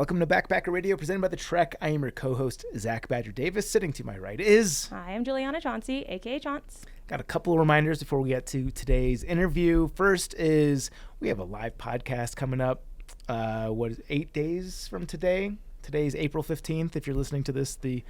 Welcome to Backpacker Radio, presented by The Trek. I am your co-host, Zach Badger Davis. Sitting to my right is... Hi, I'm Juliana Chauncey, a.k.a. Chaunce. Got a couple of reminders before we get to today's interview. First is we have a live podcast coming up, 8 days from today? Today's April 15th, if you're listening to this, the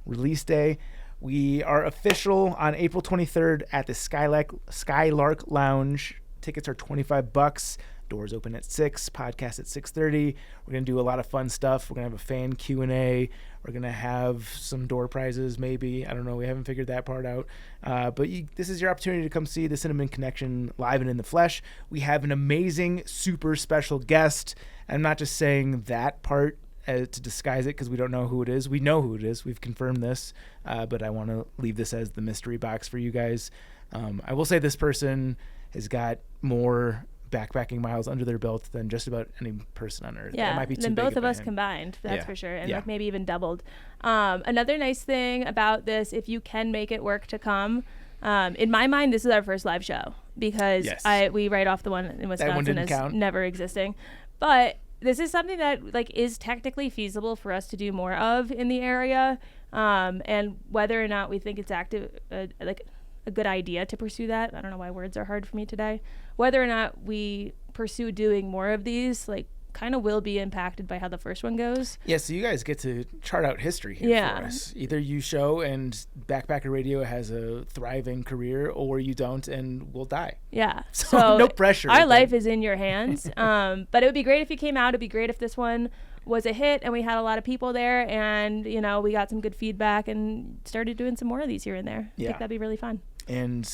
release day. We are official on April 23rd at the Skylark Lounge. Tickets are $25. Doors open at 6, podcast at 6:30. We're going to do a lot of fun stuff. We're going to have a fan Q&A. We're going to have some door prizes, maybe. I don't know. We haven't figured that part out. But this is your opportunity to come see the Cinnamon Connection live and in the flesh. We have an amazing, super special guest. I'm not just saying that part to disguise it because we don't know who it is. We know who it is. We've confirmed this. But I want to leave this as the mystery box for you guys. I will say this person has got more backpacking miles under their belt than just about any person on earth. Yeah, that might be too than big both of us him. combined, that's for sure. And yeah. like maybe even doubled. Another nice thing about this, if you can make it work to come, in my mind, this is our first live show because we write off the one in Wisconsin as count. Never existing. But this is something that like is technically feasible for us to do more of in the area. And whether or not we think it's a good idea to pursue that. I don't know why words are hard for me today. Whether or not we pursue doing more of these, like, kind of will be impacted by how the first one goes. Yeah, so you guys get to chart out history here for us. Either you show and Backpacker Radio has a thriving career, or you don't and we'll die. Yeah. So no pressure. Our life is in your hands. But it would be great if you came out. It'd be great if this one was a hit and we had a lot of people there and, you know, we got some good feedback and started doing some more of these here and there. I think that'd be really fun. And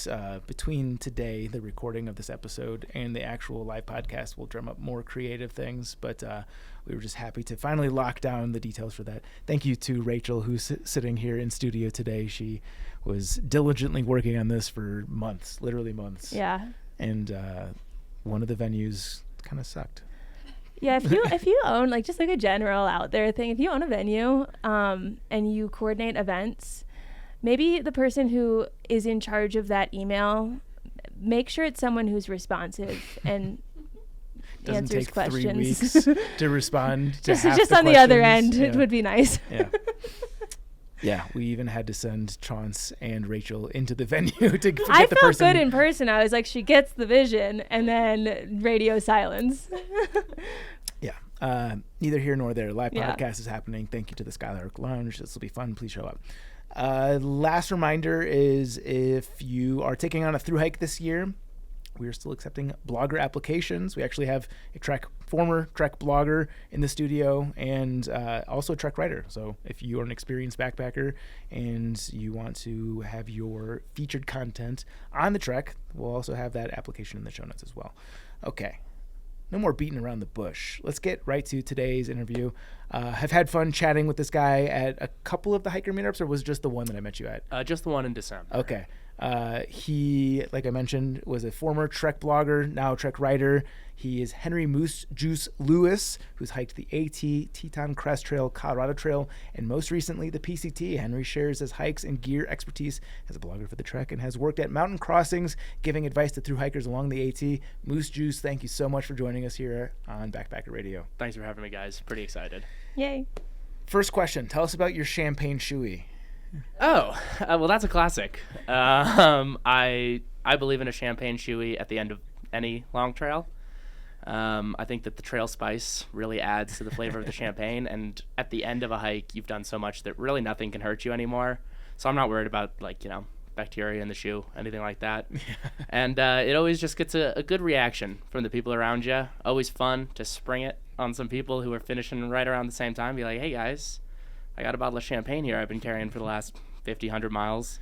between today, the recording of this episode, and the actual live podcast, we'll drum up more creative things. But we were just happy to finally lock down the details for that. Thank you to Rachel, who's sitting here in studio today. She was diligently working on this for months, literally months. Yeah. And one of the venues kind of sucked. Yeah, if you own, like, just like a general out there thing, if you own a venue and you coordinate events, maybe the person who is in charge of that email, make sure it's someone who's responsive and answers questions. Doesn't take 3 weeks to respond to just on the other end. It would be nice. Yeah, we even had to send Chauncey and Rachel into the venue to get the person. I felt good in person. I was like, she gets the vision, and then radio silence. Neither here nor there. Live podcast is happening. Thank you to the Skylark Lounge. This will be fun. Please show up. Last reminder is if you are taking on a thru hike this year, we are still accepting blogger applications. We actually have a former Trek blogger in the studio and also a Trek writer. So if you are an experienced backpacker and you want to have your featured content on the Trek, we'll also have that application in the show notes as well. Okay. No more beating around the bush. Let's get right to today's interview. Have had fun chatting with this guy at a couple of the hiker meetups, or was it just the one that I met you at? Just the one in December. Okay. He, like I mentioned, was a former Trek blogger, now Trek writer. He is Henry Moose Juice Lewis, who's hiked the AT, Teton Crest Trail, Colorado Trail, and most recently the PCT. Henry shares his hikes and gear expertise as a blogger for the Trek and has worked at mountain crossings, giving advice to thru-hikers along the AT. Moose Juice, thank you so much for joining us here on Backpacker Radio. Thanks for having me, guys. Pretty excited. Yay. First question, tell us about your champagne Shoey. Oh, well, that's a classic. I believe in a champagne Shoey at the end of any long trail. I think that the trail spice really adds to the flavor of the champagne, and at the end of a hike, you've done so much that really nothing can hurt you anymore. So I'm not worried about, like, you know, bacteria in the shoe, anything like that. And it always just gets a good reaction from the people around you. Always fun to spring it on some people who are finishing right around the same time. Be like, hey, guys, I got a bottle of champagne here I've been carrying for the last 100 miles.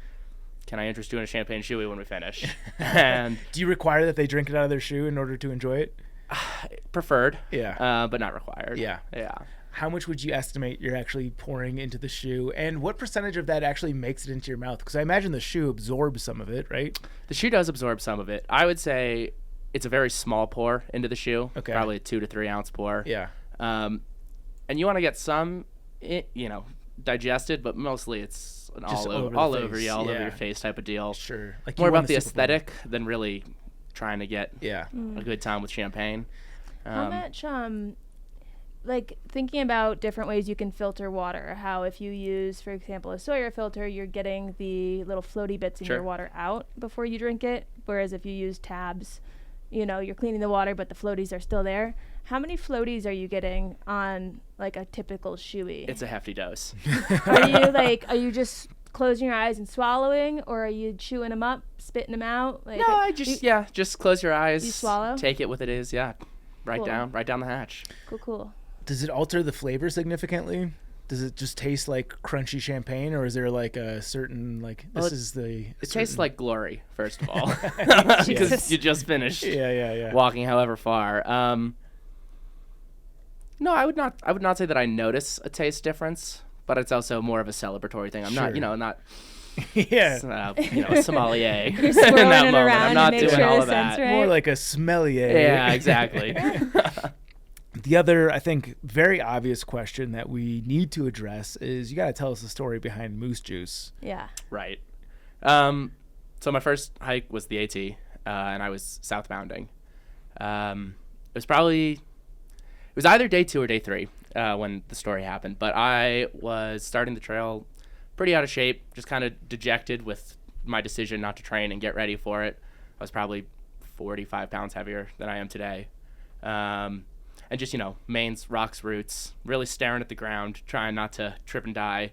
Can I interest you in a champagne Shoey when we finish? And do you require that they drink it out of their shoe in order to enjoy it? Preferred. Yeah. But not required. Yeah. How much would you estimate you're actually pouring into the shoe, and what percentage of that actually makes it into your mouth? Because I imagine the shoe absorbs some of it, right? The shoe does absorb some of it. I would say it's a very small pour into the shoe. Okay. Probably a 2 to 3 ounce pour. Yeah. And you want to get some, digested, but mostly it's an all over your face type of deal. Sure. Like more about the aesthetic than really trying to get a good time with champagne. How much like thinking about different ways you can filter water, how if you use, for example, a Sawyer filter, you're getting the little floaty bits in your water out before you drink it. Whereas if you use tabs, you're cleaning the water, but the floaties are still there. How many floaties are you getting on like a typical Shoey? It's a hefty dose. Are you just closing your eyes and swallowing, or are you chewing them up, spitting them out? Like, no, I just close your eyes. You swallow? Take it what it is, right down the hatch. Cool. Does it alter the flavor significantly? Does it just taste like crunchy champagne, or is there like a certain It tastes like glory, first of all, because you just finished. Walking however far. No, I would not say that I notice a taste difference, but it's also more of a celebratory thing. I'm not a sommelier You're in that moment. I'm not doing all of that. Right? More like a sommelier. Yeah, exactly. The other, I think, very obvious question that we need to address is you got to tell us the story behind moose juice. Yeah. Right. So my first hike was the AT, and I was southbounding. It was either day 2 or day 3 when the story happened, but I was starting the trail pretty out of shape, just kind of dejected with my decision not to train and get ready for it. I was probably 45 pounds heavier than I am today. And just, mains, rocks, roots, really staring at the ground, trying not to trip and die.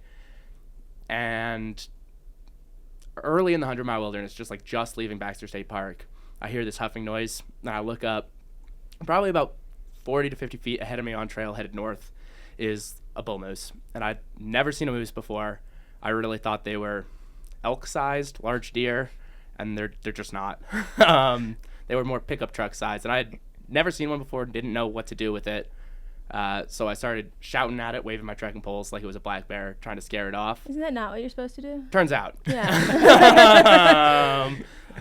And early in the 100-mile wilderness, just leaving Baxter State Park, I hear this huffing noise, and I look up. Probably about 40 to 50 feet ahead of me on trail, headed north, is a bull moose. And I'd never seen a moose before. I really thought they were elk-sized, large deer, and they're just not. They were more pickup truck sized, and I had never seen one before, didn't know what to do with it. So I started shouting at it, waving my trekking poles like it was a black bear, trying to scare it off. Isn't that not what you're supposed to do? Turns out. Yeah.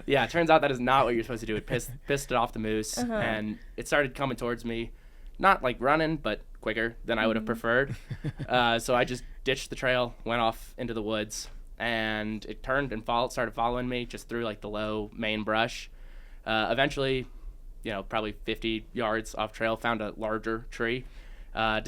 Yeah, it turns out that is not what you're supposed to do. It pissed it off the moose, and it started coming towards me. Not like running, but quicker than I would have preferred. So I just ditched the trail, went off into the woods, and it turned and started following me just through like the low main brush. Eventually, probably 50 yards off trail, found a larger tree. My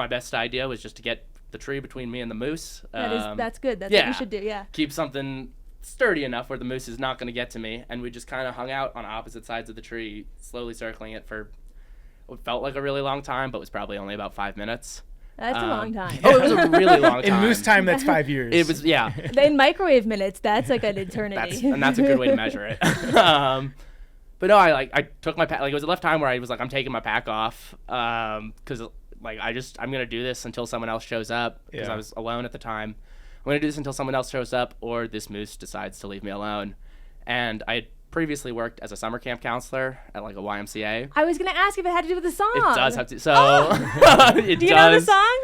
best idea was just to get the tree between me and the moose. That's good. That's what you should do, yeah. Keep something sturdy enough where the moose is not going to get to me. And we just kind of hung out on opposite sides of the tree, slowly circling it for what felt like a really long time, but was probably only about 5 minutes. That's a long time. Oh, it was a really long time. In moose time, that's 5 years. It was, yeah. In microwave minutes, that's like an eternity. That's a good way to measure it. But no, I took my pack. Like, it was a left time where I was like, I'm taking my pack off, because I'm gonna do this until someone else shows up, because I was alone at the time. I'm gonna do this until someone else shows up, or this moose decides to leave me alone. And I had previously worked as a summer camp counselor at like a YMCA. I was gonna ask if it had to do with the song. It does have to. So it do you know the song?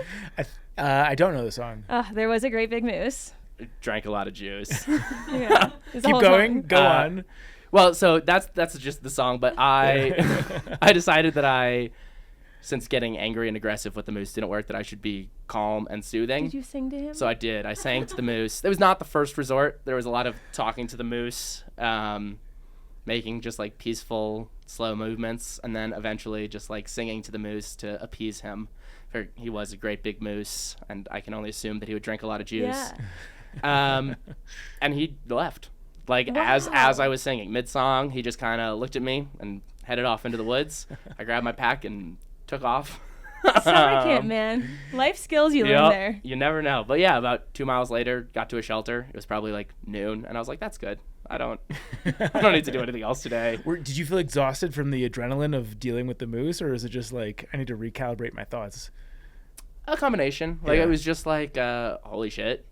I don't know the song. There was a great big moose. Drank a lot of juice. Yeah. Keep going. Go on. Well, so that's just the song, but I decided that since getting angry and aggressive with the moose didn't work, that I should be calm and soothing. Did you sing to him? So I did. I sang to the moose. It was not the first resort. There was a lot of talking to the moose, making just like peaceful, slow movements, and then eventually just like singing to the moose to appease him. He was a great big moose, and I can only assume that he would drink a lot of juice. Yeah. And he left. Like, wow. as I was singing mid-song, he just kind of looked at me and headed off into the woods. I grabbed my pack and took off. Summer camp, man. Life skills you learn there. You never know. But yeah, about 2 miles later, got to a shelter. It was probably like noon, and I was like, that's good. I don't need to do anything else today. Did you feel exhausted from the adrenaline of dealing with the moose, or is it just like, I need to recalibrate my thoughts? A combination. Like, it was just like, holy shit.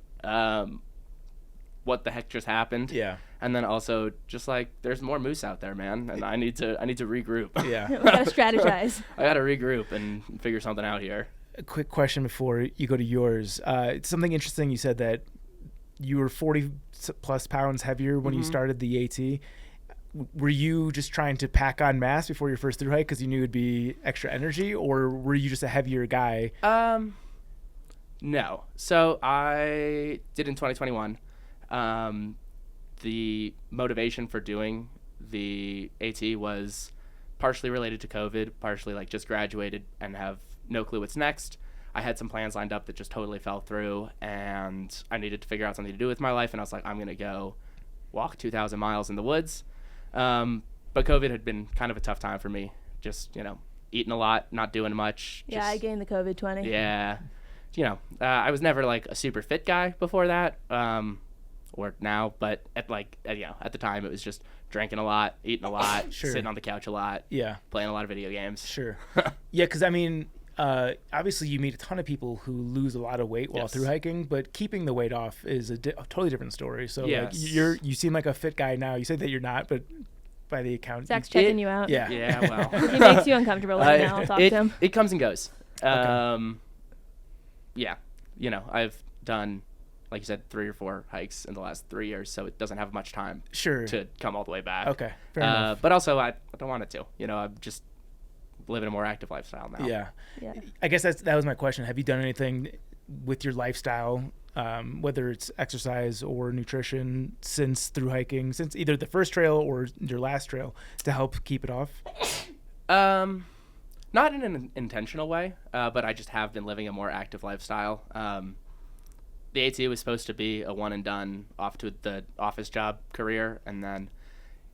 What the heck just happened? Yeah. And then also just like, there's more moose out there, man, and I need to regroup. Yeah. We gotta strategize. I gotta regroup and figure something out here. A quick question before you go to yours. It's something interesting. You said that you were 40 plus pounds heavier when you started the AT. Were you just trying to pack on mass before your first thru hike because you knew it'd be extra energy, or were you just a heavier guy? No. So I did in 2021. The motivation for doing the AT was partially related to COVID, partially like just graduated and have no clue what's next. I had some plans lined up that just totally fell through, and I needed to figure out something to do with my life, and I was like, I'm going to go walk 2,000 miles in the woods. But COVID had been kind of a tough time for me, just, eating a lot, not doing much. Yeah, I gained the COVID 20. Yeah. I was never like a super fit guy before that, or now, but at the time it was just drinking a lot, eating a lot, Sure. sitting on the couch a lot, playing a lot of video games. Sure. Yeah, because obviously you meet a ton of people who lose a lot of weight while through hiking, but keeping the weight off is a totally different story. So you seem like a fit guy now. You say that you're not, but by the account, Zach's checking you out. Yeah, well, if he makes you uncomfortable right now, I'll talk to him. It comes and goes. Okay. Yeah, I've done, like you said, 3 or 4 hikes in the last 3 years, so it doesn't have much time to come all the way back. Okay, fair enough. But also, I don't want it to. I'm just living a more active lifestyle now. Yeah. I guess that was my question. Have you done anything with your lifestyle, whether it's exercise or nutrition, since through hiking, since either the first trail or your last trail, to help keep it off? Not in an intentional way, but I just have been living a more active lifestyle. The AT was supposed to be a one and done off to the office job career, and then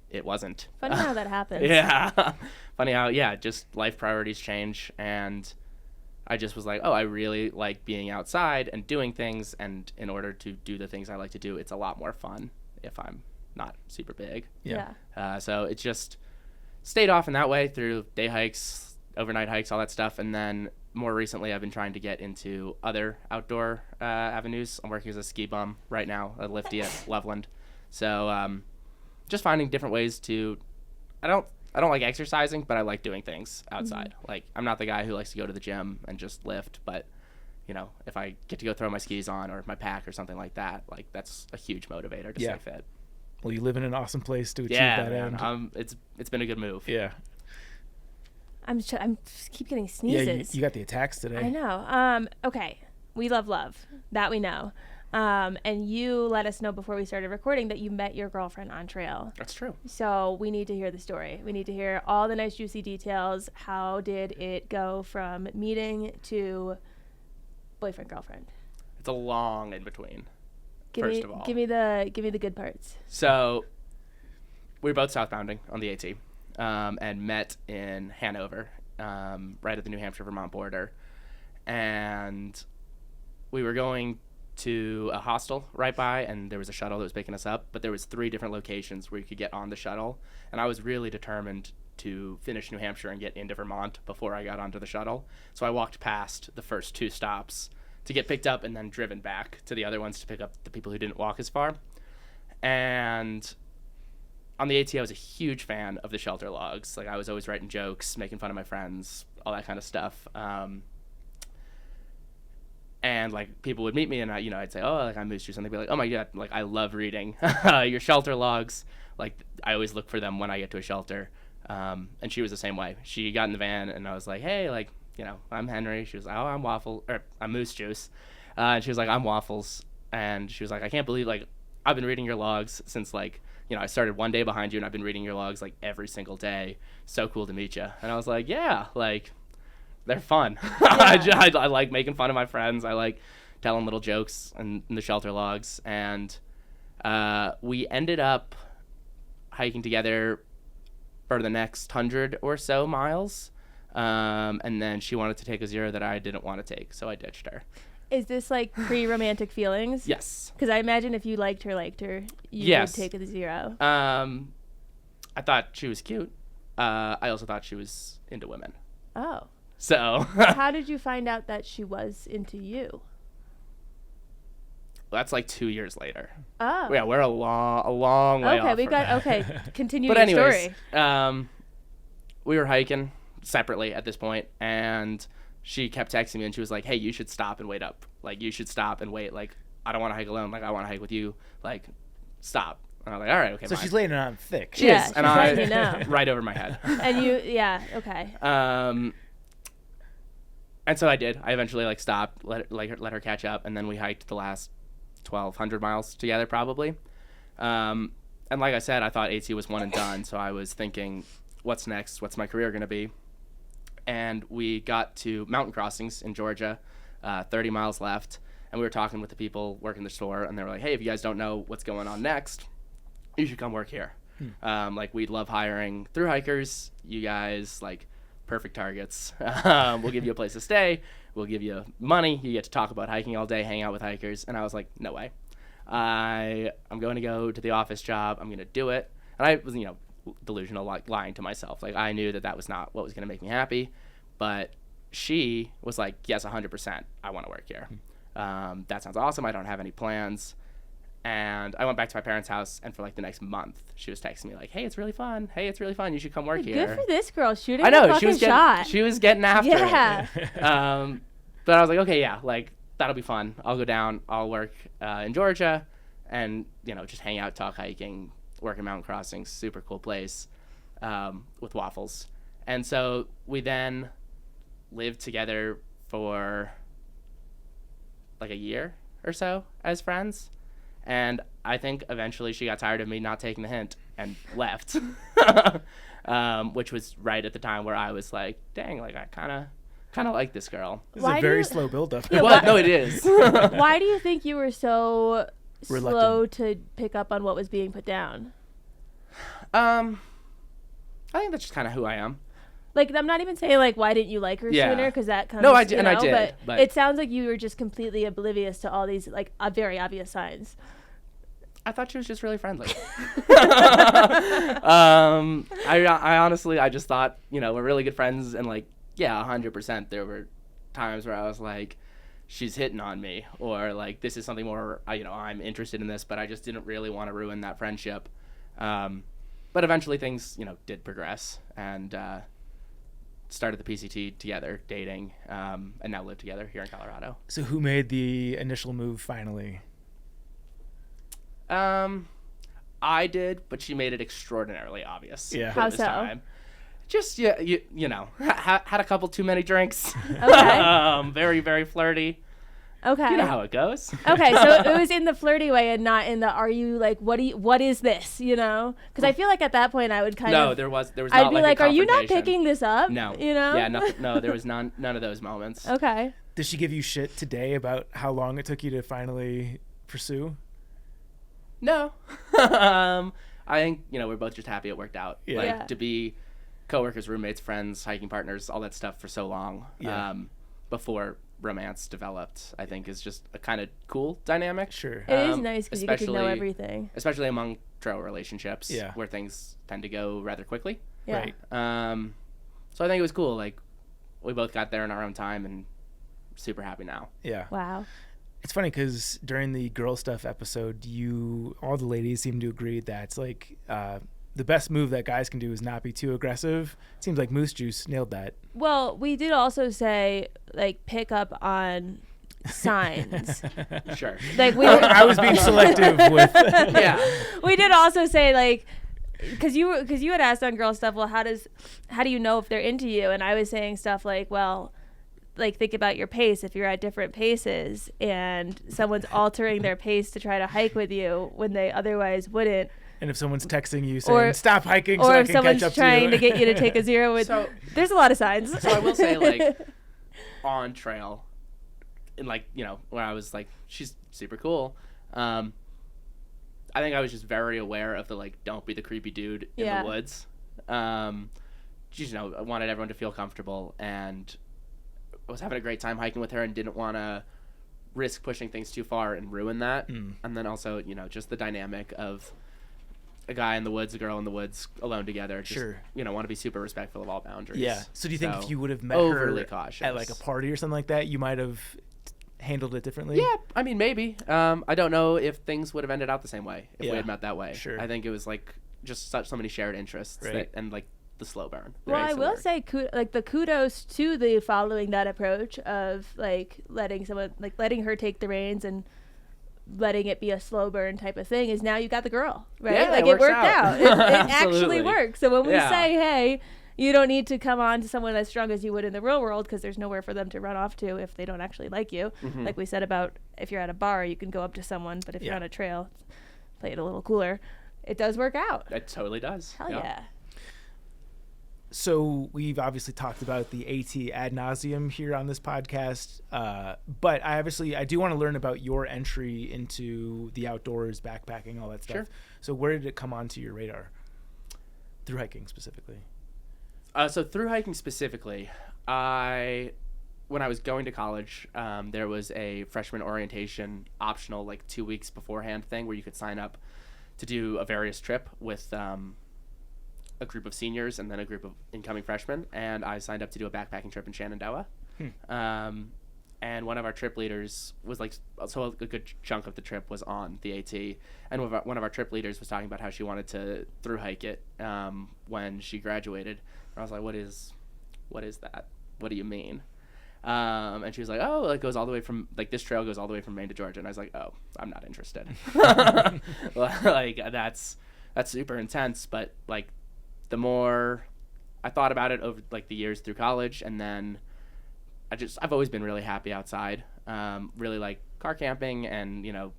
it wasn't. Funny how that happens. Yeah. Funny how, just life priorities change, and I just was like, I really like being outside and doing things, and in order to do the things I like to do, it's a lot more fun if I'm not super big. Yeah. So it just stayed off in that way through day hikes, overnight hikes, all that stuff, and then more recently I've been trying to get into other outdoor avenues. I'm working as a ski bum right now, a lifty at Loveland. So just finding different ways to, I don't like exercising, but I like doing things outside. Mm-hmm. Like, I'm not the guy who likes to go to the gym and just lift, but if I get to go throw my skis on or my pack or something like that, like, that's a huge motivator to stay fit. Well, you live in an awesome place to achieve that end. It's been a good move. Yeah. I'm keep getting sneezes. Yeah, you got the attacks today. I know. Okay, we love. That we know. And you let us know before we started recording that you met your girlfriend on trail. That's true. So we need to hear the story. We need to hear all the nice juicy details. How did it go from meeting to boyfriend girlfriend? It's a long in between. Give me the good parts. So we were both southbounding on the AT. And met in Hanover, right at the New Hampshire-Vermont border. And we were going to a hostel right by, and there was a shuttle that was picking us up, but there was 3 different locations where you could get on the shuttle. And I was really determined to finish New Hampshire and get into Vermont before I got onto the shuttle. So I walked past the first 2 stops to get picked up and then driven back to the other ones to pick up the people who didn't walk as far. And on the AT, I was a huge fan of the shelter logs. Like, I was always writing jokes, making fun of my friends, all that kind of stuff. And like, people would meet me, and I'd say, I'm Moose Juice, and they'd be like, oh my god, like, I love reading your shelter logs. Like, I always look for them when I get to a shelter. And she was the same way. She got in the van, and I was like, hey, like, I'm Henry. She was like, I'm Moose Juice. And she was like, I'm Waffles. And she was like, I can't believe, like, I've been reading your logs since, like, I started one day behind you, and I've been reading your logs, like, every single day. So cool to meet you. And I was like, yeah, like, they're fun. Yeah. I like making fun of my friends. I like telling little jokes in the shelter logs. And we ended up hiking together for the next 100 or so miles. And then she wanted to take a zero that I didn't want to take, so I ditched her. Is this like pre-romantic feelings? Yes. Because I imagine if you liked her, you would take the zero. I thought she was cute. I also thought she was into women. Oh. So. How did you find out that she was into you? Well, that's like 2 years later. Oh. Yeah, we're a long way off. Okay, continue your story. We were hiking separately at this point, and she kept texting me, and she was like, hey, you should stop and wait up. Like, you should stop and wait. Like, I don't want to hike alone. Like, I want to hike with you. Like, stop. And I was like, all right, okay, so fine. She's laying it on thick. She is. And I, right over my head. And you, okay. And so I did. I eventually, like, stopped, let her catch up, and then we hiked the last 1,200 miles together, probably. And like I said, I thought AT was one and done, so I was thinking, what's next? What's my career going to be? and we got to mountain crossings in Georgia, 30 miles left, and we were talking with the people working the store, and they were like, hey, if you guys don't know what's going on next, you should come work here. Like, we'd love hiring thru-hikers. You guys, like, perfect targets. We'll give you a place to stay. We'll give you money. You get to talk about hiking all day, hang out with hikers. And I was like, no way. I'm going to go to the office job. I'm going to do it. And I was, delusional, like, lying to myself. Like, I knew that was not what was going to make me happy. But she was like, yes, 100%. I want to work here. That sounds awesome. I don't have any plans. And I went back to my parents' house, and for like the next month, she was texting me like, "Hey, it's really fun. Hey, it's really fun. You should come work here." Good for this girl shooting I know, the fucking shot. She was getting after it. Yeah. But I was like, okay, yeah, like that'll be fun. I'll go down. I'll work in Georgia, and just hang out, talk hiking, work in mountain crossings. Super cool place with waffles. And so we then lived together for like a year or so as friends. And I think eventually she got tired of me not taking the hint and left, which was right at the time where I was like, dang, like I kind of like this girl. This is a very slow build-up. Yeah, well, no, it is. Why do you think you were so reluctant. Slow to pick up on what was being put down? I think that's just kind of who I am. Like, I'm not even saying, like, why didn't you like her sooner? Because that comes, I did, I did. But it sounds like you were just completely oblivious to all these, like, very obvious signs. I thought she was just really friendly. I honestly, I just thought, we're really good friends. And, like, yeah, 100%. There were times where I was like, she's hitting on me. Or, like, this is something more, I'm interested in this. But I just didn't really want to ruin that friendship. But eventually things, did progress. And started the PCT together, dating, and now live together here in Colorado. So who made the initial move finally? I did, but she made it extraordinarily obvious. Yeah. How so? Time. Just, had a couple too many drinks. Okay. Very, very flirty. Okay. You know how it goes. Okay, so it was in the flirty way and not in the, are you like, what is this, Because I feel like at that point I would kind of. No, there was not I'd be like, a are you not confrontation. picking this up? No. Yeah, no, there was none of those moments. Okay. Did she give you shit today about how long it took you to finally pursue? No. I think, we're both just happy it worked out. Yeah. Like, to be coworkers, roommates, friends, hiking partners, all that stuff for so long before romance developed, I think is just a kind of cool dynamic. Sure. It is nice because you get to know everything. Especially among trail relationships Yeah. where things tend to go rather quickly. Yeah. Right. So I think it was cool. Like, we both got there in our own time and super happy now. Yeah. Wow. It's funny because during the girl stuff episode, all the ladies seem to agree that it's like the best move that guys can do is not be too aggressive. It seems like Moose Juice nailed that. Well, we did also say, like, pick up on signs. Sure. Like I was being selective with. Yeah. We did also say, like, because you had asked on girl stuff, well, how do you know if they're into you? And I was saying stuff like, well, like, think about your pace. If you're at different paces and someone's altering their pace to try to hike with you when they otherwise wouldn't. And if someone's texting you saying, stop hiking so or I if can catch up someone's trying to get you to take a zero with, there's a lot of signs. So I will say, like, on trail, and, like, when I was like, she's super cool. I think I was just very aware of the, like, don't be the creepy dude in the woods. I wanted everyone to feel comfortable, and I was having a great time hiking with her and didn't want to risk pushing things too far and ruin that. And then also, just the dynamic of a guy in the woods, a girl in the woods, alone together. Just, Sure. Want to be super respectful of all boundaries. Yeah. So do you think if you would have met overly her cautious at like a party or something like that, you might have handled it differently? Yeah, I mean, maybe. I don't know if things would have ended out the same way if we had met that way. Sure. I think it was like just so many shared interests and like the slow burn. Well, I will say, like, the kudos to the following that approach of, like, letting her take the reins and letting it be a slow burn type of thing is now you got the girl, right? Yeah, like, it worked out. It actually Absolutely. works. So when we say, hey, you don't need to come on to someone as strong as you would in the real world because there's nowhere for them to run off to if they don't actually like you. Mm-hmm. Like we said about if you're at a bar, you can go up to someone, but if you're on a trail, play it a little cooler. It does work out. It totally does. Hell yeah. So we've obviously talked about the AT ad nauseum here on this podcast, but I do want to learn about your entry into the outdoors, backpacking, all that stuff. Sure. So where did it come onto your radar? Through hiking specifically. So through hiking specifically, when I was going to college, there was a freshman orientation optional, like 2 weeks beforehand thing where you could sign up to do a various trip with a group of seniors and then a group of incoming freshmen. And I signed up to do a backpacking trip in Shenandoah. And one of our trip leaders was like, so a good chunk of the trip was on the AT. And one of our trip leaders was talking about how she wanted to thru hike it when she graduated. And I was like, what is that? What do you mean? And she was like, oh, it goes all the way from, like, this trail goes all the way from Maine to Georgia. And I was like, oh, I'm not interested. Like, that's super intense. But, like, the more I thought about it over, like, the years through college, and then I've always been really happy outside. Really like car camping, and, you know,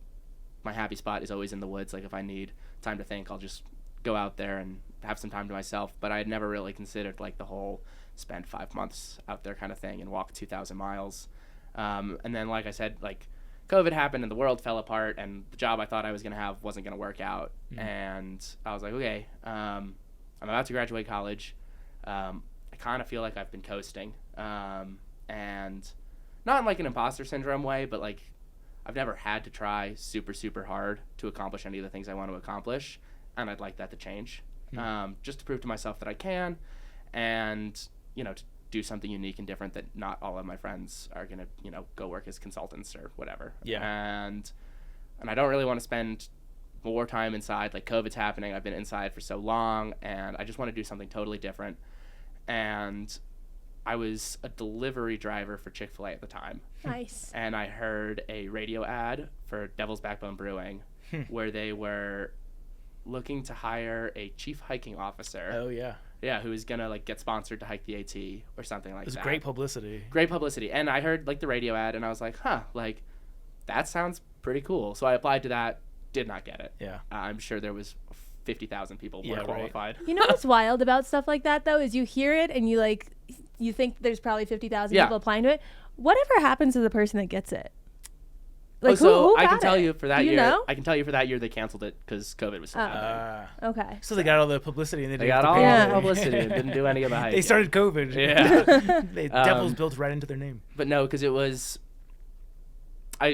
my happy spot is always in the woods. Like, if I need time to think, I'll just go out there and have some time to myself. But I had never really considered, like, the whole spend 5 months out there kind of thing and walk 2,000 miles. And then, like I said, like, COVID happened and the world fell apart, and the job I thought I was going to have wasn't going to work out. And I was like, okay, I'm about to graduate college. I kind of feel like I've been coasting. And not in, like, an imposter syndrome way, but, like, I've never had to try super, super hard to accomplish any of the things I want to accomplish. And I'd like that to change, just to prove to myself that I can, and, you know, to do something unique and different that not all of my friends are going to, you know, go work as consultants or whatever. Yeah. And I don't really want to spend more time inside. Like, COVID's happening. I've been inside for so long, and I just want to do something totally different. And I was a delivery driver for Chick-fil-A at the time. Nice. And I heard a radio ad for Devil's Backbone Brewing where they were looking to hire a chief hiking officer. Oh, yeah. Yeah, who was going to, like, get sponsored to hike the AT or something like that. It was great publicity. Great publicity. And I heard, like, the radio ad, and I was like, like, that sounds pretty cool. So I applied to that, did not get it. Yeah. I'm sure there was 50,000 people more qualified. Right. You know what's wild about stuff like that, though, is you hear it and you think there's probably 50,000 people applying to it. Whatever happens to the person that gets it? Like, who I can tell you for that year. Know? I can tell you for that year they canceled it because COVID was still happening. Okay. So they got all the publicity and they got all the publicity and didn't do any of the hype. They started COVID. Yeah. Devils built right into their name. But no, because it was.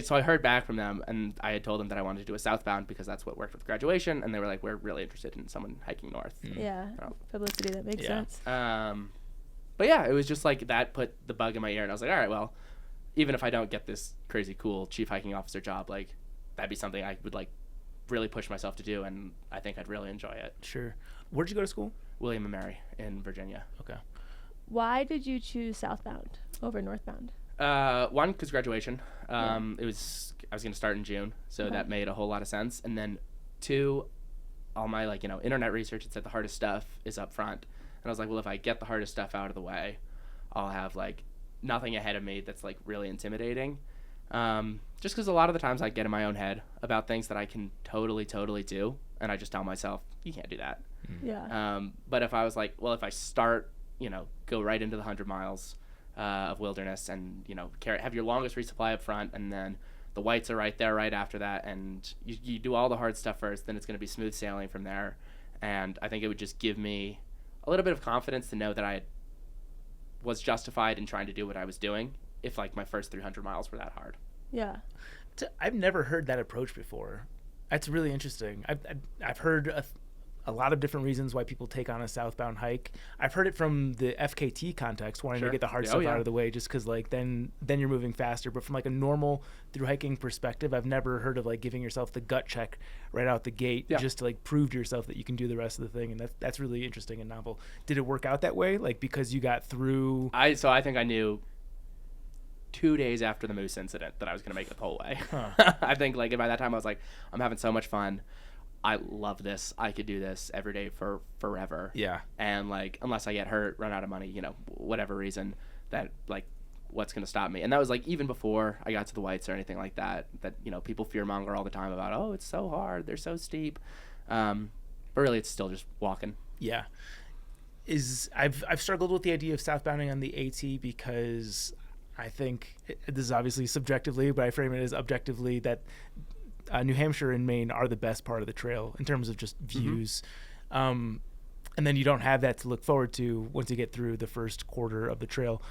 So I heard back from them, and I had told them that I wanted to do a southbound because that's what worked with graduation, and they were like, "We're really interested in someone hiking north." Yeah. Publicity, that makes sense. But yeah, it was just like that put the bug in my ear, and I was like, all right, well, even if I don't get this crazy cool chief hiking officer job, like, that'd be something I would, like, really push myself to do, and I think I'd really enjoy it. Sure. Where'd you go to school? William and Mary in Virginia. Okay. Why did you choose southbound over northbound? One, because graduation. I was going to start in June, so that made a whole lot of sense. And then two, all my, like, you know, internet research, it said the hardest stuff is up front. And I was like, well, if I get the hardest stuff out of the way, I'll have, like, nothing ahead of me that's, like, really intimidating. Just because a lot of the times I get in my own head about things that I can totally do, and I just tell myself, you can't do that. Yeah. But if I was like, well, if I start, you know, go right into the 100 miles of wilderness and, you know, have your longest resupply up front, and then the whites are right there right after that, and you do all the hard stuff first, then it's going to be smooth sailing from there. And I think it would just give me a little bit of confidence to know that I was justified in trying to do what I was doing if, like, my first 300 miles were that hard. Yeah. I've never heard that approach before. That's really interesting. I've heard a lot of different reasons why people take on a southbound hike. I've heard it from the FKT context, wanting to get the hard stuff out of the way, just because, like, then you're moving faster. But from, like, a normal through hiking perspective, I've never heard of, like, giving yourself the gut check right out the gate, just to, like, prove to yourself that you can do the rest of the thing. And that's really interesting and novel. Did it work out that way? Like, because you got through? So I think I knew 2 days after the moose incident that I was going to make it the whole way. I think, like, by that time I was like, I'm having so much fun. I love this. I could do this every day for forever. Yeah. And, like, unless I get hurt, run out of money, you know, whatever reason, that, like, what's going to stop me? And that was, like, even before I got to the whites or anything like that, you know, people fearmonger all the time about, oh, it's so hard, they're so steep. But really, it's still just walking. Yeah. I've struggled with the idea of southbounding on the AT because I think this is obviously subjectively, but I frame it as objectively that New Hampshire and Maine are the best part of the trail in terms of just views. And then you don't have that to look forward to once you get through the first quarter of the trail.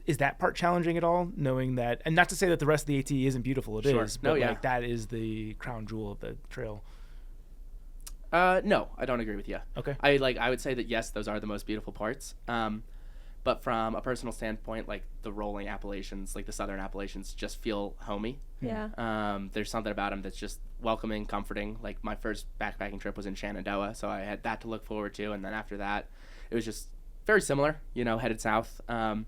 Is that part challenging at all, knowing that, and not to say that the rest of the AT isn't beautiful, it is, but like that is the crown jewel of the trail. No, I don't agree with you. Okay. I would say that yes, those are the most beautiful parts. But from a personal standpoint, like the rolling Appalachians, like the southern Appalachians, just feel homey. Yeah. There's something about them that's just welcoming, comforting. Like my first backpacking trip was in Shenandoah, so I had that to look forward to, and then after that, it was just very similar. Headed south. And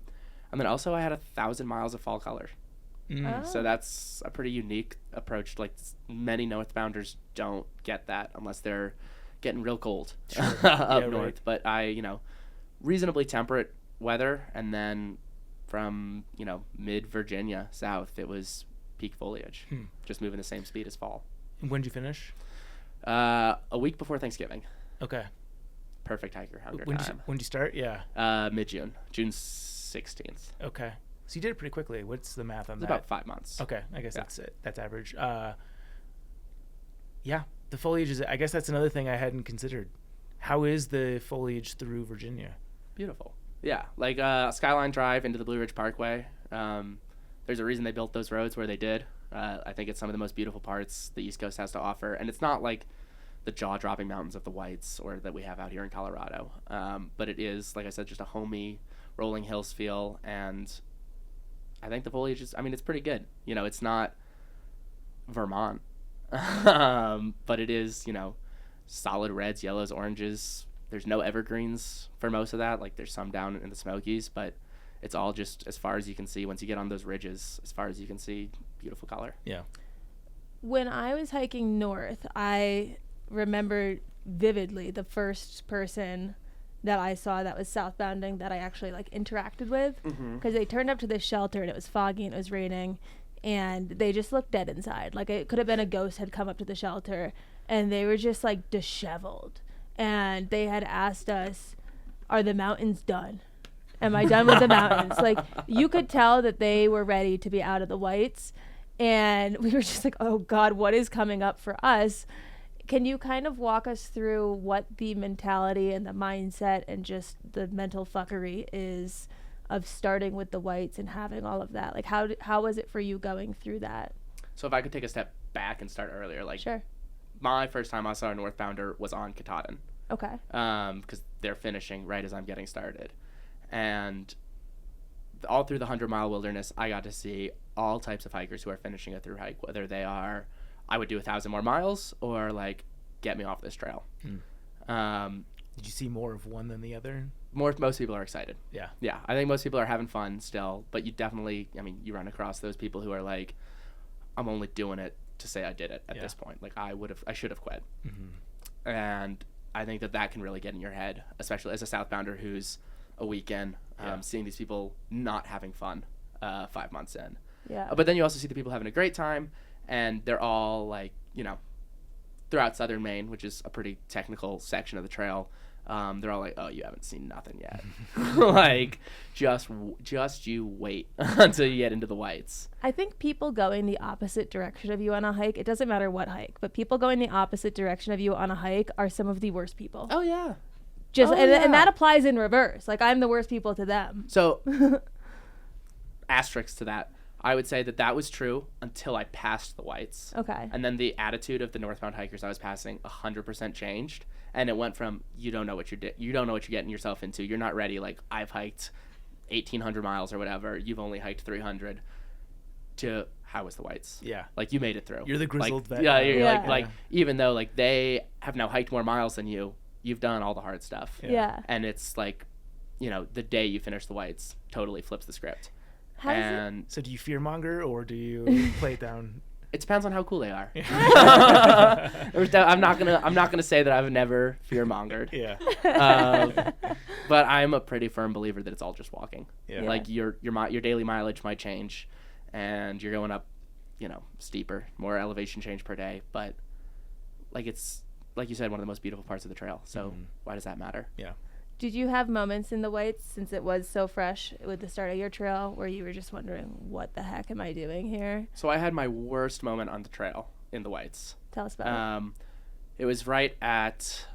then also I had 1,000 miles of fall color. So that's a pretty unique approach. Like many northbounders don't get that unless they're getting real cold up north. Right. But I, reasonably temperate weather, and then from mid Virginia south, it was peak foliage, just moving the same speed as fall. And when did you finish? A week before Thanksgiving. Okay. Perfect hiker hunger time. When did you start? Yeah. Mid-June, June 16th. Okay. So you did it pretty quickly. What's the math on that? About 5 months. Okay. I guess that's it. That's average. Yeah. The foliage is, I guess that's another thing I hadn't considered. How is the foliage through Virginia? Beautiful. Yeah. Like Skyline Drive into the Blue Ridge Parkway. There's a reason they built those roads where they did. I think it's some of the most beautiful parts the East Coast has to offer. And it's not like the jaw-dropping mountains of the Whites or that we have out here in Colorado. But it is, like I said, just a homey rolling hills feel, and I think the foliage is, it's pretty good. It's not Vermont, but it is, solid reds, yellows, oranges. There's no evergreens for most of that. Like there's some down in the Smokies, but it's all just as far as you can see. Once you get on those ridges, as far as you can see, beautiful color. Yeah. When I was hiking north, I remember vividly the first person that I saw that was southbounding that I actually interacted with, because they turned up to this shelter and it was foggy and it was raining, and they just looked dead inside. Like it could have been a ghost had come up to the shelter, and they were just disheveled, and they had asked us, "Are the mountains done? Am I done with the mountains?" Like you could tell that they were ready to be out of the Whites, and we were just like, "Oh God, what is coming up for us?" Can you kind of walk us through what the mentality and the mindset and just the mental fuckery is of starting with the Whites and having all of that? Like, how was it for you going through that? So if I could take a step back and start earlier, sure. My first time I saw a Northbounder was on Katahdin. Okay. Because they're finishing right as I'm getting started. And all through the 100-mile wilderness, I got to see all types of hikers who are finishing a thru hike, whether they are, I would do 1,000 more miles, or get me off this trail. Did you see more of one than the other? Most people are excited. Yeah. Yeah. I think most people are having fun still, but you definitely, you run across those people who are like, I'm only doing it to say I did it at this point. Like I should have quit. And I think that can really get in your head, especially as a southbounder who's a weekend, seeing these people not having fun 5 months in. Yeah. But then you also see the people having a great time, and they're all throughout southern Maine, which is a pretty technical section of the trail. They're all like, "Oh, you haven't seen nothing yet." Just you wait until you get into the Whites. I think people going the opposite direction of you on a hike, it doesn't matter what hike, but people going the opposite direction of you on a hike are some of the worst people. Oh yeah. And that applies in reverse. Like I'm the worst people to them. So asterisk to that. I would say that was true until I passed the Whites. Okay. And then the attitude of the northbound hikers I was passing 100% changed, and it went from you don't know what you're getting yourself into. You're not ready. Like I've hiked 1,800 miles or whatever. You've only hiked 300. To how was the Whites? Yeah. Like you made it through. You're the grizzled vet. Yeah. You're even though they have now hiked more miles than you, you've done all the hard stuff. Yeah. And it's the day you finish the Whites totally flips the script. So do you fearmonger or do you play it down? It depends on how cool they are. I'm not gonna say that I've never fearmongered. Yeah. But I'm a pretty firm believer that it's all just walking. Yeah. Like your daily mileage might change, and you're going up, steeper, more elevation change per day. But it's like you said, one of the most beautiful parts of the trail. So why does that matter? Yeah. Did you have moments in the whites, since it was so fresh with the start of your trail, where you were just wondering, what the heck am I doing here? So I had my worst moment on the trail in the whites. Tell us about it. It was right at,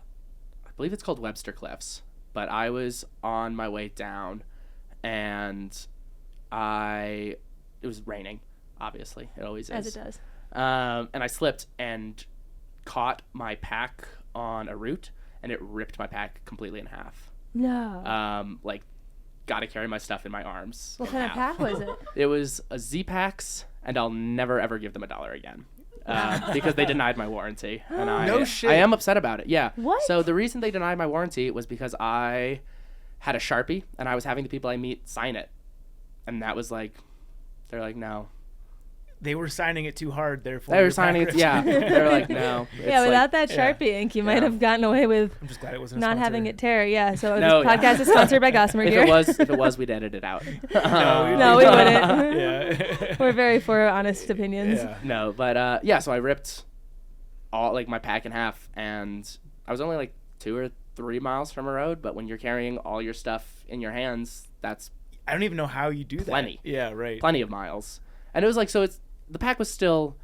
I believe it's called Webster Cliffs, but I was on my way down, and it was raining, obviously. It always is. As it does. And I slipped and caught my pack on a root, and it ripped my pack completely in half. No. Got to carry my stuff in my arms. What kind of pack was it? It was a Z-Packs, and I'll never, ever give them $1 again. Because they denied my warranty. And no shit. I am upset about it. Yeah. What? So the reason they denied my warranty was because I had a Sharpie, and I was having the people I meet sign it. And that was they're like, no. They were signing it too hard, therefore. They were signing it, yeah. They're like, no. Yeah, without that Sharpie ink, you might have gotten away with I'm just glad it wasn't not having it tear. Yeah, so No, this podcast is sponsored by Gossamer Gear. If it was, we'd edit it out. No, we wouldn't. Yeah. We're very for honest opinions. Yeah. No, but so I ripped all my pack in half, and I was only 2 or 3 miles from a road, but when you're carrying all your stuff in your hands, that's I don't even know how you do that. Plenty. Yeah, right. Plenty of miles. And it was the pack was still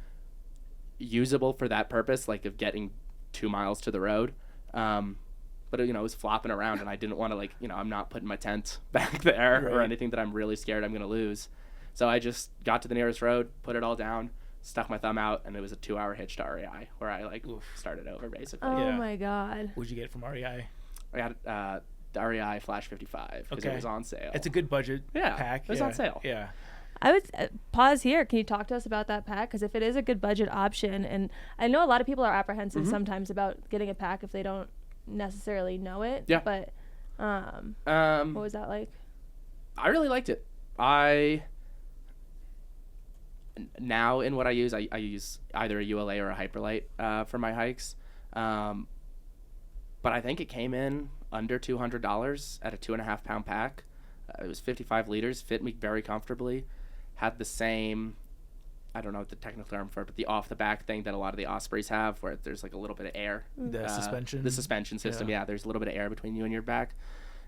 usable for that purpose, of getting 2 miles to the road. But it was flopping around, and I didn't want to I'm not putting my tent back there or anything that I'm really scared I'm going to lose. So I just got to the nearest road, put it all down, stuck my thumb out, and it was a 2-hour hitch to REI where I started over basically. Oh my God. What'd you get from REI? I got the REI Flash 55 because it was on sale. It's a good budget pack. It was on sale. Yeah. I would pause here. Can you talk to us about that pack? Because if it is a good budget option, and I know a lot of people are apprehensive sometimes about getting a pack if they don't necessarily know it. Yeah. But what was that like? I really liked it. Now in what I use either a ULA or a Hyperlite for my hikes. But I think it came in under $200 at a 2.5 pound pack. It was 55 liters, fit me very comfortably. Had the same, I don't know what the technical term for it, but the off the back thing that a lot of the Ospreys have, where there's a little bit of air. The suspension. The suspension system, yeah. There's a little bit of air between you and your back,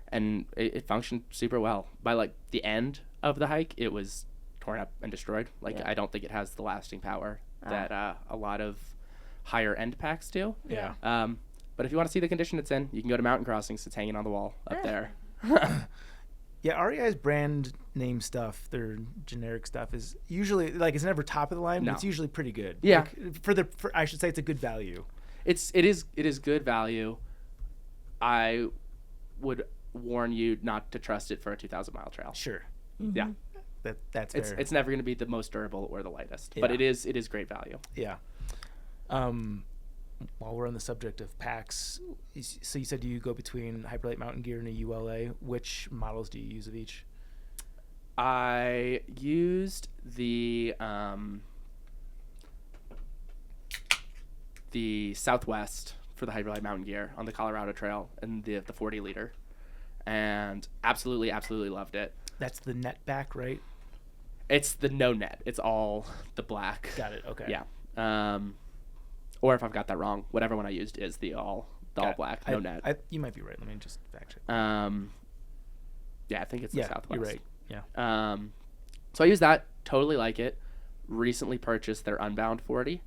and it functioned super well. By the end of the hike, it was torn up and destroyed. I don't think it has the lasting power that a lot of higher end packs do. Yeah. But if you want to see the condition it's in, you can go to Mountain Crossings. It's hanging on the wall up there. Yeah, REI's brand name stuff, their generic stuff is usually it's never top of the line, but it's usually pretty good. Yeah. For I should say it's a good value. It is good value. I would warn you not to trust it for a 2,000-mile trail. Sure. Mm-hmm. Yeah. That's fair. It's never going to be the most durable or the lightest, Yeah. but it is great value. Yeah. While we're on the subject of packs, so you said you go between Hyperlite Mountain Gear and a ULA. Which models do you use of each? I used the Southwest for the Hyperlite Mountain Gear on the Colorado Trail and the 40 liter, and absolutely loved it. That's the net back, right? It's the no net. It's all the black. Got it. Okay. Yeah. Or if I've got that wrong, whatever one I used is the all black, no net. You might be right. Let me just fact check. Yeah, I think it's the Southwest. You're right. Yeah. So I use that. Totally like it. Recently purchased their Unbound 40,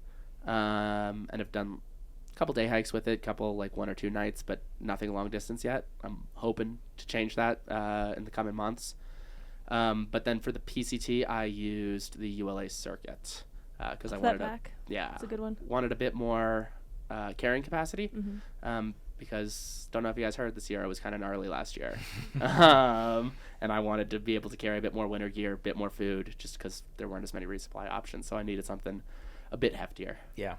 and have done a couple day hikes with it, couple 1 or 2 nights, but nothing long distance yet. I'm hoping to change that in the coming months. But then for the PCT, I used the ULA Circuit. Because I wanted it's a good one. Wanted a bit more carrying capacity, because don't know if you guys heard, the Sierra was kind of gnarly last year, and I wanted to be able to carry a bit more winter gear, a bit more food, just because there weren't as many resupply options. So I needed something a bit heftier. Yeah.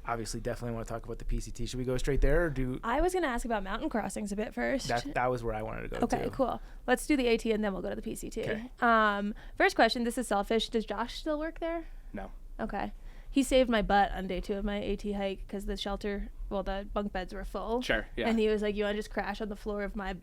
Obviously, definitely want to talk about the PCT. Should we go straight there, or do? I was going to ask about Mountain Crossings a bit first. That was where I wanted to go. Okay, cool. Let's do the AT and then we'll go to the PCT. Okay. First question. This is selfish. Does Josh still work there? No. Okay. He saved my butt on day 2 of my AT hike because the bunk beds were full. Sure, yeah. And he was like, you want to just crash on the floor of my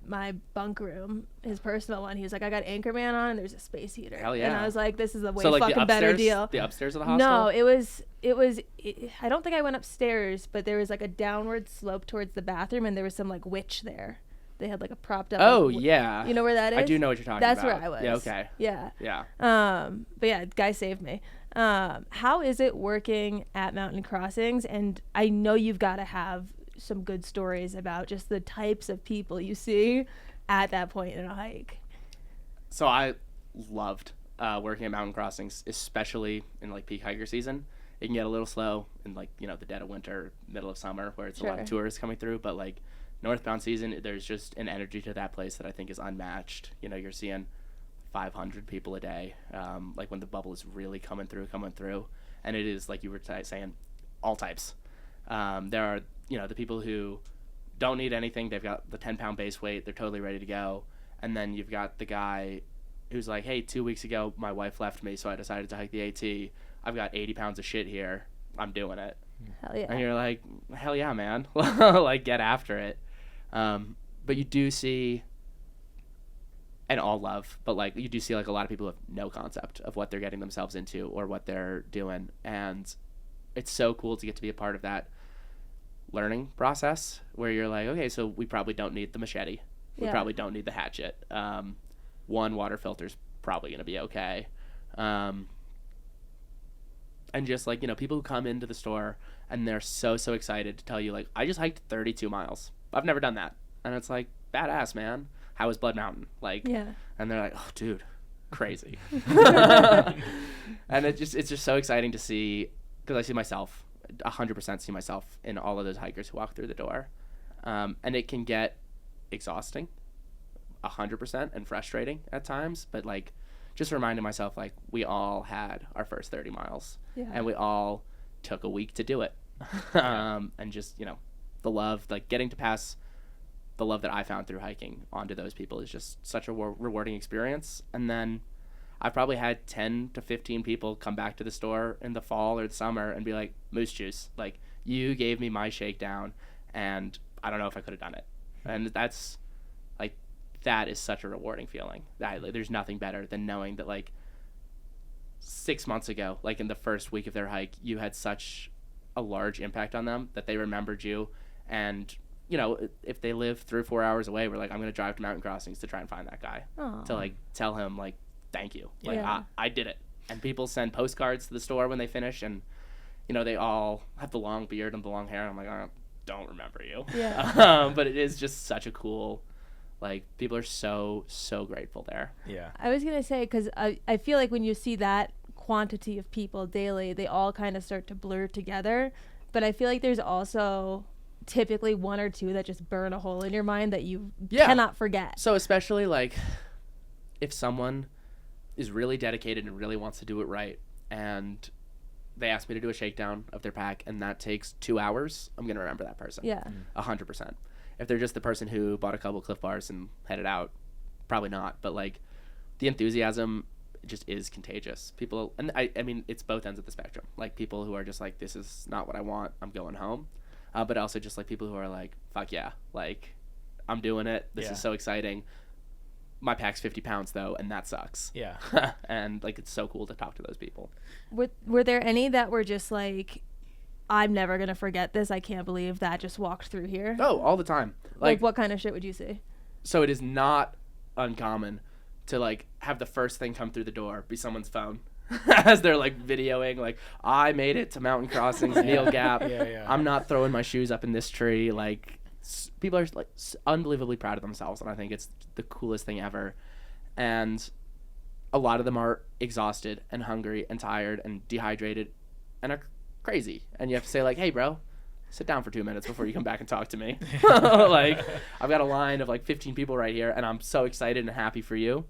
bunk room, his personal one. He was like, I got Anchorman on and there's a space heater. Hell yeah. And I was like, this is a way fucking better deal. The upstairs of the hostel? No, it was I don't think I went upstairs, but there was a downward slope towards the bathroom and there was some witch there They had like a propped up. Oh, yeah. You know where that is? I do know what you're talking about. That's about. where I was. Yeah, okay. Yeah. Yeah. But yeah, guy saved me. How is it working at Mountain Crossings? And I know you've got to have some good stories about just the types of people you see at that point in a hike. So I loved working at Mountain Crossings, especially in like peak hiker season. It can get a little slow in like, you know, the dead of winter, middle of summer, where it's a lot of tourists coming through. But like Northbound season, there's just an energy to that place that I think is unmatched. You know, you're seeing 500 people a day, like when the bubble is really coming through. And it is, like you were saying, all types. There are, you know, the people who don't need anything. They've got the 10-pound base weight. They're totally ready to go. And then you've got the guy who's like, hey, 2 weeks ago, my wife left me, so I decided to hike the AT. I've got 80 pounds of shit here. I'm doing it. Hell yeah. And you're like, hell yeah, man. Like, get after it. But you do see, and all love, but like you do see like a lot of people have no concept of what they're getting themselves into or what they're doing. And it's so cool to get to be a part of that learning process where you're like, okay, so we probably don't need the machete. We probably don't need the hatchet. One water filter's probably going to be okay. And just like, you know, people who come into the store and they're so excited to tell you like, I just hiked 32 miles. I've never done that. And it's like, badass, man. How was Blood Mountain? Like, and they're like, oh, dude, crazy. And it's just so exciting to see, because I see myself, 100% see myself in all of those hikers who walk through the door. And it can get exhausting, 100%, and frustrating at times. But like, just reminding myself, like, we all had our first 30 miles and we all took a week to do it. And just, you know, the love, like getting to pass the love that I found through hiking onto those people is just such a rewarding experience. And then I've probably had 10 to 15 people come back to the store in the fall or the summer and be like, Moose Juice, like, you gave me my shakedown and I don't know if I could have done it. And that's like, that is such a rewarding feeling. There's nothing better than knowing that like 6 months ago, like in the first week of their hike, you had such a large impact on them that they remembered you. And, you know, if they live 3 or 4 hours away, we're like, I'm going to drive to Mountain Crossings to try and find that guy. Aww. To like tell him like, thank you. Like, I did it. And people send postcards to the store when they finish, and, you know, they all have the long beard and the long hair. And I'm like, I don't remember you. Yeah. But it is just such a cool, like, people are so grateful there. Yeah. I was going to say, because I feel like when you see that quantity of people daily, they all kind of start to blur together. But I feel like there's also typically one or two that just burn a hole in your mind that you cannot forget. So especially, like, if someone is really dedicated and really wants to do it right, and they ask me to do a shakedown of their pack, and that takes 2 hours, I'm going to remember that person. Yeah. 100%. If they're just the person who bought a couple Cliff Bars and headed out, probably not. But, like, the enthusiasm just is contagious. People, and I mean, it's both ends of the spectrum. Like, people who are just like, this is not what I want, I'm going home. But also just, like, people who are like, fuck yeah, like, I'm doing it. This is so exciting. My pack's 50 pounds, though, and that sucks. Yeah. And, like, it's so cool to talk to those people. Were there any that were just like, I'm never going to forget this. I can't believe that just walked through here? Oh, all the time. Like what kind of shit would you say? So it is not uncommon to, like, have the first thing come through the door be someone's phone as they're, like, videoing, like, I made it to Mountain Crossings, Neil Gap. I'm not throwing my shoes up in this tree. Like, people are, like, unbelievably proud of themselves, and I think it's the coolest thing ever. And a lot of them are exhausted and hungry and tired and dehydrated and are crazy. And you have to say, like, hey, bro, sit down for 2 minutes before you come back and talk to me. Like, I've got a line of, like, 15 people right here, and I'm so excited and happy for you.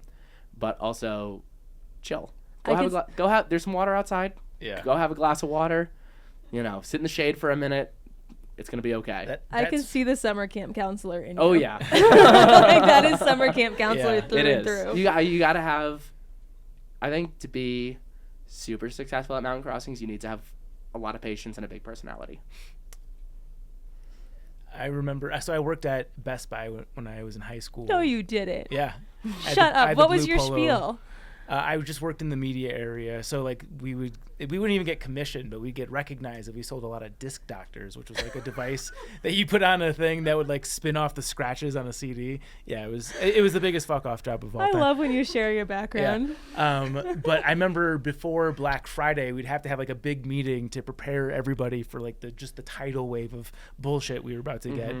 But also, chill. Go have there's some water outside. Yeah. Go have a glass of water. You know, sit in the shade for a minute. It's going to be okay. I can see the summer camp counselor in you. Oh, yeah. Like, that is summer camp counselor through and through. You got to have, I think, to be super successful at Mountain Crossings, you need to have a lot of patience and a big personality. I remember, so I worked at Best Buy when I was in high school. No, you didn't. Yeah. Shut up. What was your spiel? I just worked in the media area, so like we wouldn't even get commissioned, but we'd get recognized if we sold a lot of disc doctors, which was like a device that you put on a thing that would like spin off the scratches on a CD. Yeah, it was the biggest fuck off job of all time. I love when you share your background. Yeah. But I remember before Black Friday, we'd have to have like a big meeting to prepare everybody for like the tidal wave of bullshit we were about to get.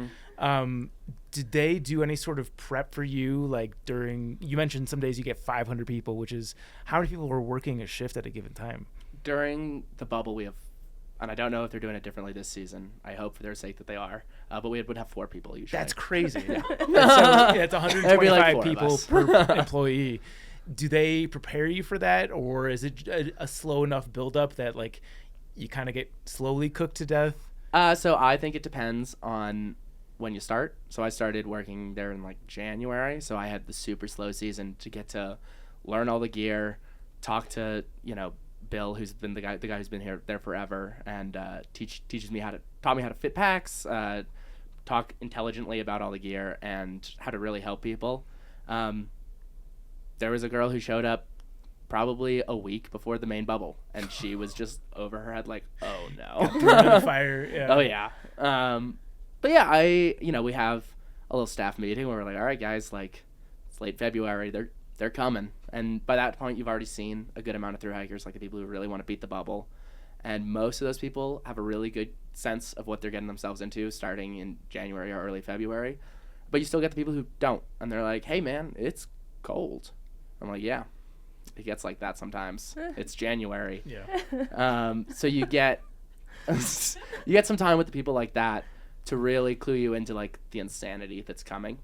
Did they do any sort of prep for you? Like you mentioned some days you get 500 people, which is how many people were working a shift at a given time? During the bubble, we have, and I don't know if they're doing it differently this season. I hope for their sake that they are. But we would have 4 people usually. That's crazy. Yeah. It's 125 like people per employee. Do they prepare you for that, or is it a slow enough buildup that like you kind of get slowly cooked to death? So I think it depends on when you start. So I started working there in like January. So I had the super slow season to get to learn all the gear, talk to, Bill, who's been the guy who's been there forever, and taught me how to fit packs, talk intelligently about all the gear, and how to really help people. There was a girl who showed up probably a week before the main bubble, and she was just over her head like, oh no. Thrown in the fire. Yeah. Oh yeah. But yeah, we have a little staff meeting where we're like, all right guys, like it's late February, they're coming. And by that point, you've already seen a good amount of thru-hikers, like the people who really want to beat the bubble. And most of those people have a really good sense of what they're getting themselves into starting in January or early February. But you still get the people who don't. And they're like, hey, man, it's cold. I'm like, yeah, it gets like that sometimes. It's January. Yeah. So you get some time with the people like that to really clue you into like the insanity that's coming.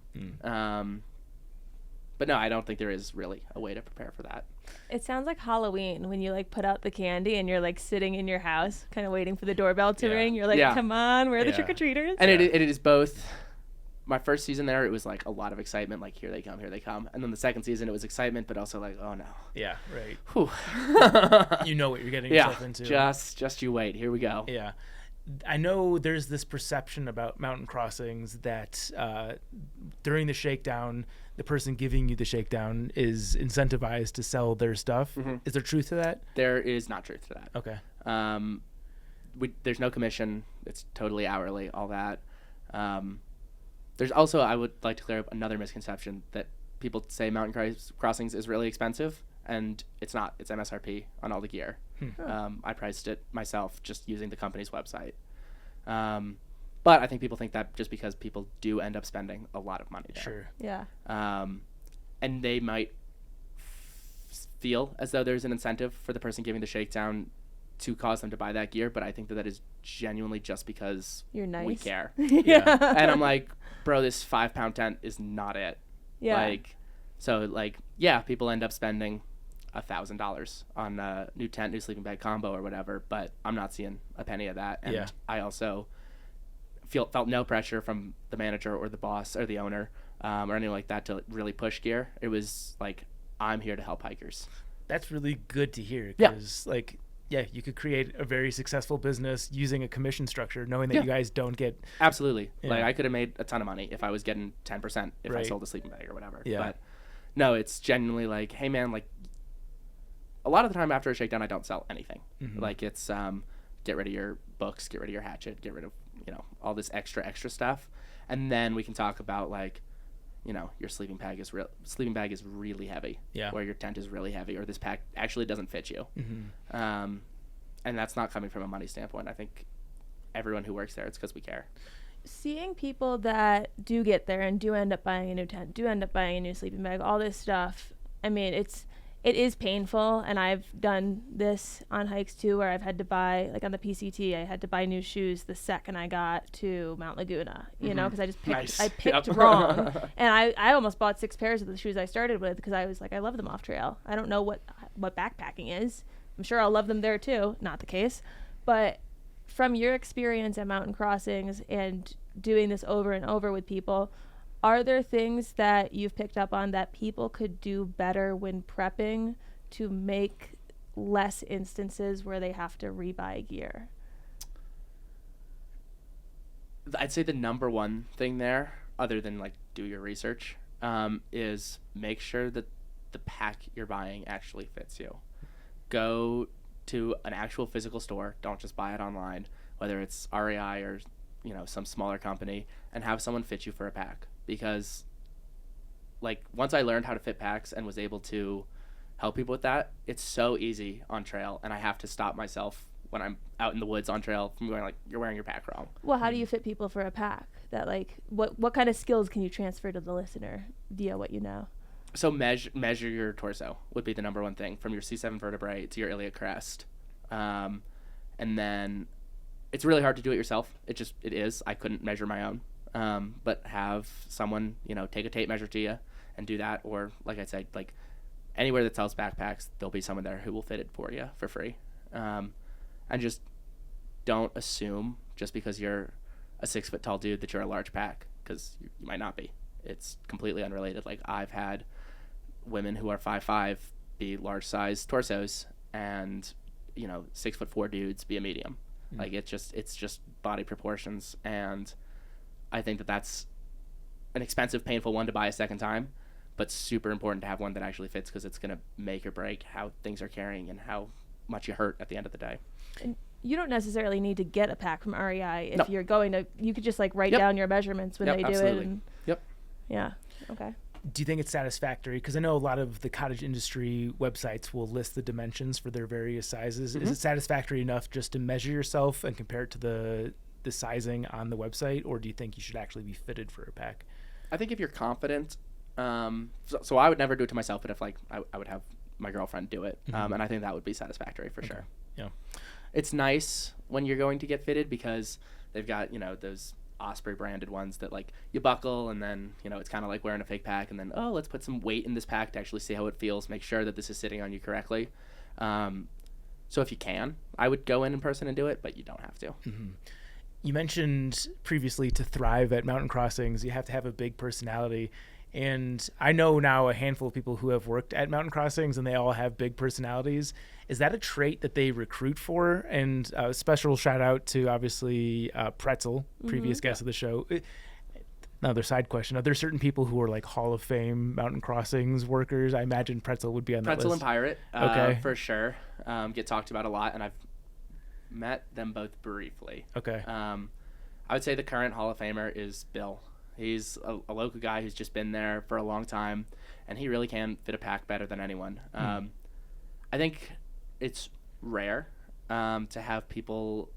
But no, I don't think there is really a way to prepare for that. It sounds like Halloween when you like put out the candy and you're like sitting in your house kind of waiting for the doorbell to ring. You're like, come on, we're the trick-or-treaters. And it is both. My first season there, it was like a lot of excitement, like here they come. And then the second season, it was excitement, but also like, oh no. Yeah, right. Whew. You know what you're getting yourself into. Just you wait. Here we go. Yeah. I know there's this perception about mountain crossings that during the shakedown, the person giving you the shakedown is incentivized to sell their stuff. Is there truth to that? There is not truth to that. Okay. There's no commission. It's totally hourly, all that. There's also, I would like to clear up another misconception that people say mountain crossings is really expensive, and it's not. It's MSRP on all the gear. I priced it myself just using the company's website. But I think people think that just because people do end up spending a lot of money there. Sure. Yeah. And they might feel as though there's an incentive for the person giving the shakedown to cause them to buy that gear, but I think that is genuinely just because you're nice. We care. Yeah. And I'm like, bro, this 5-pound tent is not it. Yeah. People end up spending $1,000 on a new tent, new sleeping bag combo or whatever, but I'm not seeing a penny of that. And I also felt no pressure from the manager or the boss or the owner or anything like that to really push gear. It was like, I'm here to help hikers. That's really good to hear because you could create a very successful business using a commission structure, knowing that you guys don't get... Absolutely. Yeah. Like, I could have made a ton of money if I was getting 10% if I sold a sleeping bag or whatever. Yeah. But no, it's genuinely like, hey, man, like, a lot of the time after a shakedown, I don't sell anything. Like, it's get rid of your books, get rid of your hatchet, get rid of, all this extra stuff. And then we can talk about, like, your sleeping bag is really heavy, or your tent is really heavy, or this pack actually doesn't fit you. And that's not coming from a money standpoint. I think everyone who works there, it's because we care. Seeing people that do get there and do end up buying a new tent, do end up buying a new sleeping bag, all this stuff, I mean, it is painful, and I've done this on hikes too, where I've had to buy, like on the PCT, I had to buy new shoes the second I got to Mount Laguna, because I just picked wrong, and I almost bought 6 pairs of the shoes I started with because I was like, I love them off trail. I don't know what backpacking is. I'm sure I'll love them there too. Not the case, but from your experience at mountain crossings and doing this over and over with people, are there things that you've picked up on that people could do better when prepping to make less instances where they have to rebuy gear? I'd say the number one thing there, other than like do your research, is make sure that the pack you're buying actually fits you. Go to an actual physical store. Don't just buy it online, whether it's REI or, you know, some smaller company, and have someone fit you for a pack. Because, like, once I learned how to fit packs and was able to help people with that, it's so easy on trail, and I have to stop myself when I'm out in the woods on trail from going like, you're wearing your pack wrong. Well, how do you fit people for a pack? That, like, what kind of skills can you transfer to the listener via what you know? So measure your torso would be the number one thing, from your C7 vertebrae to your iliac crest. And then it's really hard to do it yourself. It is. I couldn't measure my own. But have someone, you know, take a tape measure to you and do that. Or, like I said, like, anywhere that sells backpacks, there'll be someone there who will fit it for you for free. And just don't assume just because you're a 6 foot tall dude that you're a large pack, because you might not be. It's completely unrelated. Like, I've had women who are 5'5" be large size torsos, and, you know, 6'4" dudes be a medium. Like, it's just body proportions. And I think that that's an expensive, painful one to buy a second time, but super important to have one that actually fits, because it's going to make or break how things are carrying and how much you hurt at the end of the day. And you don't necessarily need to get a pack from REI if you're going to. You could just, like, write down your measurements when they do absolutely. it. And yeah. Okay. Do you think it's satisfactory? Because I know a lot of the cottage industry websites will list the dimensions for their various sizes. Is it satisfactory enough just to measure yourself and compare it to the sizing on the website, or do you think you should actually be fitted for a pack? I think if you're confident, so I would never do it to myself, but if, like, I would have my girlfriend do it, and I think that would be satisfactory for sure. Yeah. It's nice when you're going to get fitted, because they've got, you know, those Osprey branded ones that, like, you buckle, and then, you know, it's kind of like wearing a fake pack, and then, oh, let's put some weight in this pack to actually see how it feels, make sure that this is sitting on you correctly. So if you can, I would go in person and do it, but you don't have to. You mentioned previously, to thrive at mountain crossings, you have to have a big personality. And I know now a handful of people who have worked at mountain crossings, and they all have big personalities. Is that a trait that they recruit for? And a special shout out to, obviously, Pretzel, previous guest of the show. Another side question. Are there certain people who are, like, Hall of Fame mountain crossings workers? I imagine Pretzel would be on that list. Pretzel and Pirate, okay, for sure. Get talked about a lot, and I've met them both briefly. Okay. I would say the current Hall of Famer is Bill. He's a local guy who's just been there for a long time, and he really can fit a pack better than anyone. I think it's rare to have people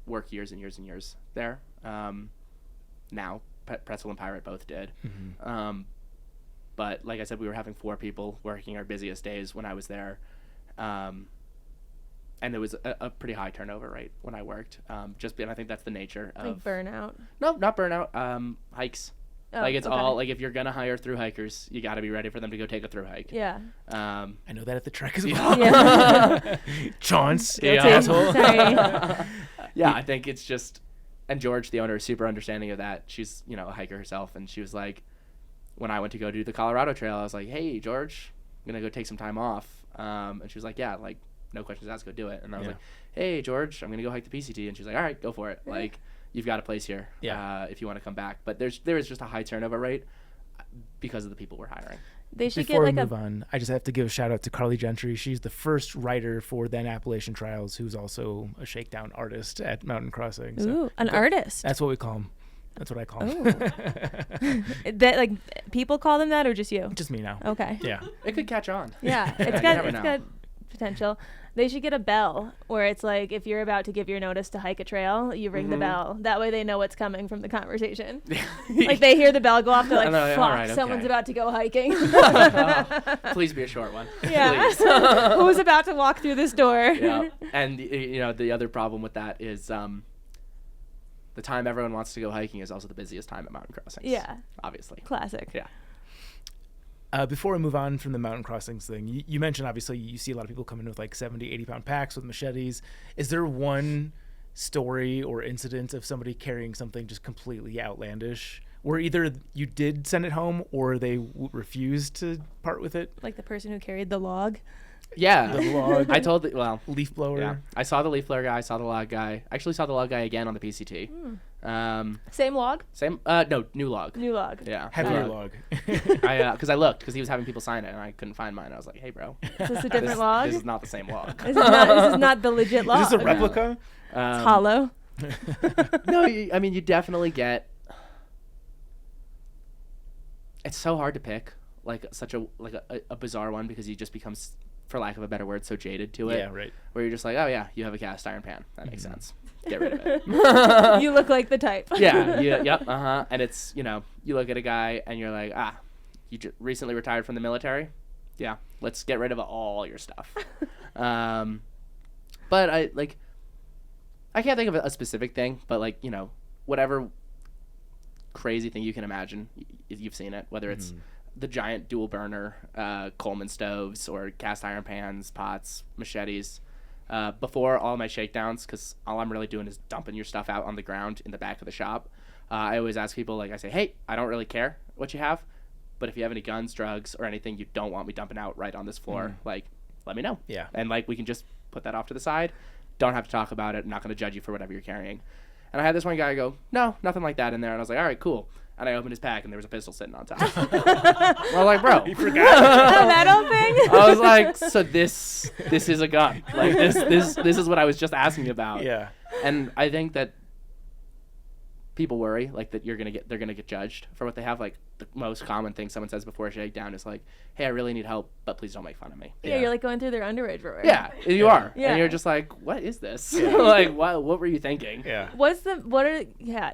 work years and years and years there. Now, Pretzel and Pirate both did. But like I said, we were having 4 people working our busiest days when I was there. And there was a pretty high turnover rate when I worked. And I think that's the nature of... Like burnout? No, not burnout. Hikes. Oh, like, it's all... Like, if you're going to hire thru-hikers, you got to be ready for them to go take a thru-hike. Yeah. I know that at the trek as well. Yeah. Chance. Asshole. Sorry. Yeah, I think it's just... And George, the owner, is super understanding of that. She's, you know, a hiker herself, and she was like... When I went to go do the Colorado Trail, I was like, hey, George, I'm going to go take some time off. And she was like, yeah, like... No questions asked, go do it. And I was like, hey, George, I'm going to go hike the PCT. And she's like, all right, go for it. Like, you've got a place here if you want to come back. But there is just a high turnover rate because of the people we're hiring. They should Before get, like, we move on, I just have to give a shout out to Carly Gentry. She's the first writer for then Appalachian Trials, who's also a shakedown artist at Mountain Crossing. So Ooh, an artist. That's what we call him. That's what I call him. That, like, people call them that, or just you? Just me now. Okay. Yeah. It could catch on. Yeah, it's got potential. They should get a bell where it's like, if you're about to give your notice to hike a trail, you ring the bell. That way they know what's coming from the conversation. Like, they hear the bell go off, they're like, fuck, right, someone's about to go hiking. Please be a short one. Yeah. Who's about to walk through this door? Yeah. And, you know, the other problem with that is the time everyone wants to go hiking is also the busiest time at mountain crossings. Yeah. Obviously. Classic. Yeah. Before we move on from the mountain crossings thing, you mentioned, obviously, you see a lot of people come in with like 70, 80-pound packs with machetes. Is there one story or incident of somebody carrying something just completely outlandish, where either you did send it home or they refused to part with it? Like the person who carried the log? Yeah. The log. I told leaf blower. Yeah. I saw the leaf blower guy. I saw the log guy. I actually saw the log guy again on the PCT. Same log? No, new log. New log. Yeah. Heavier log. Because I looked, because he was having people sign it, and I couldn't find mine. I was like, hey, bro. Is this a different log? This is not the same log. This is not the legit log. Is this a replica? It's hollow. No, I mean, you definitely get... It's so hard to pick, like, such a bizarre one, because you just become, for lack of a better word, so jaded to it. Yeah, right. Where you're just like, oh, yeah, you have a cast iron pan. That makes sense. Get rid of it. You look like the type. Yeah. Yep. And it's, you look at a guy and you're like, you recently retired from the military? Yeah. Let's get rid of all your stuff. But I can't think of a specific thing, but whatever crazy thing you can imagine, you've seen it, whether it's the giant dual burner Coleman stoves or cast iron pans, pots, machetes. Before all my shakedowns, because all I'm really doing is dumping your stuff out on the ground in the back of the shop. I always ask people, I say, hey, I don't really care what you have, but if you have any guns, drugs, or anything you don't want me dumping out right on this floor, let me know. Yeah. And we can just put that off to the side. Don't have to talk about it. I'm not going to judge you for whatever you're carrying. And I had this one guy go, no, nothing like that in there. And I was like, all right, cool. And I opened his pack, and there was a pistol sitting on top. I was like, bro. You forgot? The metal thing? I was like, so this is a gun. This is what I was just asking about. Yeah. And I think that people worry, that they're gonna get judged for what they have. The most common thing someone says before a shakedown is hey, I really need help, but please don't make fun of me. Yeah, you're going through their underwear drawer. Yeah, you are. Yeah. And you're just like, what is this? Yeah. What were you thinking? Yeah.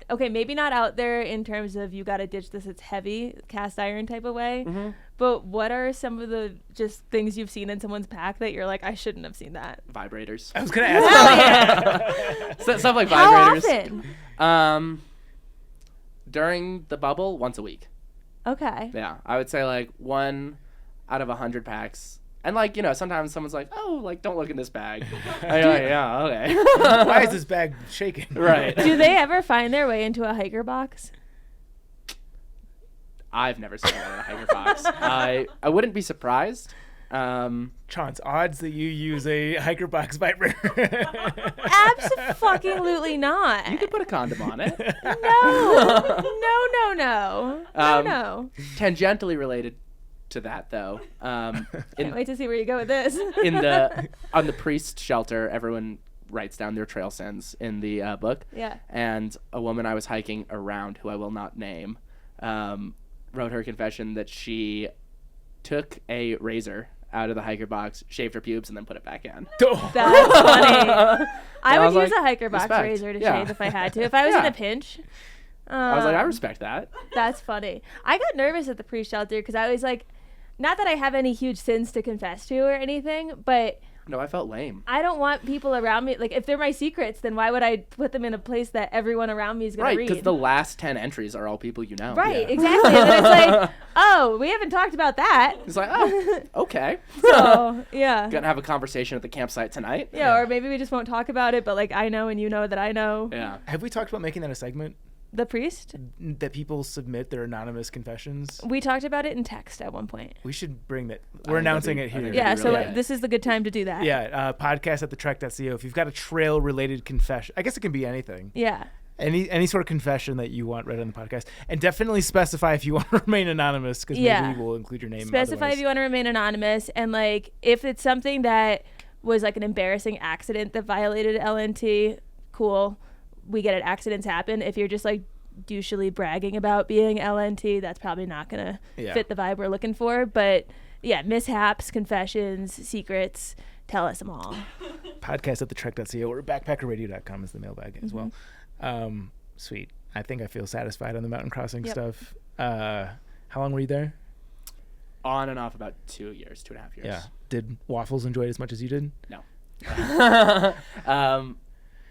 Okay, maybe not out there in terms of you got to ditch this, it's heavy, cast iron type of way. Mm-hmm. But what are some of the just things you've seen in someone's pack that you're like, I shouldn't have seen that? Vibrators. I was going to ask that. Stuff like How vibrators. Often? During the bubble, once a week. Okay. Yeah, I would say 1 out of 100 packs. And sometimes someone's like, oh, don't look in this bag. And you're like, yeah, okay. Why is this bag shaking? Right. Do they ever find their way into a hiker box? I've never seen that in a hiker box. I wouldn't be surprised. Chance, odds that you use a hiker box vibrator. Absolutely not. You could put a condom on it. No. Tangentially related to that, though. Can't wait to see where you go with this. On the priest shelter, everyone writes down their trail sins in the book. Yeah. And a woman I was hiking around, who I will not name, wrote her confession that she took a razor out of the hiker box, shaved her pubes, and then put it back in. That's funny. I would use a hiker box respect. Razor to shave if I had to. If I was in a pinch. I was like, I respect that. That's funny. I got nervous at the pre-shelter because I was like, not that I have any huge sins to confess to or anything, but... No, I felt lame. I don't want people around me, if they're my secrets, then why would I put them in a place that everyone around me is going to read? Right, because the last 10 entries are all people you know. Right, exactly. And then it's like, oh, we haven't talked about that. It's like, oh, okay. So, yeah. Gonna have a conversation at the campsite tonight. Yeah, or maybe we just won't talk about it, but I know and you know that I know. Yeah. Have we talked about making that a segment? The priest? That people submit their anonymous confessions? We talked about it in text at one point. We should bring that. We're announcing it here. Yeah, so this is the good time to do that. Yeah, podcast at thetrek.co. If you've got a trail-related confession, I guess it can be anything. Yeah. Any sort of confession that you want read on the podcast. And definitely specify if you want to remain anonymous, because maybe we'll include your name. Specify if you want to remain anonymous. And, if it's something that was, an embarrassing accident that violated LNT, cool. We get it. Accidents happen. If you're just douchily bragging about being LNT, that's probably not gonna fit the vibe we're looking for. But yeah, mishaps, confessions, secrets, tell us them all. Podcast at thetrek.co or backpackerradio.com is the mailbag as well. Sweet. I think I feel satisfied on the mountain crossing stuff. How long were you there? On and off about 2 years, 2.5 years. Yeah. Did Waffles enjoy it as much as you did? No.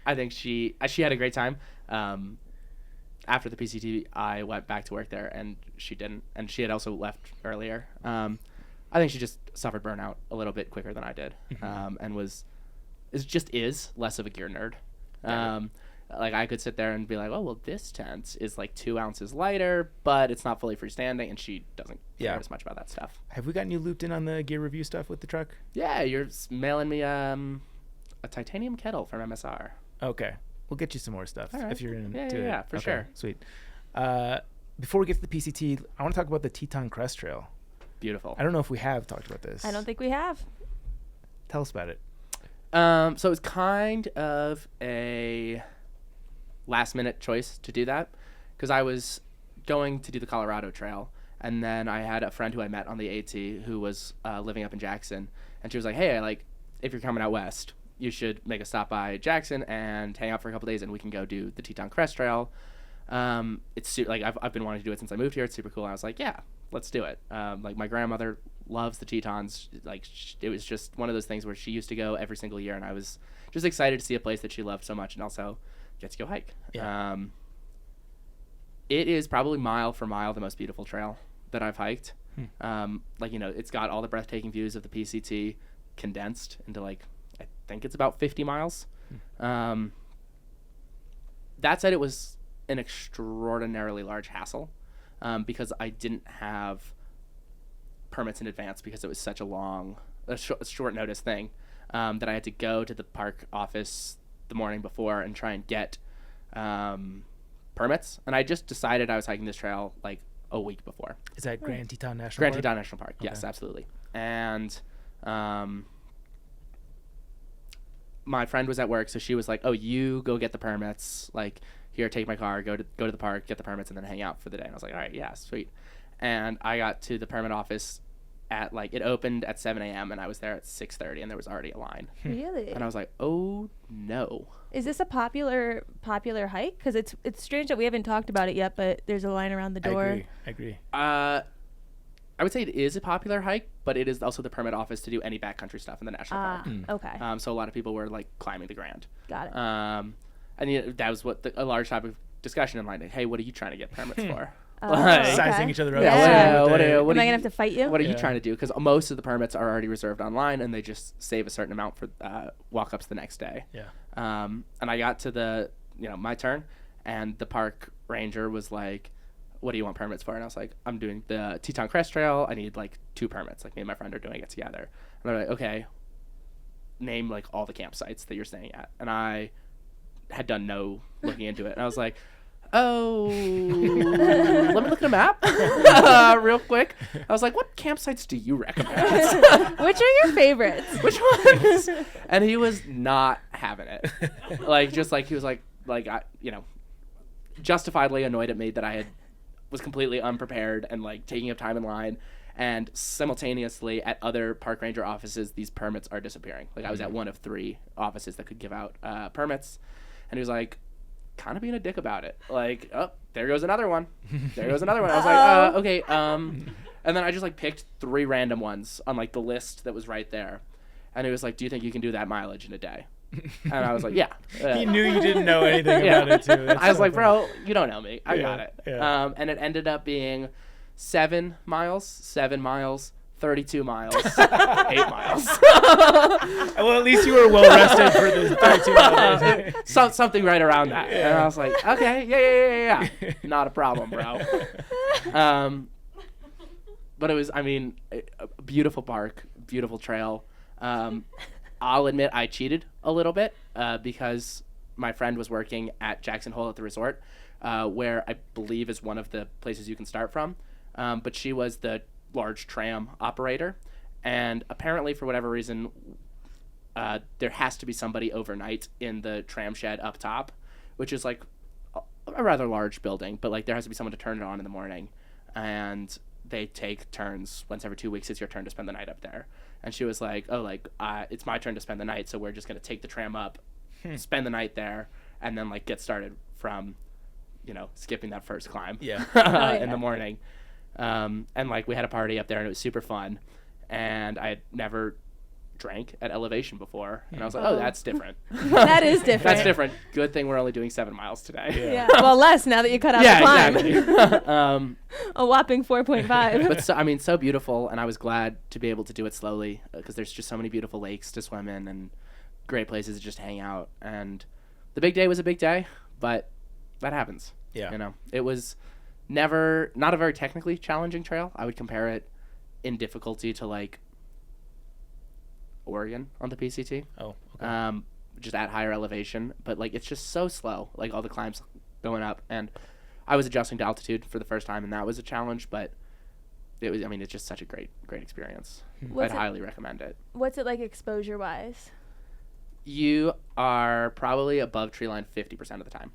I think she had a great time. After the PCT, I went back to work there, and she didn't. And she had also left earlier. I think she just suffered burnout a little bit quicker than I did, and is less of a gear nerd. I could sit there and be like, oh, well, this tent is 2 ounces lighter, but it's not fully freestanding, and she doesn't care as much about that stuff. Have we gotten you looped in on the gear review stuff with the truck? Yeah, you're mailing me a titanium kettle from MSR. Okay. We'll get you some more stuff if you're into it. Yeah, for sure. Sweet. Before we get to the PCT, I want to talk about the Teton Crest Trail. Beautiful. I don't know if we have talked about this. I don't think we have. Tell us about it. So it was kind of a last-minute choice to do that because I was going to do the Colorado Trail, and then I had a friend who I met on the AT who was living up in Jackson, and she was like, hey, if you're coming out west, you should make a stop by Jackson and hang out for a couple days, and we can go do the Teton Crest Trail. It's I've been wanting to do it since I moved here. It's super cool. And I was like, yeah, let's do it. My grandmother loves the Tetons. It was just one of those things where she used to go every single year, and I was just excited to see a place that she loved so much and also get to go hike. Yeah. It is probably mile for mile the most beautiful trail that I've hiked. It's got all the breathtaking views of the PCT condensed into I think it's about 50 miles. That said, it was an extraordinarily large hassle because I didn't have permits in advance because it was such a short notice thing that I had to go to the park office the morning before and try and get permits. And I just decided I was hiking this trail a week before. Is that Grand Teton National Grand Park? Teton National Park, Okay. yes, absolutely. And my friend was at work, so she was like, oh, you go get the permits. Here, take my car, go to the park, get the permits, and then hang out for the day. And I was like, all right, yeah, sweet. And I got to the permit office at it opened at 7 a.m. and I was there at 6:30 and there was already a line. Really? And I was like, oh no. Is this a popular hike? Because it's strange that we haven't talked about it yet, but there's a line around the door. I agree. I would say it is a popular hike, but it is also the permit office to do any backcountry stuff in the national park. Okay. So a lot of people were climbing the Grand. Got it. And that was what a large topic of discussion in mind. Hey, what are you trying to get permits for? Sizing each other up. Yeah. What am I gonna have to fight you? What are you trying to do? Because most of the permits are already reserved online, and they just save a certain amount for walk-ups the next day. Yeah. And I got to my turn, and the park ranger was like, "What do you want permits for?" And I was like, "I'm doing the Teton Crest Trail. I need 2 permits. Me and my friend are doing it together." And they're like, "Okay, name all the campsites that you're staying at." And I had done no looking into it, and I was like, oh, let me look at a map real quick. I was like, what campsites do you recommend? Which are your favorites? Which ones? And he was not having it. He was justifiably annoyed at me that I was completely unprepared and taking up time in line. And simultaneously at other park ranger offices, these permits are disappearing. I was at one of 3 offices that could give out permits. And he was like, kind of being a dick about it. Oh, there goes another one. There goes another one. I was like, okay. And then I just picked 3 random ones on the list that was right there. And he was like, do you think you can do that mileage in a day? And I was like, yeah. He knew you didn't know anything about it too. I was like, bro, you don't know me. I got it. Yeah. And it ended up being 7 miles, 32 miles, 8 miles. Well, at least you were well rested for the 32 miles. Something right around that. Yeah. And I was like, okay, yeah. Not a problem, bro. But it was, a beautiful park, beautiful trail. I'll admit I cheated a little bit because my friend was working at Jackson Hole at the resort, where I believe is one of the places you can start from. But she was the large tram operator, and apparently for whatever reason there has to be somebody overnight in the tram shed up top, which is a rather large building, but there has to be someone to turn it on in the morning, and they take turns. Once every 2 weeks it's your turn to spend the night up there. And she was like, it's my turn to spend the night, so we're just going to take the tram up, spend the night there, and then get started from skipping that first climb in the morning. And we had a party up there, and it was super fun, and I had never drank at elevation before, and I was like, oh, that's different. That is different. That's different. Good thing we're only doing 7 miles today. Yeah. Well, less now that you cut out the climb. Exactly. A whopping 4.5. But so beautiful, and I was glad to be able to do it slowly because there's just so many beautiful lakes to swim in and great places to just hang out. And the big day was a big day, but that happens. Yeah. It was not a very technically challenging trail. I would compare it in difficulty to Oregon on the PCT. Oh, okay. just at higher elevation, but like it's just so slow, like all the climbs going up, and I was adjusting to altitude for the first time, and that was a challenge, but it's just such a great experience. I'd highly recommend it. What's it like exposure wise? You are probably above tree line 50% of the time.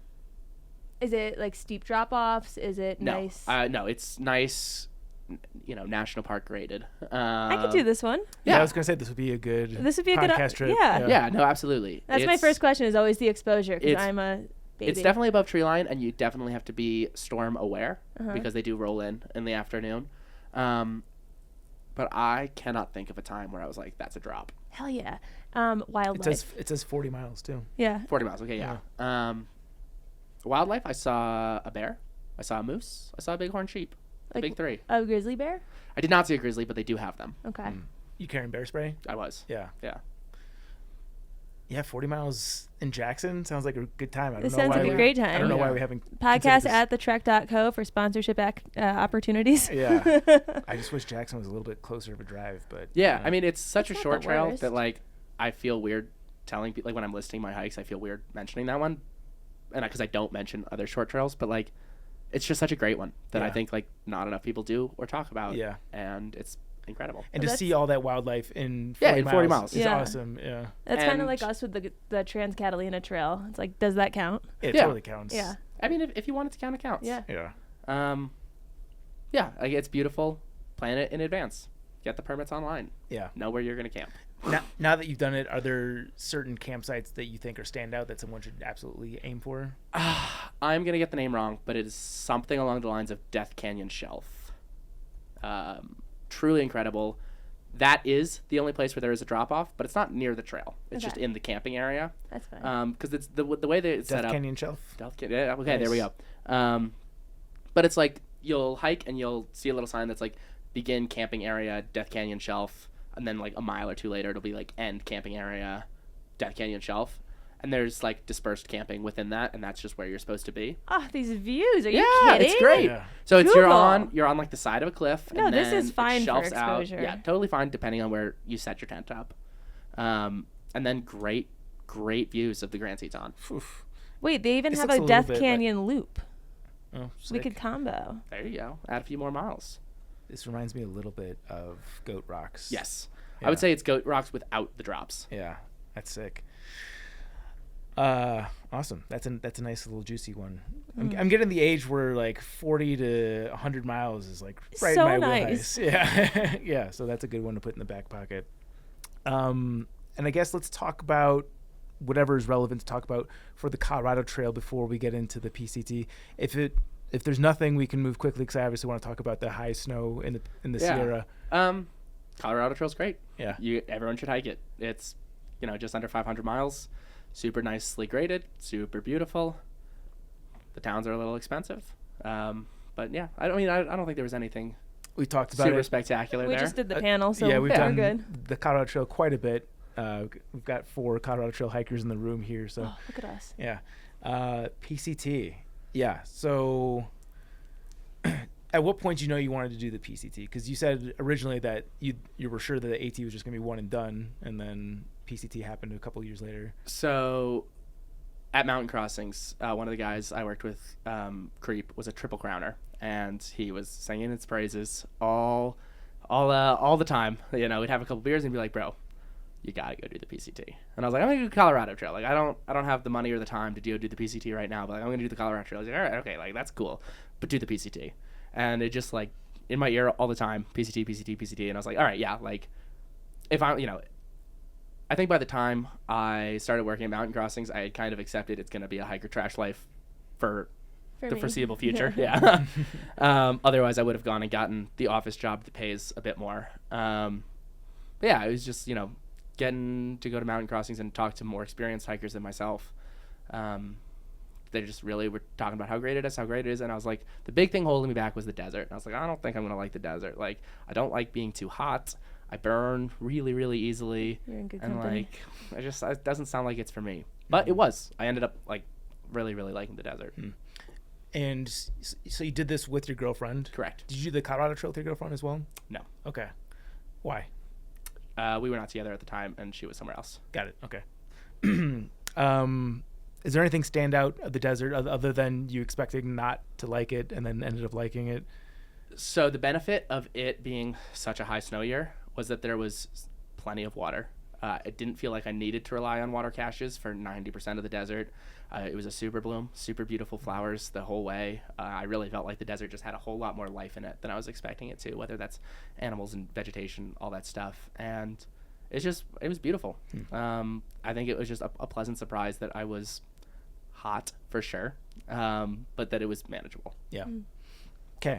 Is it like steep drop offs? Is it nice? No, it's nice, national park graded. I could do this one. Yeah, I was gonna say this would be a good podcast trip. Yeah, no, absolutely. That's my first question. Is always the exposure because I'm a baby. It's definitely above tree line, and you definitely have to be storm aware because they do roll in the afternoon. But I cannot think of a time where I was like, "That's a drop." Hell yeah! Wildlife. It says 40 miles too. Yeah. 40 miles. Okay, yeah. Wildlife. I saw a bear. I saw a moose. I saw a bighorn sheep. The big three. A grizzly bear? I did not see a grizzly, but they do have them. Okay. You carrying bear spray? I was. Yeah. Yeah. Yeah, 40 miles in Jackson sounds like a good time. It sounds like a great time. I don't know why we haven't podcast at thetrek.co for sponsorship opportunities. Yeah. I just wish Jackson was a little bit closer of a drive, but yeah, it's such a short trail that like I feel weird telling people, like when I'm listing my hikes, I feel weird mentioning that one, and because I don't mention other short trails, but like it's just such a great one that I think like not enough people do or talk about. Yeah, and it's incredible. And to see all that wildlife in 40 miles is awesome. Yeah, that's kind of like us with the Trans Catalina Trail. It's like, does that count? It totally counts. Yeah, I mean, if you want it to count, it counts. Yeah. Yeah, like it's beautiful. Plan it in advance. Get the permits online. Yeah, know where you're gonna camp. Now that you've done it, are there certain campsites that you think are standout that someone should absolutely aim for? I'm gonna get the name wrong, but it is something along the lines of Death Canyon Shelf. Truly incredible. That is the only place where there is a drop off, but it's not near the trail. It's just in the camping area. That's fine. Because it's the way that it's set up. Death Canyon Shelf. Yeah. Okay, nice. There we go. But it's like you'll hike and you'll see a little sign that's like begin camping area, Death Canyon Shelf, and then like a mile or two later it'll be like end camping area, Death Canyon Shelf. And there's like dispersed camping within that, and that's just where you're supposed to be. Oh, these views! Are you kidding? It's great. Yeah. So it's you're on like the side of a cliff. No, and this then is fine for exposure. Out. Yeah, totally fine depending on where you set your tent up. And then great views of the Grand Teton. Oof. Wait, they even have a Death Canyon loop. Oh, sick. We could combo. There you go. Add a few more miles. This reminds me a little bit of Goat Rocks. Yes, I would say it's Goat Rocks without the drops. Yeah, that's sick. Awesome. That's a nice little juicy one. I'm getting the age where like 40 to 100 miles is like right so in my nice. wheelhouse. Yeah. Yeah. So that's a good one to put in the back pocket. And I guess let's talk about whatever is relevant to talk about for the Colorado Trail before we get into the PCT. If there's nothing, we can move quickly because I obviously want to talk about the high snow in the Sierra. Colorado Trail's great. Yeah. Everyone should hike it. It's just under 500 miles. Super nicely graded, super beautiful. The towns are a little expensive, but yeah, I don't think there was anything we talked about super spectacular there. We just did the panel, so we've done good. The Colorado Trail quite a bit. We've got 4 Colorado Trail hikers in the room here, so look at us. Yeah, PCT. Yeah, so at what point did you wanted to do the PCT? Because you said originally that you were sure that the AT was just going to be one and done, and then PCT happened a couple years later. So at Mountain Crossings, one of the guys I worked with, Creep, was a triple crowner, and he was singing its praises all the time. We'd have a couple beers and be like, "Bro, you gotta go do the PCT." And I was like, "I'm gonna do the Colorado Trail. Like, I don't have the money or the time to do the PCT right now, but like, I'm gonna do the Colorado Trail." I was like, "All right, okay, like that's cool, but do the PCT." And it just like in my ear all the time, PCT, PCT, PCT, and I was like, "All right, yeah, like if I think by the time I started working at Mountain Crossings, I had kind of accepted it's going to be a hiker trash life for the foreseeable future. Yeah. Otherwise, I would have gone and gotten the office job that pays a bit more. But yeah, it was just, getting to go to Mountain Crossings and talk to more experienced hikers than myself. They just really were talking about how great it is. And I was like, the big thing holding me back was the desert. And I was like, I don't think I'm going to like the desert. Like, I don't like being too hot. I burn really, really easily. You're in good company. And it doesn't sound like it's for me. But it was. I ended up like really, really liking the desert. And so you did this with your girlfriend? Correct. Did you do the Colorado Trail with your girlfriend as well? No. Okay. Why? We were not together at the time, and she was somewhere else. Got it. Okay. Is there anything stand out of the desert other than you expecting not to like it and then ended up liking it? So the benefit of it being such a high snow year was that there was plenty of water. It didn't feel like I needed to rely on water caches for 90% of the desert. It was a super bloom, super beautiful flowers the whole way. I really felt like the desert just had a whole lot more life in it than I was expecting it to, whether that's animals and vegetation, all that stuff. And it was beautiful. I think it was just a pleasant surprise that I was hot for sure, but that it was manageable. Yeah. Okay.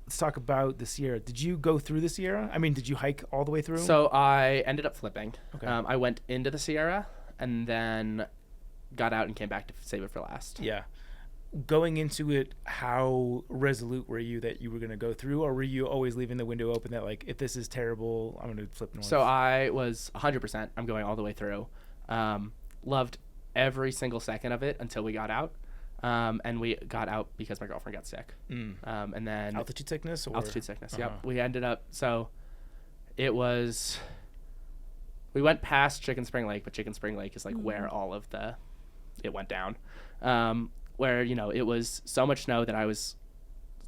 Let's talk about the Sierra. Did you go through the Sierra? I mean, did you hike all the way through? So I ended up flipping. Okay. I went into the Sierra and then got out and came back to save it for last. Yeah. Going into it, how resolute were you that you were going to go through, or were you always leaving the window open that, like, if this is terrible, I'm going to flip north? So I was 100%. I'm going all the way through. Loved every single second of it until we got out. And we got out because my girlfriend got sick. And then altitude sickness? Altitude sickness, yep. We ended up, so it was, we went past Chicken Spring Lake, but Chicken Spring Lake is like where all of it went down. Where, it was so much snow that I was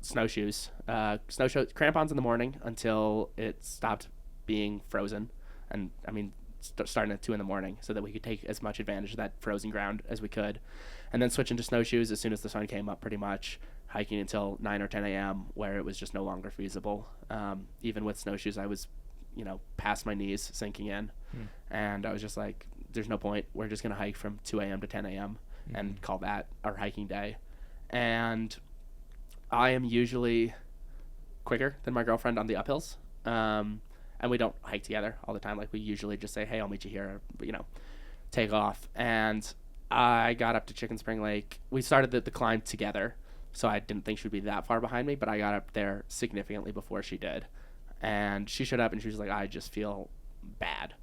snowshoes, crampons in the morning until it stopped being frozen. And I mean, starting at 2 a.m, so that we could take as much advantage of that frozen ground as we could, and then switch into snowshoes as soon as the sun came up, pretty much hiking until 9 or 10 a.m. where it was just no longer feasible. Even with snowshoes, I was past my knees sinking in, and I was just like, there's no point, we're just gonna hike from 2 a.m. to 10 a.m. and call that our hiking day. And I am usually quicker than my girlfriend on the uphills, and we don't hike together all the time. Like, we usually just say, hey, I'll meet you here, take off. And I got up to Chicken Spring Lake. We started the climb together, so I didn't think she would be that far behind me, but I got up there significantly before she did. And she showed up, and she was like, I just feel bad.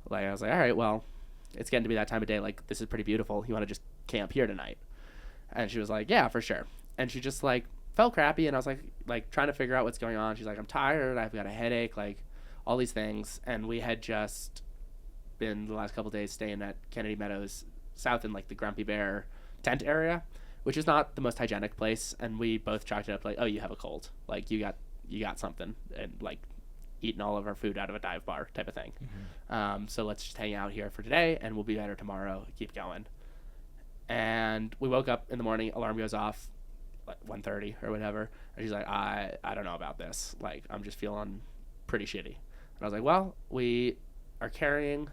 Like, I was like, all right, well, it's getting to be that time of day. Like, this is pretty beautiful. You want to just camp here tonight? And she was like, yeah, for sure. And she just, like, felt crappy, and I was like trying to figure out what's going on. She's like, I'm tired. I've got a headache. Like, all these things. And we had just been the last couple of days staying at Kennedy Meadows south in like the Grumpy Bear tent area, which is not the most hygienic place. And we both chalked it up like, oh, you have a cold. Like, you got something, and like eating all of our food out of a dive bar type of thing. So let's just hang out here for today and we'll be better tomorrow. Keep going. And we woke up in the morning, alarm goes off like 1:30 or whatever. And she's like, I don't know about this. Like, I'm just feeling pretty shitty. And I was like, well, we are carrying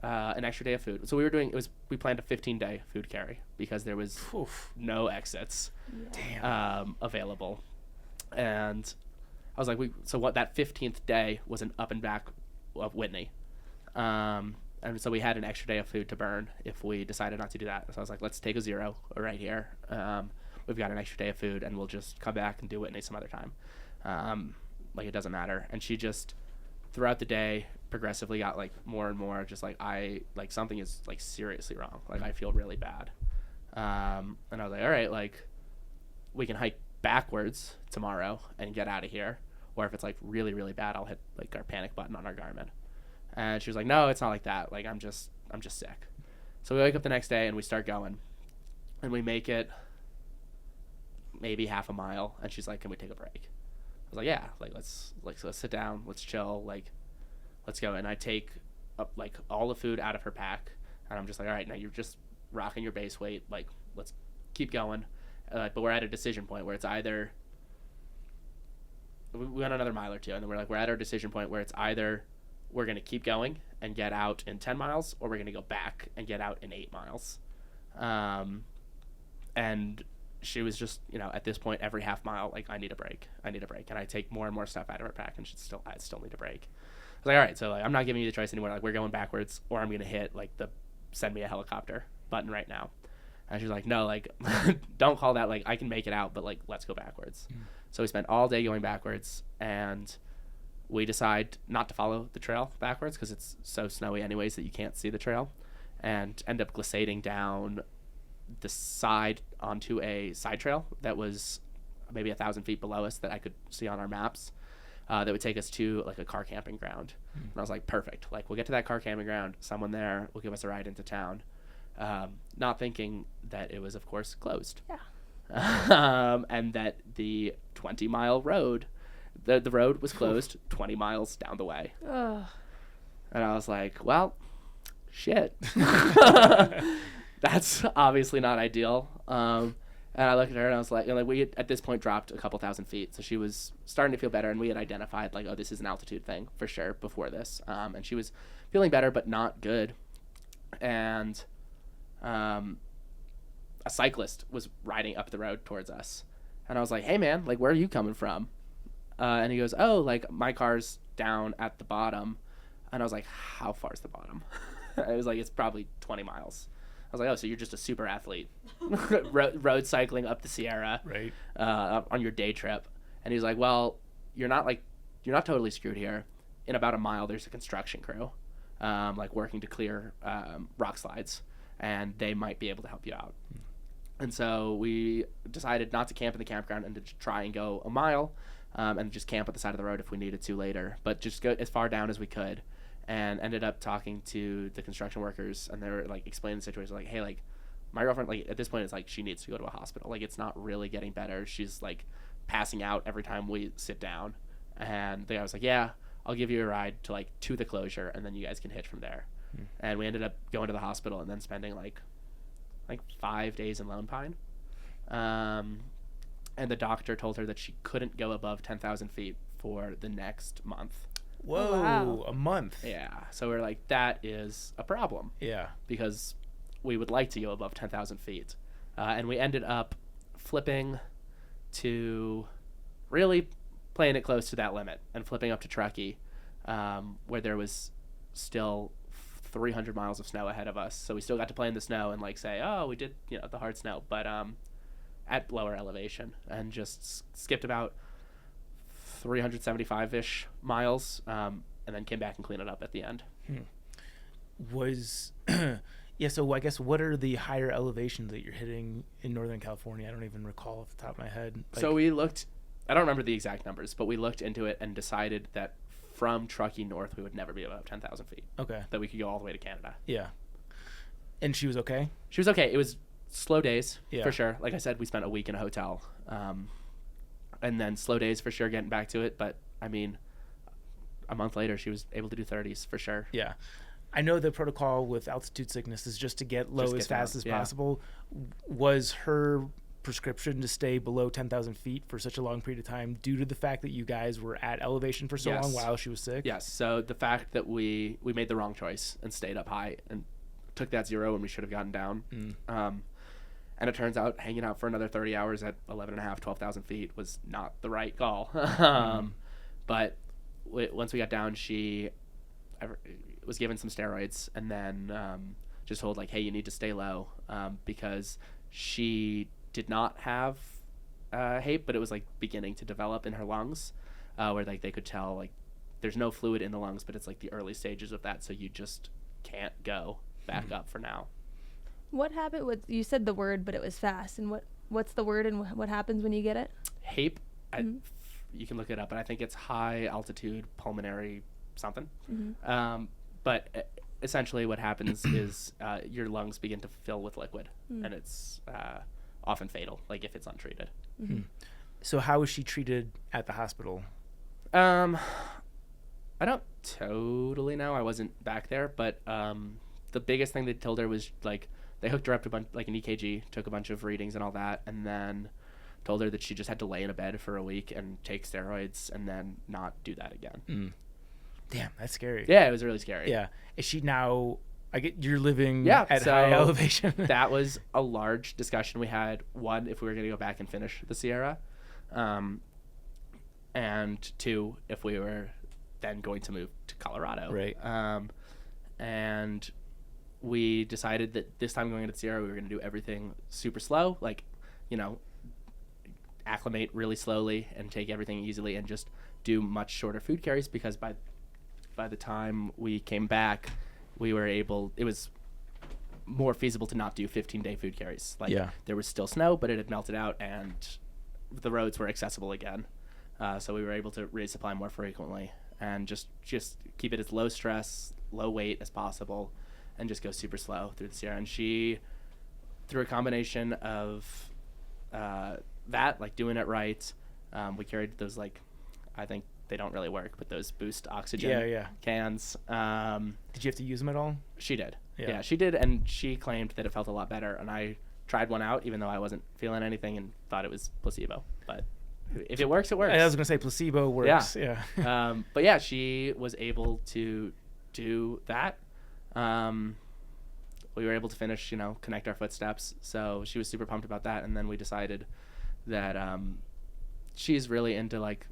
an extra day of food. So we planned a 15-day food carry because there was no exits available. And I was like, that 15th day was an up and back of Whitney. And so we had an extra day of food to burn if we decided not to do that. So I was like, let's take a 0 right here. We've got an extra day of food and we'll just come back and do Whitney some other time. Like, it doesn't matter. And she just, throughout the day, progressively got like more and more just like, something is like seriously wrong. Like, I feel really bad. And I was like, all right, like, we can hike backwards tomorrow and get out of here. Or if it's like really, really bad, I'll hit like our panic button on our Garmin. And she was like, no, it's not like that. Like, I'm just sick. So we wake up the next day and we start going, and we make it maybe half a mile. And she's like, can we take a break? I was like, yeah, like, let's sit down, let's chill, like, let's go. And I take up like all the food out of her pack, and I'm just like, all right, now you're just rocking your base weight, like, let's keep going. But we're at a decision point where it's either, we went another mile or two, and then we're at our decision point where it's either we're going to keep going and get out in 10 miles, or we're going to go back and get out in 8 miles. And she was just, at this point, every half mile, like, I need a break. And I take more and more stuff out of her pack, and I still need a break. I was like, all right, so like, I'm not giving you the choice anymore. Like, we're going backwards, or I'm going to hit like the send me a helicopter button right now. And she's like, no, like, don't call that, like, I can make it out, but like, let's go backwards. So we spent all day going backwards, and we decide not to follow the trail backwards because it's so snowy anyways that you can't see the trail, and end up glissading down the side onto a side trail that was maybe 1,000 feet below us that I could see on our maps. that would take us to like a car camping ground. And I was like, perfect. Like, we'll get to that car camping ground. Someone there will give us a ride into town. Not thinking that it was, of course, closed. Yeah. And that the 20-mile road, the road was closed 20 miles down the way. Ugh. And I was like, well, shit. That's obviously not ideal. And I looked at her and I was like, we had, at this point, dropped a couple thousand feet. So she was starting to feel better, and we had identified, like, oh, this is an altitude thing for sure before this. And she was feeling better, but not good. And a cyclist was riding up the road towards us. And I was like, hey, man, like, where are you coming from? And he goes, oh, like, my car's down at the bottom. And I was like, how far is the bottom? I was like, it's probably 20 miles. I was like, oh, so you're just a super athlete, road cycling up the Sierra, right? On your day trip. And he's like, well, you're not totally screwed here. In about a mile, there's a construction crew, like working to clear rock slides, and they might be able to help you out. And so we decided not to camp in the campground and to try and go a mile, and just camp at the side of the road if we needed to later, but just go as far down as we could. And ended up talking to the construction workers, and they were like explaining the situation, like, hey, like, my girlfriend, like, at this point, it's like she needs to go to a hospital. Like, it's not really getting better. She's like passing out every time we sit down. And the guy was like, yeah, I'll give you a ride to the closure, and then you guys can hitch from there. And we ended up going to the hospital and then spending like 5 days in Lone Pine. And the doctor told her that she couldn't go above 10,000 feet for the next month. Whoa, oh, wow. A month. Yeah. So we're like, that is a problem. Yeah. Because we would like to go above 10,000 feet. And we ended up flipping to really playing it close to that limit and flipping up to Truckee, where there was still 300 miles of snow ahead of us. So we still got to play in the snow and like say, oh, we did, the hard snow, but at lower elevation, and just skipped about 375-ish miles, and then came back and cleaned it up at the end. So I guess what are the higher elevations that you're hitting in Northern California? I don't even recall off the top of my head. So we looked, I don't remember the exact numbers, but we looked into it and decided that from Truckee north, we would never be above 10,000 feet. Okay. That we could go all the way to Canada. Yeah. And she was okay? She was okay. It was slow days, yeah, for sure. Like I said, we spent a week in a hotel. And then slow days for sure getting back to it. But, I mean, a month later, she was able to do 30s for sure. Yeah. I know the protocol with altitude sickness is just to get low as fast as possible. Was her prescription to stay below 10,000 feet for such a long period of time due to the fact that you guys were at elevation for so long while she was sick? Yes. So the fact that we made the wrong choice and stayed up high and took that zero when we should have gotten down. And it turns out hanging out for another 30 hours at 12,000 feet was not the right call. But once we got down, she was given some steroids and then just told, like, hey, you need to stay low, because she did not have HAPE, but it was, like, beginning to develop in her lungs, where, like, they could tell, like, there's no fluid in the lungs, but it's, like, the early stages of that, so you just can't go back up for now. What happened with, you said the word, but it was fast. And what's the word and what happens when you get it? HAPE, you can look it up, but I think it's high altitude pulmonary something. But essentially what happens is your lungs begin to fill with liquid, and it's often fatal, like if it's untreated. So how was she treated at the hospital? I don't totally know. I wasn't back there, but the biggest thing they told her was, like, they hooked her up to like an EKG, took a bunch of readings and all that, and then told her that she just had to lay in a bed for a week and take steroids and then not do that again. Damn, that's scary. Yeah, it was really scary. Yeah. Is she now, you're living at high elevation? That was a large discussion we had. One, if we were going to go back and finish the Sierra. And two, if we were then going to move to Colorado. Right. And we decided that this time going into Sierra, we were going to do everything super slow, like, acclimate really slowly and take everything easily and just do much shorter food carries, because by the time we came back, it was more feasible to not do 15-day food carries. Like, there was still snow, but it had melted out and the roads were accessible again. So we were able to resupply more frequently and just keep it as low stress, low weight as possible, and just go super slow through the Sierra. And she, through a combination of that, like doing it right, we carried those, like, I think they don't really work, but those boost oxygen cans. Did you have to use them at all? She did. Yeah, she did, and she claimed that it felt a lot better. And I tried one out, even though I wasn't feeling anything and thought it was placebo. But if it works, it works. I was going to say placebo works. Yeah. But yeah, she was able to do that. We were able to finish, connect our footsteps. So she was super pumped about that. And then we decided that she's really into, like,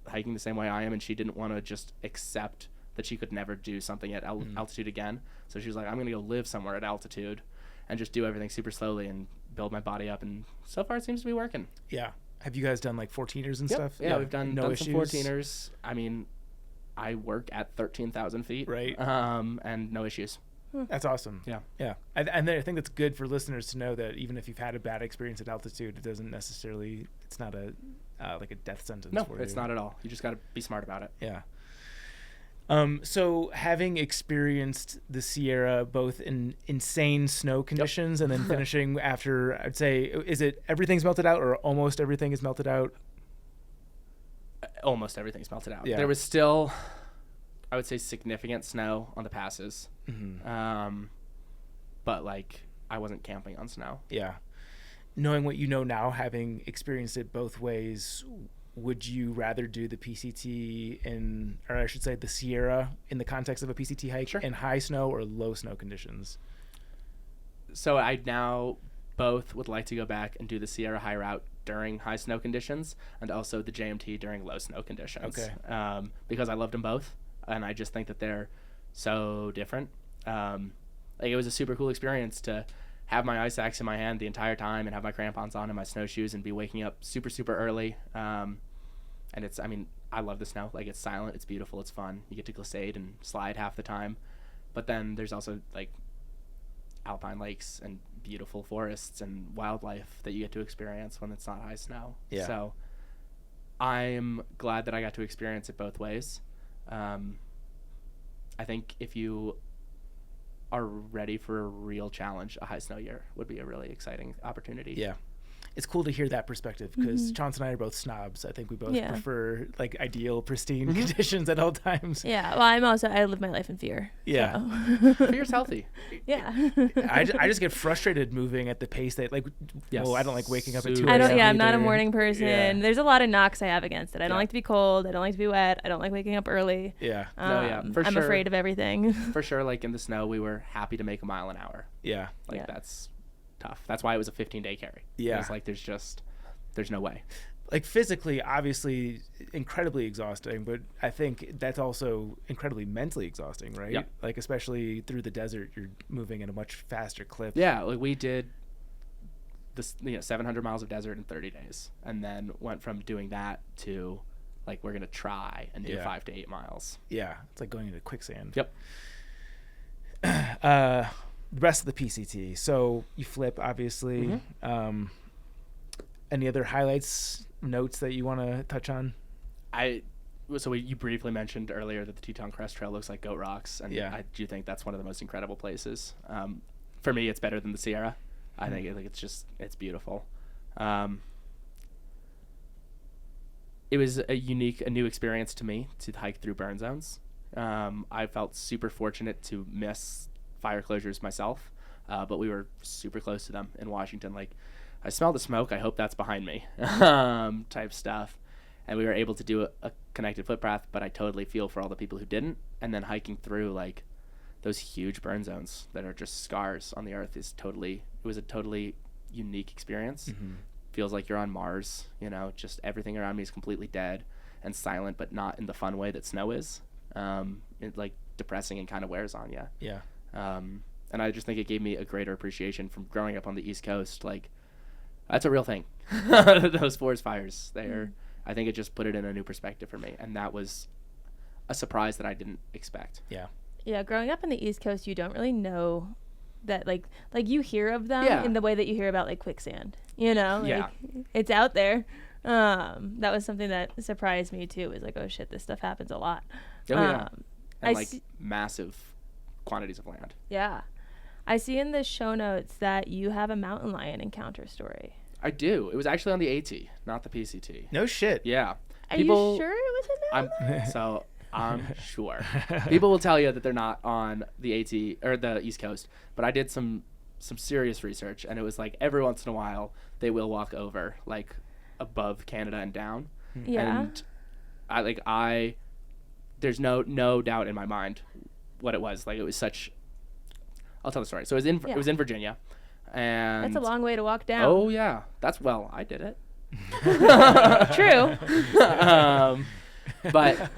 hiking the same way I am, and she didn't want to just accept that she could never do something at altitude again. So she was like, I'm going to go live somewhere at altitude and just do everything super slowly and build my body up. And so far it seems to be working. Yeah. Have you guys done like 14ers and stuff? Yeah, we've done some 14ers. I mean, I work at 13,000 feet. Right. And no issues. That's awesome. Yeah. Yeah. And I think that's good for listeners to know that even if you've had a bad experience at altitude, it doesn't necessarily, it's not like a death sentence for you. No, it's not at all. You just got to be smart about it. Yeah. So having experienced the Sierra both in insane snow conditions and then finishing after, I'd say, is it everything's melted out or almost everything is melted out? Almost everything's melted out. Yeah. There was still, I would say, significant snow on the passes. Mm-hmm. But like, I wasn't camping on snow. Yeah. Knowing what you know now, having experienced it both ways, would you rather do the PCT or I should say the Sierra in the context of a PCT hike in high snow or low snow conditions? So I now both would like to go back and do the Sierra high route during high snow conditions and also the JMT during low snow conditions. Okay. Because I loved them both, and I just think that they're so different. Like, it was a super cool experience to have my ice axe in my hand the entire time and have my crampons on and my snowshoes and be waking up super, super early. And it's, I mean, I love the snow. Like, it's silent, it's beautiful, it's fun. You get to glissade and slide half the time. But then there's also, like, alpine lakes and beautiful forests and wildlife that you get to experience when it's not high snow. Yeah. So I'm glad that I got to experience it both ways. I think if you are ready for a real challenge, a high snow year would be a really exciting opportunity. Yeah. It's cool to hear that perspective because Chance and I are both snobs. I think we both prefer like ideal, pristine conditions at all times. Yeah. Well, I live my life in fear. Yeah. So. Fear's healthy. Yeah. I just get frustrated moving at the pace that well, I don't like waking up at 2 a.m. I'm not a morning person. Yeah. There's a lot of knocks I have against it. I don't like to be cold. I don't like to be wet. I don't like waking up early. Yeah. I'm afraid of everything. For sure. Like in the snow, we were happy to make a mile an hour. Yeah. That's tough. That's why it was a 15-day carry. Yeah. It's like there's no way. Like physically, obviously, incredibly exhausting, but I think that's also incredibly mentally exhausting, right? Yeah. Like especially through the desert, you're moving at a much faster clip. Yeah, like we did this 700 miles of desert in 30 days, and then went from doing that to like we're gonna try and do 5 to 8 miles. Yeah, it's like going into quicksand. Yep. The rest of the PCT. So you flip, obviously. Any other highlights, notes that you want to touch on? You briefly mentioned earlier that the Teton Crest Trail looks like goat rocks, and I do think that's one of the most incredible places. For me, it's better than the Sierra. I think it's beautiful. It was a new experience to me to hike through burn zones. I felt super fortunate to miss fire closures myself, but we were super close to them in Washington. Like, I smell the smoke, I hope that's behind me, type stuff. And we were able to do a connected footpath, but I totally feel for all the people who didn't. And then hiking through like those huge burn zones that are just scars on the earth it was a totally unique experience. Feels like you're on Mars, just everything around me is completely dead and silent, but not in the fun way that snow is. It's like depressing and kind of wears on you. Yeah. And I just think it gave me a greater appreciation from growing up on the East Coast. Like, that's a real thing. Those forest fires, I think it just put it in a new perspective for me. And that was a surprise that I didn't expect. Yeah. Yeah. Growing up on the East Coast, you don't really know that like you hear of them in the way that you hear about like quicksand, it's out there. That was something that surprised me too. Was like, oh shit, this stuff happens a lot. And massive quantities of land. Yeah. I see in the show notes that you have a mountain lion encounter story. I do. It was actually on the AT, not the PCT. No shit. Yeah. Are you sure it was a mountain lion? I'm sure. People will tell you that they're not on the AT or the East Coast, but I did some serious research, and it was like every once in a while they will walk over like above Canada and down. Yeah. And there's no doubt in my mind what it was. Like it was such. I'll tell the story. So it was in Virginia, and that's a long way to walk down. Oh yeah, I did it. True. But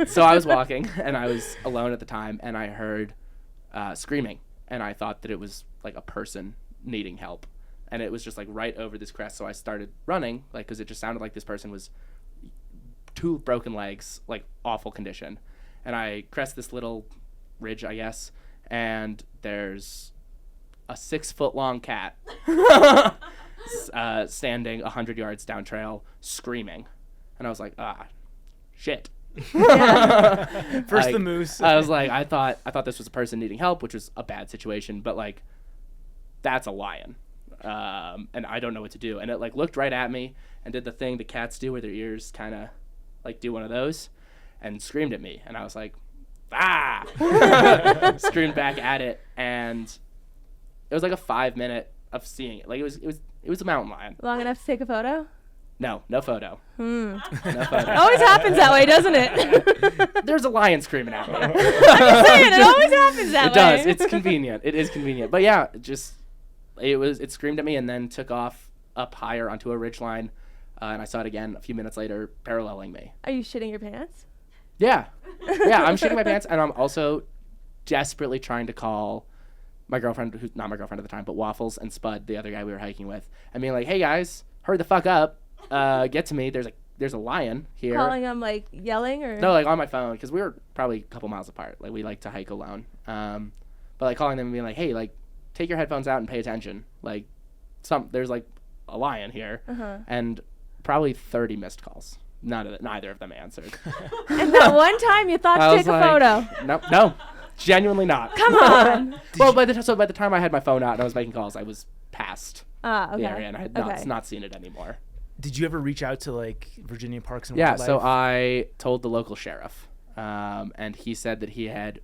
so I was walking, and I was alone at the time, and I heard screaming, and I thought that it was like a person needing help, and it was just like right over this crest. So I started running, like, because it just sounded like this person was 2 broken legs, like awful condition, and I crest this little ridge, I guess, and there's a 6-foot-long cat standing 100 yards down trail screaming, and I was like, shit. First the moose. I was like, I thought this was a person needing help, which was a bad situation, but like that's a lion, and I don't know what to do. And it like looked right at me and did the thing the cats do where their ears kind of like do one of those, and screamed at me, and I was like, screamed back at it, and it was like a 5-minute of seeing it. Like it was a mountain lion. Long enough to take a photo? No photo. No photo. It always happens that way, doesn't it? There's a lion screaming at me. I'm just saying, it always happens that way. It does. It's convenient. It is convenient. But yeah, it screamed at me and then took off up higher onto a ridgeline, and I saw it again a few minutes later, paralleling me. Are you shitting your pants? Yeah, I'm shitting my pants, and I'm also desperately trying to call my girlfriend, who's not my girlfriend at the time, but Waffles and Spud, the other guy we were hiking with, and being like, "Hey guys, hurry the fuck up, get to me. There's a lion here." Calling him, like yelling, or no, like on my phone, because we were probably a couple miles apart. Like we like to hike alone, but like calling them and being like, "Hey, like take your headphones out and pay attention. Like there's like a lion here," and probably 30 missed calls. Neither of them answered. And that one time you thought to take a photo. No, genuinely not. Come on. Well, by the time I had my phone out and I was making calls, I was past the area, and I had not seen it anymore. Did you ever reach out to like Virginia Parks and Wildlife? Yeah, so I told the local sheriff, and he said that he had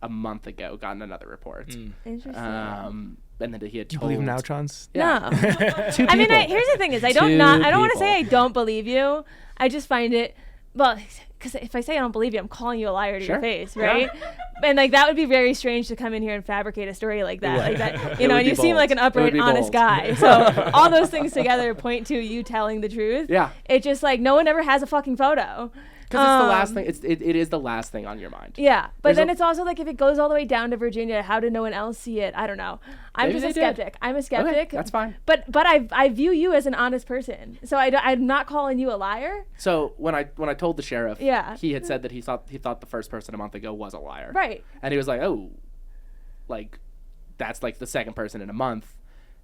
a month ago gotten another report. Interesting. And then he had. Do you believe him now, Chons? Yeah. No. 2 people. I mean, here's the thing: is I don't want to say I don't believe you. I just find it, because if I say I don't believe you, I'm calling you a liar to your face, right? Yeah. And like that would be very strange to come in here and fabricate a story like that, like that, you know. And you seem like an upright, honest guy. So all those things together point to you telling the truth. Yeah. It's just like no one ever has a fucking photo. Because it's the last thing. It is the last thing on your mind. Yeah, but then it's also like if it goes all the way down to Virginia, how did no one else see it? I don't know. I'm just a skeptic. I'm a skeptic. Okay, that's fine. But I view you as an honest person, so I'm not calling you a liar. So when I told the sheriff, yeah, he had said that he thought the first person a month ago was a liar. Right. And he was like, oh, like that's like the second person in a month,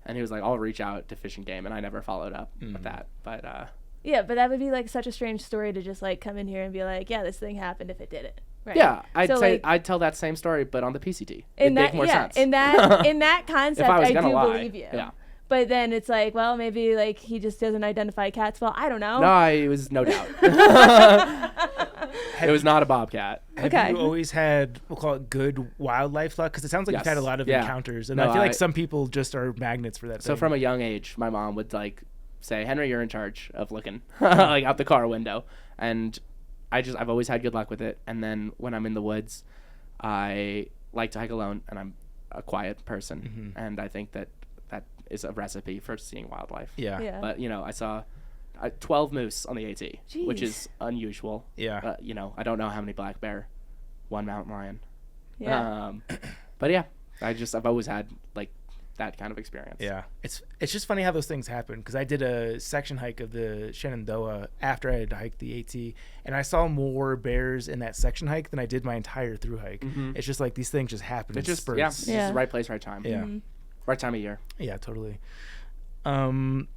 and he was like, I'll reach out to Fish and Game, and I never followed up with that, but. Yeah, but that would be like such a strange story to just like come in here and be like, yeah, this thing happened if it didn't. Right? Yeah, I'd tell that same story, but on the PCT. It'd make more sense. In that concept, I do believe you. Yeah. But then it's like, well, maybe like he just doesn't identify cats well. I don't know. No, it was no doubt. It was not a bobcat. Have you always had, we'll call it good wildlife luck? Because it sounds like you've had a lot of encounters, and I feel like some people just are magnets for that. So from a young age, my mom would like say, Henry, you're in charge of looking like out the car window, and I've always had good luck with it. And then when I'm in the woods, I like to hike alone, and I'm a quiet person, and I think that is a recipe for seeing wildlife. Yeah. But I saw 12 moose on the AT. Jeez. Which is unusual. Yeah. I don't know how many black bear, 1 mountain lion. Yeah. But yeah, I've always had like that kind of experience. Yeah, it's just funny how those things happen, because I did a section hike of the Shenandoah after I had hiked the AT, and I saw more bears in that section hike than I did my entire through hike. It's just like these things just happen in spurts. It's just right place, right time. Yeah. Right time of year. Yeah, totally.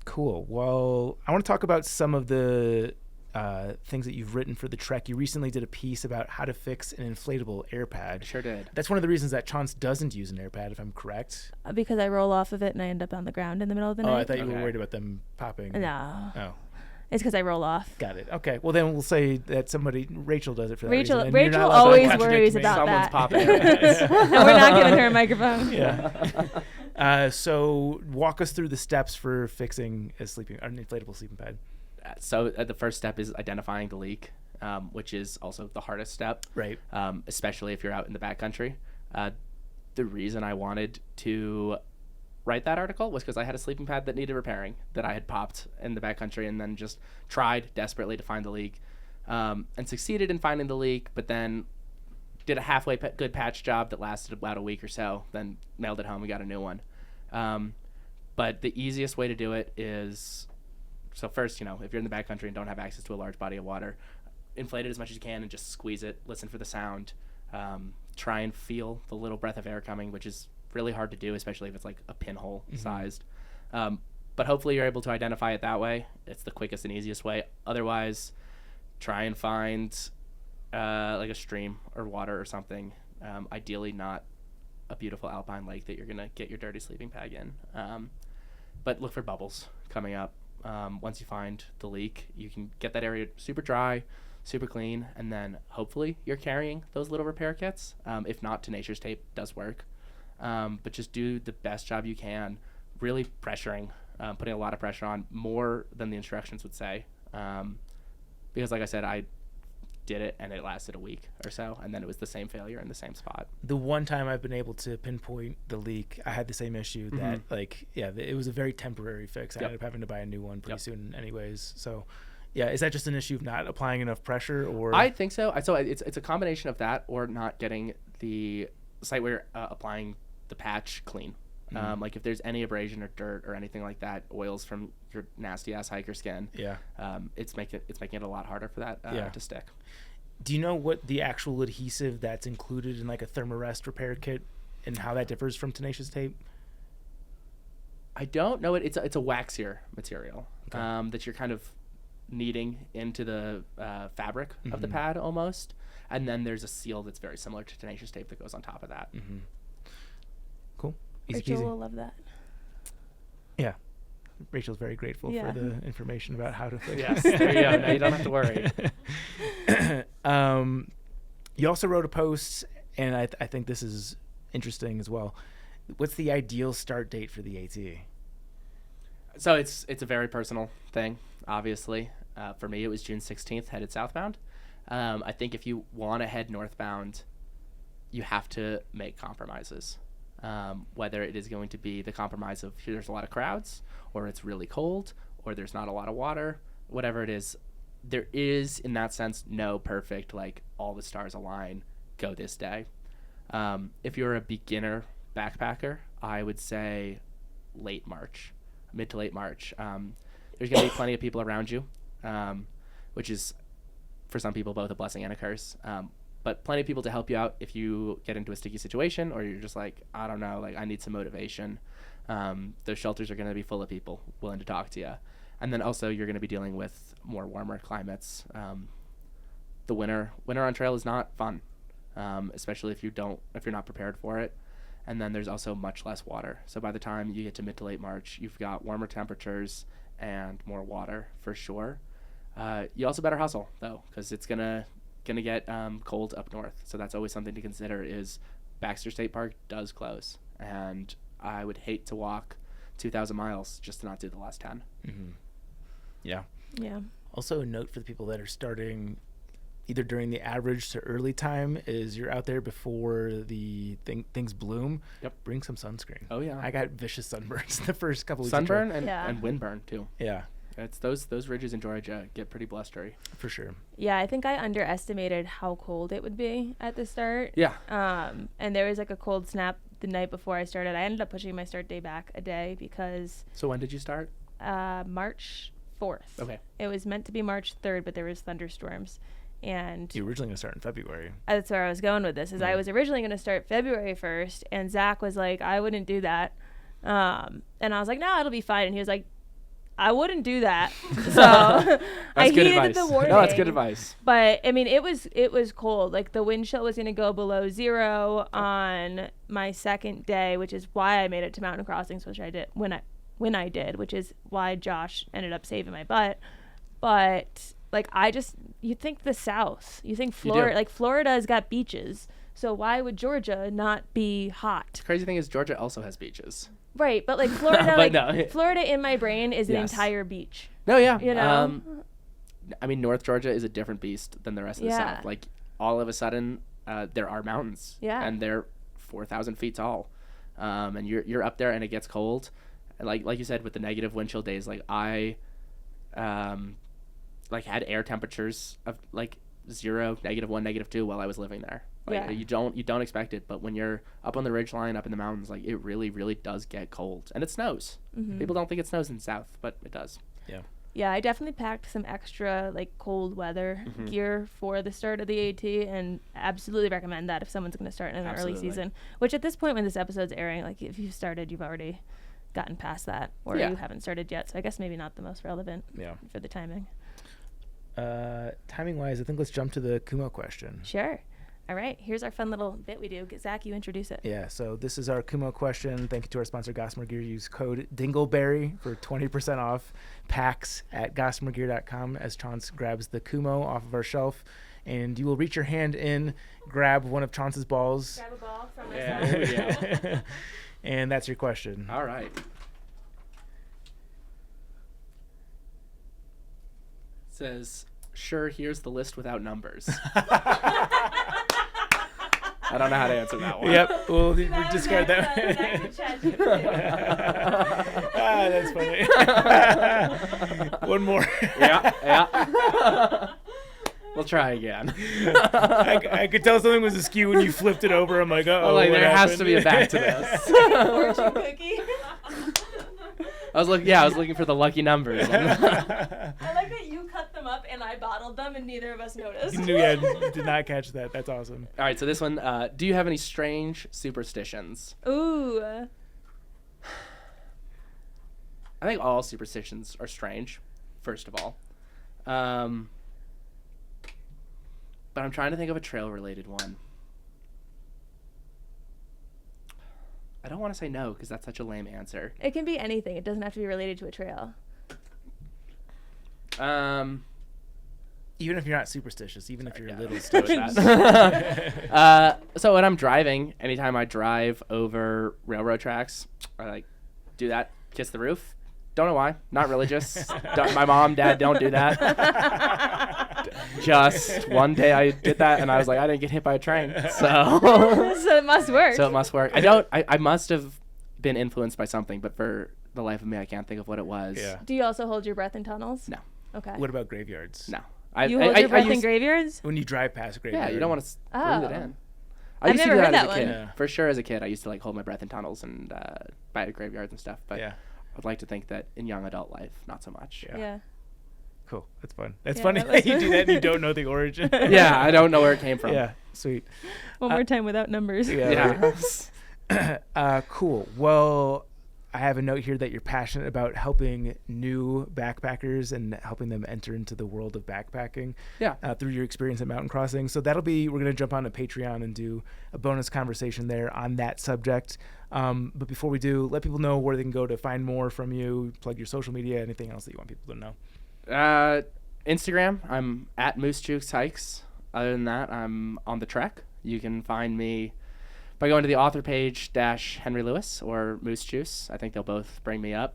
Cool. Well, I want to talk about some of the things that you've written for the trek. You recently did a piece about how to fix an inflatable air pad. Sure did. That's one of the reasons that Chance doesn't use an air pad, if I'm correct. Because I roll off of it and I end up on the ground in the middle of the night. Oh, I thought you were worried about them popping. No. Oh. It's because I roll off. Got it. Okay. Well, then we'll say that Rachel does it for that reason. Rachel always worries about Someone's that. popping. And we're not giving her a microphone. Yeah. So walk us through the steps for fixing an inflatable sleeping pad. So the first step is identifying the leak, which is also the hardest step. Right. Especially if you're out in the backcountry. The reason I wanted to write that article was because I had a sleeping pad that needed repairing that I had popped in the backcountry and then just tried desperately to find the leak, and succeeded in finding the leak, but then did a halfway good patch job that lasted about a week or so, then mailed it home and got a new one. But the easiest way to do it is, so first, if you're in the backcountry and don't have access to a large body of water, inflate it as much as you can and just squeeze it, listen for the sound, try and feel the little breath of air coming, which is really hard to do, especially if it's like a pinhole sized. But hopefully you're able to identify it that way. It's the quickest and easiest way. Otherwise, try and find like a stream or water or something. Ideally not a beautiful alpine lake that you're going to get your dirty sleeping bag in. But look for bubbles coming up. Once you find the leak, you can get that area super dry, super clean, and then hopefully you're carrying those little repair kits. If not, tenacious tape does work. But just do the best job you can, really pressuring, putting a lot of pressure on, more than the instructions would say. Because like I said, I did it and it lasted a week or so, and then it was the same failure in the same spot. The one time I've been able to pinpoint the leak, I had the same issue that it was a very temporary fix. I ended up having to buy a new one pretty soon anyways. So yeah, is that just an issue of not applying enough pressure, or? I think so. So it's a combination of that, or not getting the site where you're applying the patch clean. Like if there's any abrasion or dirt or anything like that, oils from your nasty ass hiker skin, it's making it a lot harder for that to stick. Do you know what the actual adhesive that's included in like a Thermarest repair kit and how that differs from tenacious tape? I don't know it. It's a waxier material that you're kind of kneading into the fabric of the pad almost, and then there's a seal that's very similar to tenacious tape that goes on top of that. Cool. Easy Rachel peasy. will love that. Yeah. Rachel's very grateful for the information about how to fix Yes, there you go. Now you don't have to worry. You also wrote a post, and I think this is interesting as well. What's the ideal start date for the AT? So it's a very personal thing, obviously. For me, it was June 16th, headed southbound. I think if you want to head northbound, you have to make compromises. Whether it is going to be the compromise of there's a lot of crowds, or it's really cold, or there's not a lot of water, whatever it is, there is, in that sense, no perfect, like, all the stars align, go this day. If you're a beginner backpacker, I would say mid to late March. There's going to be plenty of people around you, which is, for some people, both a blessing and a curse. But plenty of people to help you out if you get into a sticky situation, or you're just like, I don't know, like I need some motivation. Those shelters are going to be full of people willing to talk to you. And then also you're going to be dealing with more warmer climates. The winter on trail is not fun, especially if you're not prepared for it. And then there's also much less water. So by the time you get to mid to late March, you've got warmer temperatures and more water for sure. You also better hustle though, because it's gonna get cold up north. So that's always something to consider, is Baxter State Park does close, and I would hate to walk 2,000 miles just to not do the last 10. Yeah. Also a note for the people that are starting either during the average to early time is you're out there before the things bloom. Bring some sunscreen. Oh yeah, I got vicious sunburns the first couple weeks. Sunburn and windburn too. Yeah. It's those ridges in Georgia get pretty blustery. For sure. Yeah, I think I underestimated how cold it would be at the start. Yeah. And there was like a cold snap the night before I started. I ended up pushing my start day back a day because... So when did you start? March 4th. Okay. It was meant to be March 3rd, but there was thunderstorms. And you were originally going to start in February. That's where I was going with this, is I was originally going to start February 1st, and Zach was like, I wouldn't do that. And I was like, no, it'll be fine. And he was like, I wouldn't do that. So I heeded the warning. No, that's good advice. But I mean, it was cold. Like the wind chill was going to go below 0 on my second day, which is why I made it to Mountain Crossings, which I did when I did, which is why Josh ended up saving my butt. But like you think the South, you think Florida, like Florida's got beaches. So why would Georgia not be hot? The crazy thing is Georgia also has beaches. Right, but like Florida, Florida in my brain is an entire beach. No, yeah. You know? I mean, North Georgia is a different beast than the rest of the South. Like, all of a sudden, there are mountains. Yeah. And they're 4,000 feet tall. And you're up there and it gets cold. And like you said, with the negative wind chill days, like I had air temperatures of like 0, -1, -2 while I was living there. Like, you don't expect it, but when you're up on the ridgeline, up in the mountains, like it really, really does get cold, and it snows. Mm-hmm. People don't think it snows in the South, but it does. Yeah. Yeah, I definitely packed some extra like cold weather gear for the start of the AT, and absolutely recommend that if someone's going to start in an early season. Which at this point, when this episode is airing, like if you've started, you've already gotten past that, or you haven't started yet. So I guess maybe not the most relevant for the timing. Timing wise, I think let's jump to the Kumo question. Sure. All right, here's our fun little bit we do. Zach, you introduce it. Yeah, so this is our Kumo question. Thank you to our sponsor, Gossamer Gear. Use code DINGLEBERRY for 20% off packs at gossamergear.com as Chance grabs the Kumo off of our shelf. And you will reach your hand in, grab one of Chance's balls. Grab a ball from myself. Yeah. And that's your question. All right. It says, sure, here's the list without numbers. I don't know how to answer that one. Yep. We'll discard that. That's funny. One more. Yeah. We'll try again. I could tell something was askew when you flipped it over. I'm like, oh, like there has to be a back to this. Fortune cookie. I was looking for the lucky numbers. I like that you cut them up and I bottled them and neither of us noticed. Yeah, did not catch that. That's awesome. All right, so this one, do you have any strange superstitions? Ooh. I think all superstitions are strange, first of all. But I'm trying to think of a trail-related one. I don't want to say no because that's such a lame answer. It can be anything. It doesn't have to be related to a trail. Even if you're not superstitious, even if you're a little superstitious. So when I'm driving, anytime I drive over railroad tracks, I do that, kiss the roof. Don't know why. Not religious. My mom, dad don't do that. Just one day I did that and I was like, I didn't get hit by a train. So it must work. I must have been influenced by something, but for the life of me, I can't think of what it was. Yeah. Do you also hold your breath in tunnels? No. Okay. What about graveyards? No. You hold your breath in graveyards? When you drive past a graveyard. Yeah, you don't want to breathe it in. I've never heard that one. Yeah. For sure, as a kid, I used to hold my breath in tunnels and by the graveyards and stuff. But I'd like to think that in young adult life, not so much. Yeah. Cool. That's fun. That's funny that you do that and you don't know the origin. Yeah, I don't know where it came from. Yeah, sweet. One more time without numbers. Yeah. Cool. Well, I have a note here that you're passionate about helping new backpackers and helping them enter into the world of backpacking through your experience at Mountain Crossing. So we're going to jump on to Patreon and do a bonus conversation there on that subject. But before we do, let people know where they can go to find more from you, plug your social media, anything else that you want people to know. Instagram, I'm at Moose Jukes Hikes. Other than that, I'm on the trek. You can find me by going to the author page Henry Lewis or Moose Juice. I think they'll both bring me up.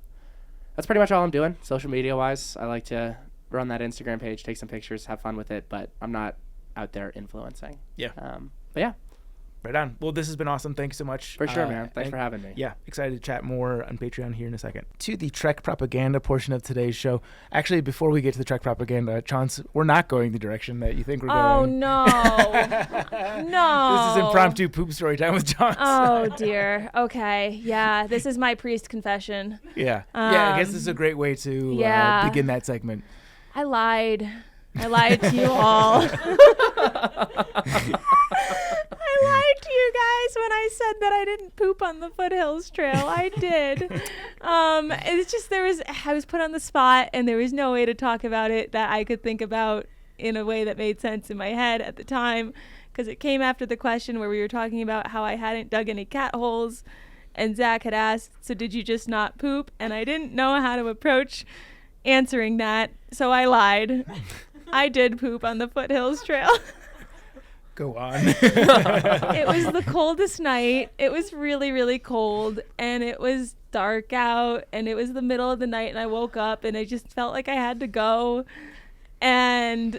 That's pretty much all I'm doing, social media wise. I like to run that Instagram page, take some pictures, have fun with it, but I'm not out there influencing. Yeah. But yeah. Right on. Well, this has been awesome. Thank you so much. For sure, man. Thanks for having me. Yeah, excited to chat more on Patreon here in a second. To the Trek propaganda portion of today's show. Actually, before we get to the Trek propaganda, Chance, we're not going the direction that you think we're going. Oh, no. No. This is impromptu poop story time with Chance. Oh, dear. Okay. Yeah, this is my priest confession. Yeah. I guess this is a great way to begin that segment. I lied to you all. I lied to you guys when I said that I didn't poop on the Foothills Trail. I did. It's just I was put on the spot, and there was no way to talk about it that I could think about in a way that made sense in my head at the time, because it came after the question where we were talking about how I hadn't dug any cat holes, and Zach had asked, so did you just not poop? And I didn't know how to approach answering that, so I lied. I did poop on the Foothills Trail. Go on. It was the coldest night. It was really, really cold, and it was dark out, and it was the middle of the night, and I woke up, and I just felt like I had to go, and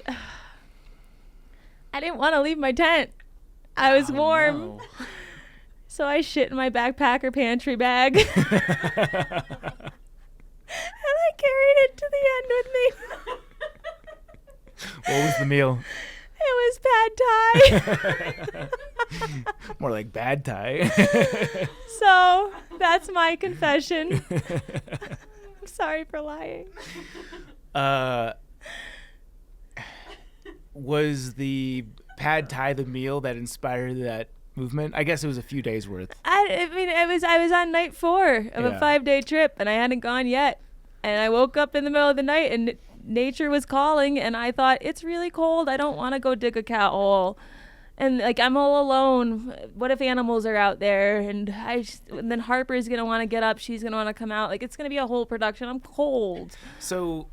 I didn't want to leave my tent. I was warm. No. So I shit in my backpacker pantry bag. And I carried it to the end with me. What was the meal? It was pad thai. More like bad Thai. So that's my confession. I'm sorry for lying. Was the pad Thai the meal that inspired that movement? I guess it was a few days worth. I mean, I was on night 4 of a 5-day trip, and I hadn't gone yet. And I woke up in the middle of the night, and nature was calling, and I thought, it's really cold. I don't want to go dig a cat hole. And like, I'm all alone. What if animals are out there? And then Harper's gonna want to get up. She's gonna want to come out. Like, it's gonna be a whole production. I'm cold. So,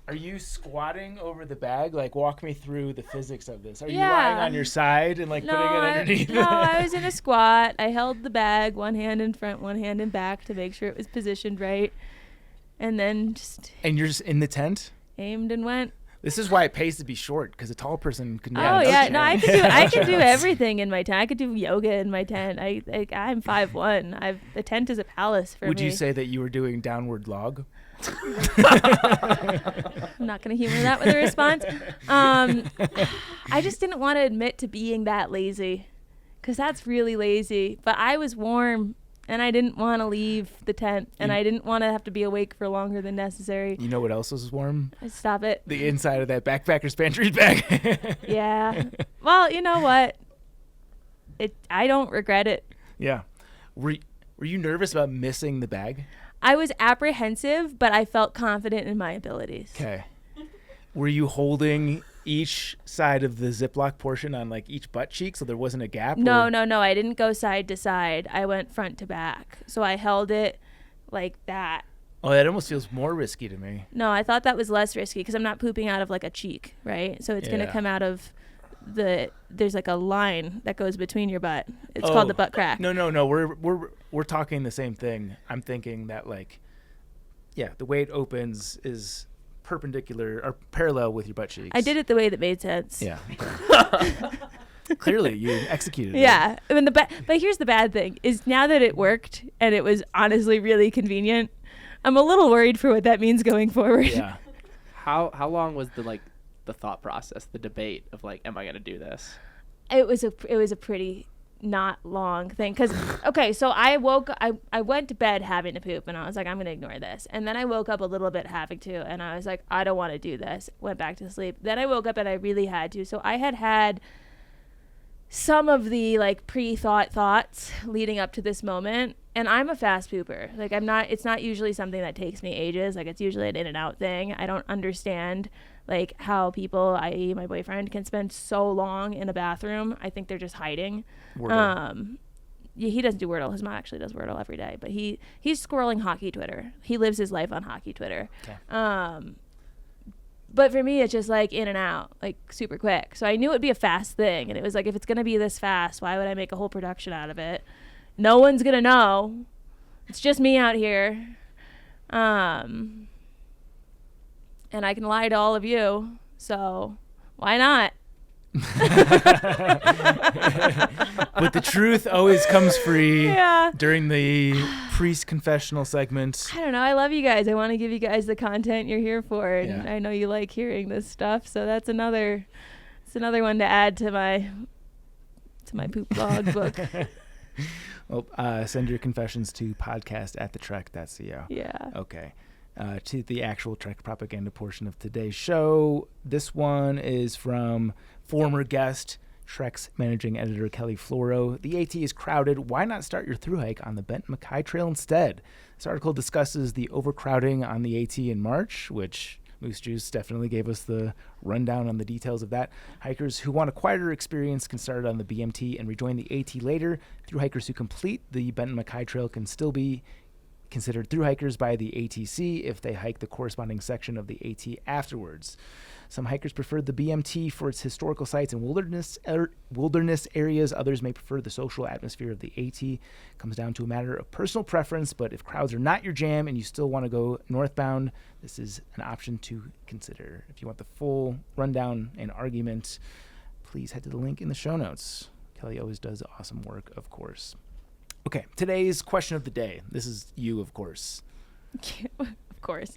are you squatting over the bag? Like, walk me through the physics of this. Are you lying on your side and like putting it underneath? No, I was in a squat. I held the bag, one hand in front, one hand in back to make sure it was positioned right. And then just... And you're just in the tent? Aimed and went. This is why it pays to be short, because a tall person can... Oh, yeah. No, I could do everything in my tent. I could do yoga in my tent. I'm 5'1". The tent is a palace for me. Would you say that you were doing downward log? I'm not going to humor that with a response. I just didn't want to admit to being that lazy, because that's really lazy. But I was warm, and I didn't want to leave the tent, and I didn't want to have to be awake for longer than necessary. You know what else was warm? Stop it. The inside of that backpacker's pantry bag. Yeah. Well, you know what? I don't regret it. Yeah. Were you nervous about missing the bag? I was apprehensive, but I felt confident in my abilities. Okay. Were you holding each side of the Ziploc portion on like each butt cheek so there wasn't a gap? No. I didn't go side to side. I went front to back. So I held it like that. Oh, that almost feels more risky to me. No, I thought that was less risky because I'm not pooping out of like a cheek, right? So it's going to come out of there's like a line that goes between your butt. It's called the butt crack. No. We're talking the same thing. I'm thinking that like, yeah, the way it opens is perpendicular or parallel with your butt cheeks. I did it the way that made sense. Yeah. Clearly, you executed it. Yeah. I mean, but here's the bad thing is now that it worked and it was honestly really convenient, I'm a little worried for what that means going forward. Yeah. How long was the thought process, the debate of like, am I going to do this? It was a pretty not long thing because okay, so I went to bed having to poop and I was like, I'm gonna ignore this, and then I woke up a little bit having to, and I was like, I don't want to do this. Went back to sleep. Then I woke up and I really had to, so I had some of the like pre-thought thoughts leading up to this moment, and I'm a fast pooper. Like it's not usually something that takes me ages. Like it's usually an in and out thing. I don't understand like how people, i.e. my boyfriend, can spend so long in a bathroom. I think they're just hiding. Wordle. Yeah, he doesn't do Wordle. His mom actually does Wordle every day, but he's scrolling hockey Twitter. He lives his life on hockey Twitter. Okay. But for me, it's just like in and out, like super quick. So I knew it'd be a fast thing, and it was like, if it's gonna be this fast, why would I make a whole production out of it? No one's gonna know. It's just me out here. And I can lie to all of you, so why not? But the truth always comes free. Yeah. During the priest confessional segment. I don't know. I love you guys. I want to give you guys the content you're here for, and I know you like hearing this stuff. So that's another one to add to my poop blog book. Well, send your confessions to podcast@thetrek.co. Yeah. Okay. To the actual Trek propaganda portion of today's show. This one is from former guest Shrek's managing editor Kelly Floro. The AT is crowded. Why not start your thru hike on the Benton Mackaye Trail instead? This article discusses the overcrowding on the AT in March, which Moose Juice definitely gave us the rundown on the details of that. Hikers who want a quieter experience can start on the BMT and rejoin the AT later. Thru hikers who complete the Benton Mackaye Trail can still be considered thru hikers by the ATC if they hike the corresponding section of the AT afterwards. Some hikers prefer the BMT for its historical sites and wilderness areas. Others may prefer the social atmosphere of the AT. It comes down to a matter of personal preference, but if crowds are not your jam and you still want to go northbound, this is an option to consider. If you want the full rundown and argument, please head to the link in the show notes. Kelly always does awesome work, of course. Okay, today's question of the day. This is you, of course. Of course.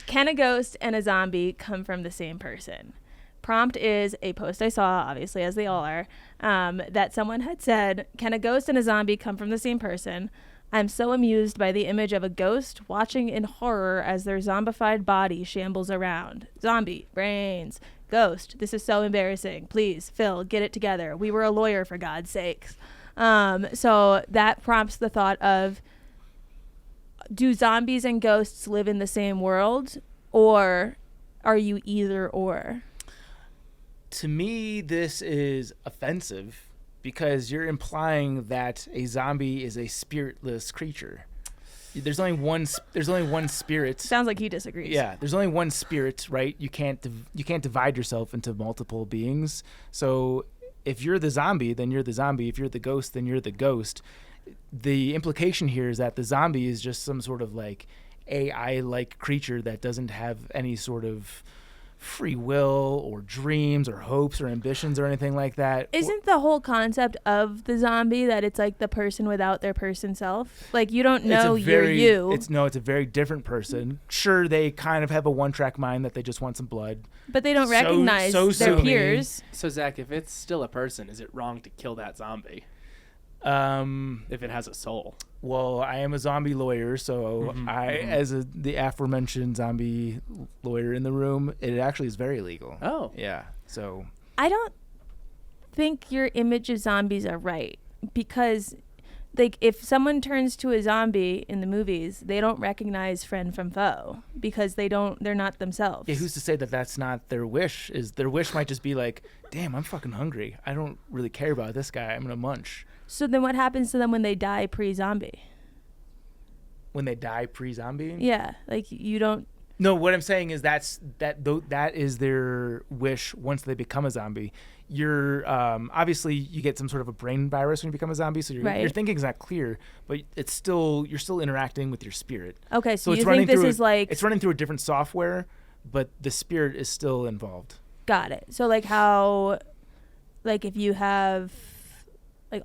Can a ghost and a zombie come from the same person? Prompt is a post I saw, obviously, as they all are, that someone had said, can a ghost and a zombie come from the same person? I'm so amused by the image of a ghost watching in horror as their zombified body shambles around. Zombie, brains. Ghost, this is so embarrassing. Please, Phil, get it together. We were a lawyer, for God's sakes. So that prompts the thought of, do zombies and ghosts live in the same world, or are you either or? To me, this is offensive because you're implying that a zombie is a spiritless creature. There's only one spirit. Sounds like he disagrees. Yeah, there's only one spirit, right? You can't divide yourself into multiple beings. So if you're the zombie, then you're the zombie. If you're the ghost, then you're the ghost. The implication here is that the zombie is just some sort of like AI-like creature that doesn't have any sort of free will or dreams or hopes or ambitions or anything like that. Isn't the whole concept of the zombie that it's like the person without their person self? Like you don't know you're you. It's a very different person. Sure, they kind of have a one-track mind that they just want some blood. But they don't recognize their peers. So Zach, if it's still a person, is it wrong to kill that zombie? If it has a soul. Well, I am a zombie lawyer, so as the aforementioned zombie lawyer in the room, it actually is very legal. Oh. Yeah. So I don't think your image of zombies are right, because like if someone turns to a zombie in the movies, they don't recognize friend from foe because they're not themselves. Yeah, who's to say that that's not their wish? Their wish might just be like, damn, I'm fucking hungry. I don't really care about this guy. I'm going to munch. So then what happens to them when they die pre-zombie? When they die pre-zombie? Yeah, like you don't... No, what I'm saying is that is their wish once they become a zombie. You're obviously you get some sort of a brain virus when you become a zombie, so your thinking is not clear, but you're still interacting with your spirit. Okay, so you think this is like... It's running through a different software, but the spirit is still involved. Got it. So like how... Like if you have... Like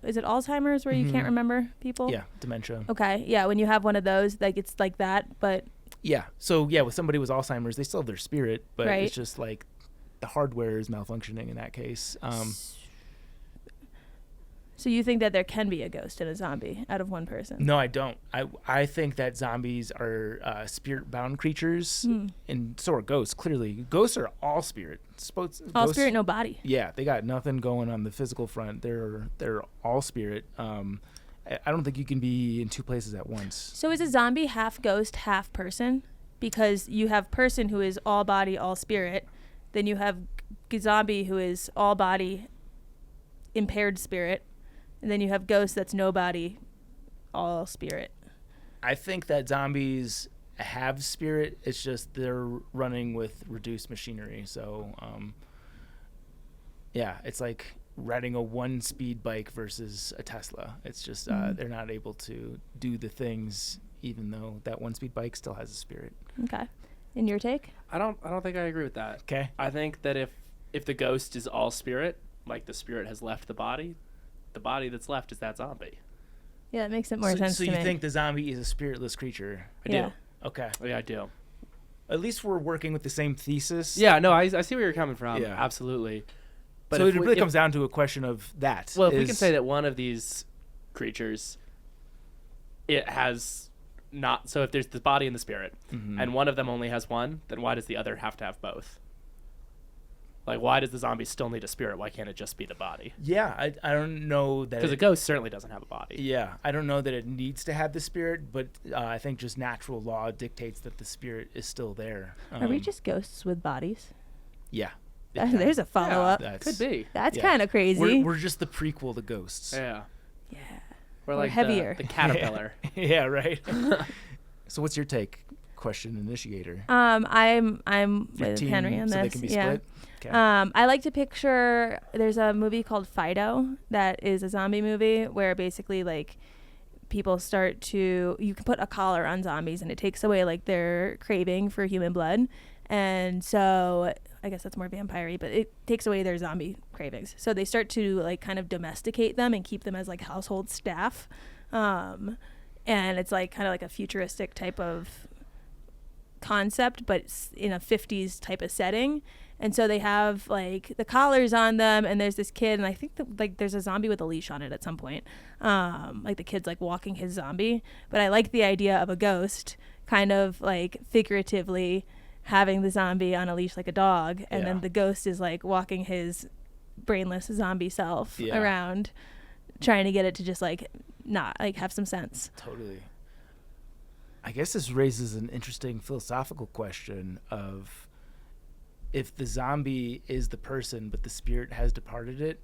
is it Alzheimer's where you can't remember people? Yeah, dementia. Okay, yeah, when you have one of those, like it's like that, but... Yeah, so yeah, with somebody with Alzheimer's, they still have their spirit, but right. It's just like the hardware is malfunctioning in that case. So you think that there can be a ghost and a zombie out of one person? No, I don't. I think that zombies are spirit-bound creatures, and so are ghosts. Clearly, ghosts are all spirit. All spirit, no body. Yeah, they got nothing going on the physical front. They're all spirit. I don't think you can be in two places at once. So is a zombie half ghost, half person? Because you have person who is all body, all spirit. Then you have zombie who is all body, impaired spirit. And then you have ghost that's no body, all spirit. I think that zombies have spirit. It's just they're running with reduced machinery. So, yeah, it's like riding a 1-speed bike versus a Tesla. It's just they're not able to do the things, even though that 1-speed bike still has a spirit. Okay. And your take? I don't think I agree with that. Okay. I think that if the ghost is all spirit, like the spirit has left the body that's left is that zombie. Yeah, it makes it more sense to me. So you think the zombie is a spiritless creature? I do. Okay. Yeah, I do. At least we're working with the same thesis. Yeah, no, I see where you're coming from. Yeah. Absolutely. But so it really comes down to a question of that. Well, if we can say that one of these creatures, it has not... So if there's the body and the spirit, and one of them only has one, then why does the other have to have both? Like, why does the zombie still need a spirit? Why can't it just be the body? Yeah, I don't know that. Because a ghost certainly doesn't have a body. Yeah, I don't know that it needs to have the spirit, but I think just natural law dictates that the spirit is still there. Are we just ghosts with bodies? Yeah. There's a follow-up. Could be. That's kind of crazy. We're just the prequel to Ghosts. Yeah. Yeah. We're like heavier. The caterpillar. Yeah, right. So what's your take? Question initiator. I'm with Henry on so this. They can be split? Okay. I like to picture, there's a movie called Fido that is a zombie movie where basically like people start to, you can put a collar on zombies and it takes away like their craving for human blood. And so I guess that's more vampire-y, but it takes away their zombie cravings. So they start to like kind of domesticate them and keep them as like household staff. And it's like kind of like a futuristic type of concept, but it's in a 50s type of setting. And so they have like the collars on them, and there's this kid, and I think that like there's a zombie with a leash on it at some point. Like the kid's like walking his zombie. But I like the idea of a ghost kind of like figuratively having the zombie on a leash like a dog, and then the ghost is like walking his brainless zombie self around, trying to get it to just like not like have some sense. Totally. I guess this raises an interesting philosophical question of, if the zombie is the person but the spirit has departed it,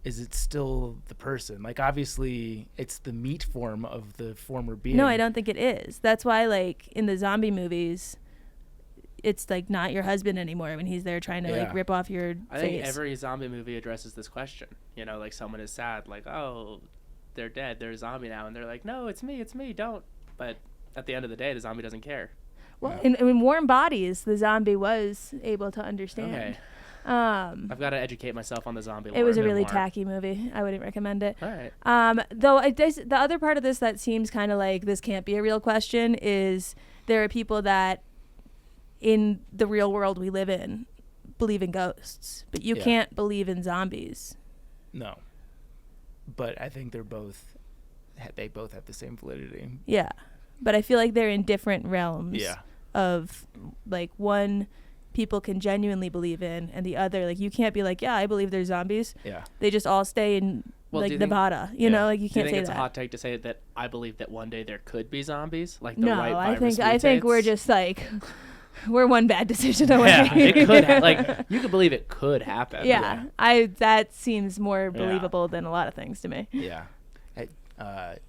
is it still the person? Like, obviously it's the meat form of the former being. No, I don't think it is. That's why like in the zombie movies it's like not your husband anymore when he's there trying to like rip off your face. I think every zombie movie addresses this question. You know, like someone is sad, like, oh, they're dead, they're a zombie now, and they're like, no, it's me, don't. But at the end of the day, the zombie doesn't care. Well, in Warm Bodies, the zombie was able to understand. Okay. I've got to educate myself on the zombie lore. It was a really tacky movie. I wouldn't recommend it. All right. Though the other part of this that seems kind of like this can't be a real question is there are people that in the real world we live in believe in ghosts, but you can't believe in zombies. No. But I think they both have the same validity. Yeah. But I feel like they're in different realms of like one people can genuinely believe in, and the other, like, you can't be like, yeah, I believe there's zombies. Yeah. They just all stay in like Nevada. You know, like you can't say that. Do you think it's a hot take to say that I believe that one day there could be zombies? Like no, I think we're just like we're one bad decision away. Yeah, it could like you could believe it could happen. Yeah. That seems more believable than a lot of things to me. Yeah.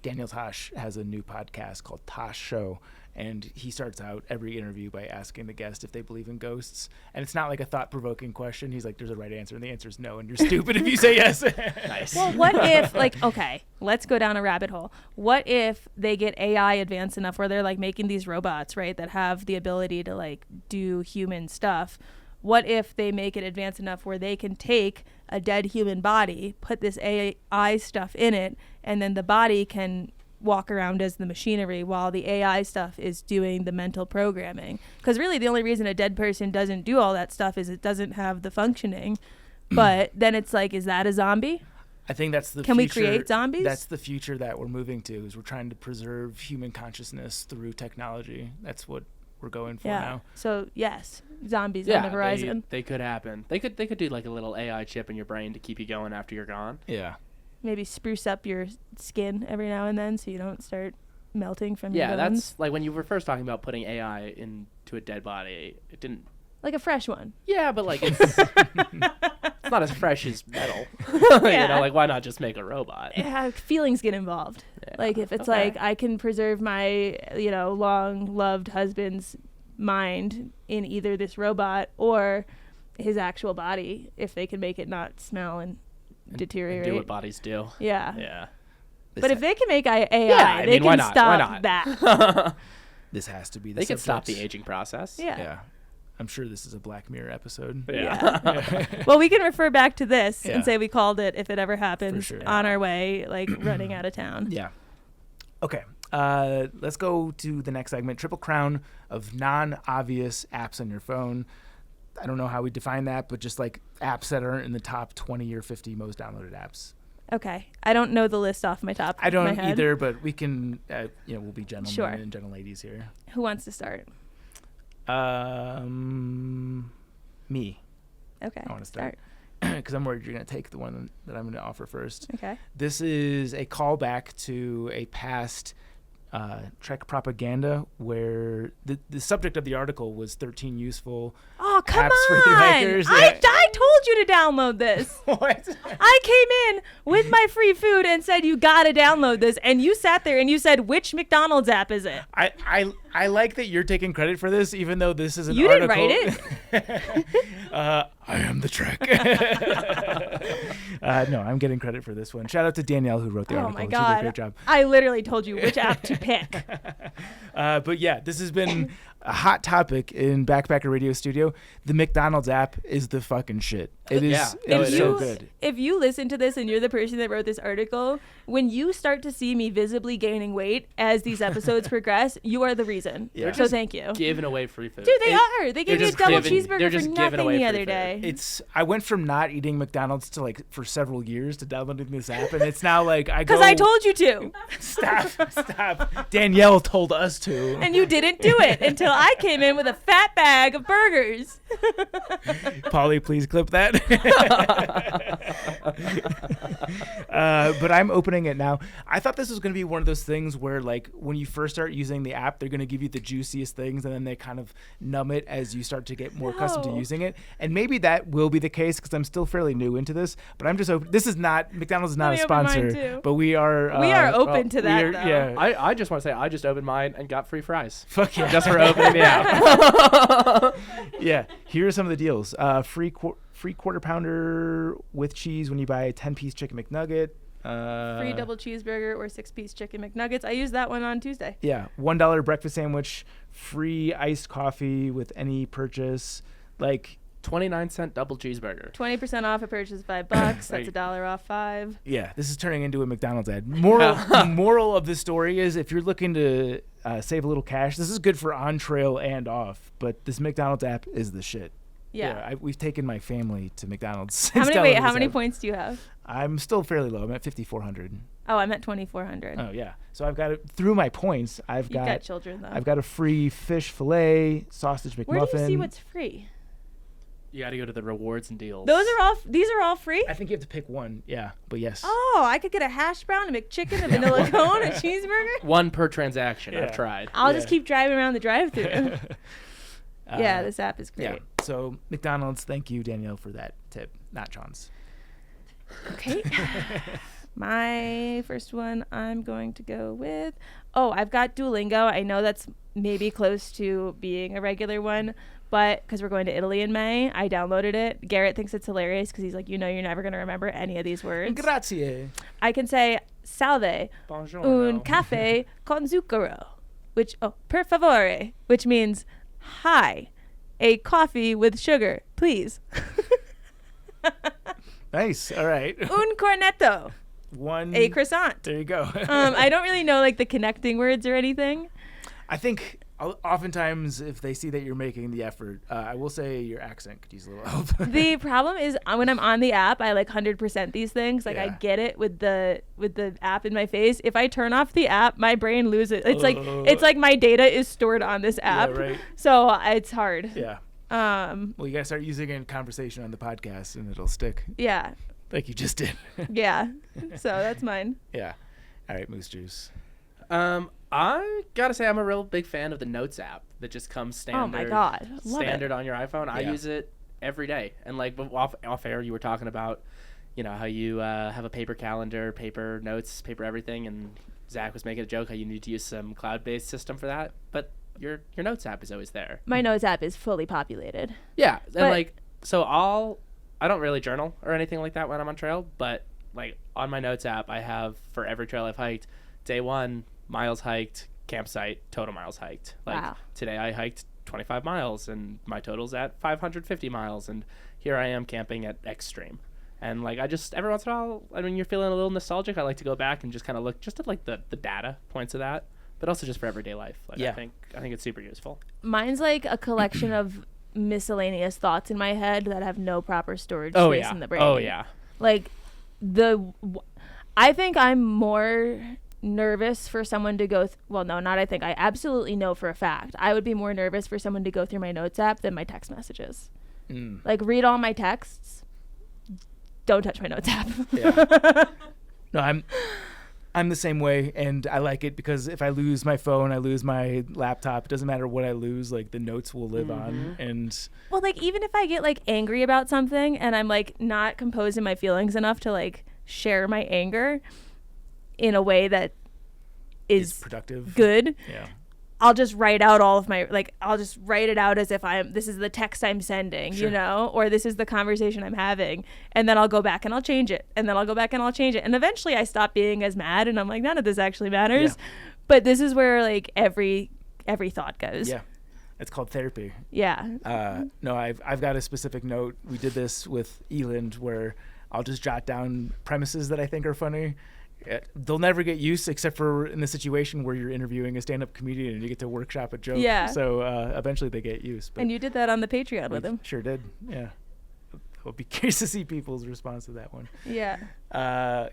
Daniel Tosh has a new podcast called Tosh Show, and he starts out every interview by asking the guest if they believe in ghosts. And it's not like a thought-provoking question. He's like, there's a right answer, and the answer is no, and you're stupid if you say yes. Nice. Well, what if, like, okay, let's go down a rabbit hole. What if they get AI advanced enough where they're, like, making these robots, right, that have the ability to, like, do human stuff? What if they make it advanced enough where they can take a dead human body, put this AI stuff in it, and then the body can walk around as the machinery while the AI stuff is doing the mental programming? Because really the only reason a dead person doesn't do all that stuff is it doesn't have the functioning. But then it's like, is that a zombie? I think that's the Can future. We create zombies? That's the future that we're moving to, is we're trying to preserve human consciousness through technology. That's what we're going for now. So yes, zombies on the horizon. They could happen. They could do like a little AI chip in your brain to keep you going after you're gone. Yeah. Maybe spruce up your skin every now and then so you don't start melting from your bones. Yeah, that's like when you were first talking about putting AI into a dead body. It didn't. Like a fresh one. Yeah, but like it's it's not as fresh as metal. You know, like why not just make a robot? Yeah, feelings get involved. Yeah. Like if it's like I can preserve my, long loved husband's mind in either this robot or his actual body, if they can make it not smell and deteriorate. And do what bodies do. Yeah. Yeah. But if they can make AI, they can stop that. This has to be the They subject. can stop the aging process. Yeah. I'm sure this is a Black Mirror episode. Yeah. Well, we can refer back to this and say we called it if it ever happens on our way, like running out of town. Yeah. Okay. Let's go to the next segment. Triple crown of non-obvious apps on your phone. I don't know how we define that, but just like apps that aren't in the top 20 or 50 most downloaded apps. Okay. I don't know the list off my top I don't of my head. either, but we can, we'll be gentlemen and gentle ladies here. Who wants to start? Me. Okay. I want to start. Because I'm worried you're going to take the one that I'm going to offer first. Okay. This is a callback to a past Trek propaganda where the subject of the article was 13 useful apps for thru-hikers. I told you to download this. What? I came in with my free food and said, you got to download this. And you sat there and you said, which McDonald's app is it? I like that you're taking credit for this, even though this is an article. You didn't write it. I am the Trek. No, I'm getting credit for this one. Shout out to Danielle who wrote the article. Oh my God. She did a great job. I literally told you which app to pick. But yeah, this has been a hot topic in Backpacker Radio Studio. The McDonald's app is the fucking shit. It is, it is so good. If you listen to this and you're the person that wrote this article, when you start to see me visibly gaining weight as these episodes progress, you are the reason. Yeah. So thank you. Giving away free food. Dude, they are. They gave me a double cheeseburger for nothing the other day. I went from not eating McDonald's to like for several years to downloading this app, and it's now like I go. Because I told you to. Stop. Danielle told us to. And you didn't do it until I came in with a fat bag of burgers. Polly, please clip that. But I'm opening it now. I thought this was going to be one of those things where, like, when you first start using the app, they're going to give you the juiciest things, and then they kind of numb it as you start to get more accustomed to using it. And maybe that will be the case because I'm still fairly new into this. But I'm just open. This is not McDonald's is not a sponsor, but we are open to that. Though. Yeah. I just want to say I just opened mine and got free fries. Fuck yeah! Just for opening the app. Yeah. Here are some of the deals. Free quarter pounder with cheese when you buy a 10-piece chicken McNugget. Free double cheeseburger or 6-piece chicken McNuggets. I used that one on Tuesday. Yeah. $1 breakfast sandwich. Free iced coffee with any purchase. Like 29-cent double cheeseburger. 20% off a purchase of $5. That's $1 off 5. Yeah. This is turning into a McDonald's ad. Moral of this story is if you're looking to save a little cash, this is good for on trail and off. But this McDonald's app is the shit. Yeah. We've taken my family to McDonald's. How many points do you have? I'm still fairly low. I'm at 5,400. Oh, I'm at 2,400. Oh, yeah. So I've got it through my points. You've got children, though. I've got a free fish fillet, sausage McMuffin. Where do you see what's free? You got to go to the rewards and deals. These are all free? I think you have to pick one. Yeah, but yes. Oh, I could get a hash brown, a McChicken, a vanilla cone, a cheeseburger? One per transaction. Yeah. I've tried. I'll just keep driving around the drive-thru. Yeah, this app is great. Yeah. So McDonald's, thank you, Danielle, for that tip. Not John's. Okay. My first one I'm going to go with. Oh, I've got Duolingo. I know that's maybe close to being a regular one, but because we're going to Italy in May, I downloaded it. Garrett thinks it's hilarious because he's like, you're never going to remember any of these words. Grazie. I can say salve, buongiorno, un caffè con zucchero, per favore, which means hi, a coffee with sugar, please. Nice. All right. Un cornetto. A croissant. There you go. I don't really know like the connecting words or anything. I think oftentimes if they see that you're making the effort, I will say your accent could use a little help. The problem is when I'm on the app, I like 100% these things. Like I get it with the app in my face. If I turn off the app, my brain loses. It's like my data is stored on this app. Yeah, right. So it's hard. Yeah. Well, you gotta start using it in conversation on the podcast, and it'll stick. Yeah. Like you just did. Yeah. So that's mine. Yeah. All right, Moose Juice. I gotta say I'm a real big fan of the Notes app that just comes standard. Oh my God. Standard on your iPhone. Yeah. I use it every day. And like off air, you were talking about, how you have a paper calendar, paper notes, paper everything, and Zach was making a joke how you need to use some cloud-based system for that. But your Notes app is always there. My Notes app is fully populated. Yeah, and I don't really journal or anything like that when I'm on trail, but like on my Notes app, I have for every trail I've hiked, day 1, miles hiked, campsite, total miles hiked. Like today I hiked 25 miles and my total's at 550 miles, and here I am camping at Extreme. And like I just every once in a while, when you're feeling a little nostalgic, I like to go back and just kind of look just at like the data points of that, but also just for everyday life. Like I think it's super useful. Mine's like a collection of miscellaneous thoughts in my head that have no proper storage space in the brain. Oh yeah. Like I think I'm more nervous for someone to go I absolutely know for a fact I would be more nervous for someone to go through my Notes app than my text messages. Like, read all my texts. Don't touch my notes app. Yeah. No, I'm the same way, and I like it because if I lose my phone, I lose my laptop. It doesn't matter what I lose, like the notes will live on. And well, like even if I get like angry about something and I'm like not composing my feelings enough to like share my anger in a way that is productive, good. Yeah. I'll just write out all of my, like, I'll just write it out as if this is the text I'm sending, you know, or this is the conversation I'm having. And then I'll go back and I'll change it. And then I'll go back and I'll change it. And eventually I stop being as mad and I'm like, none of this actually matters. Yeah. But this is where like every thought goes. Yeah. It's called therapy. Yeah. No, I've got a specific note. We did this with Eland where I'll just jot down premises that I think are funny. They'll never get used except for in the situation where you're interviewing a stand-up comedian and you get to workshop a joke. Yeah. So eventually they get used. But and you did that on the Patreon with him. Sure did. Yeah. I'll be curious to see people's response to that one. Yeah.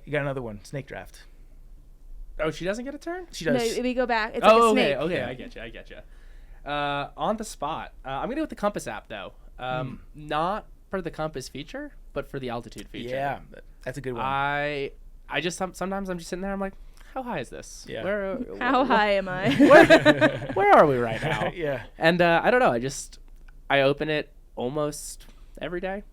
You got another one. Snake draft. Oh, she doesn't get a turn? She does. No, we go back. It's like a snake. Okay. I get you. On the spot. I'm going to go with the compass app, though. Not for the compass feature, but for the altitude feature. Yeah, that's a good one. I just sometimes I'm just sitting there. I'm like, how high is this? Yeah. How high am I? Where are we right now? Yeah. And I don't know. I open it almost every day,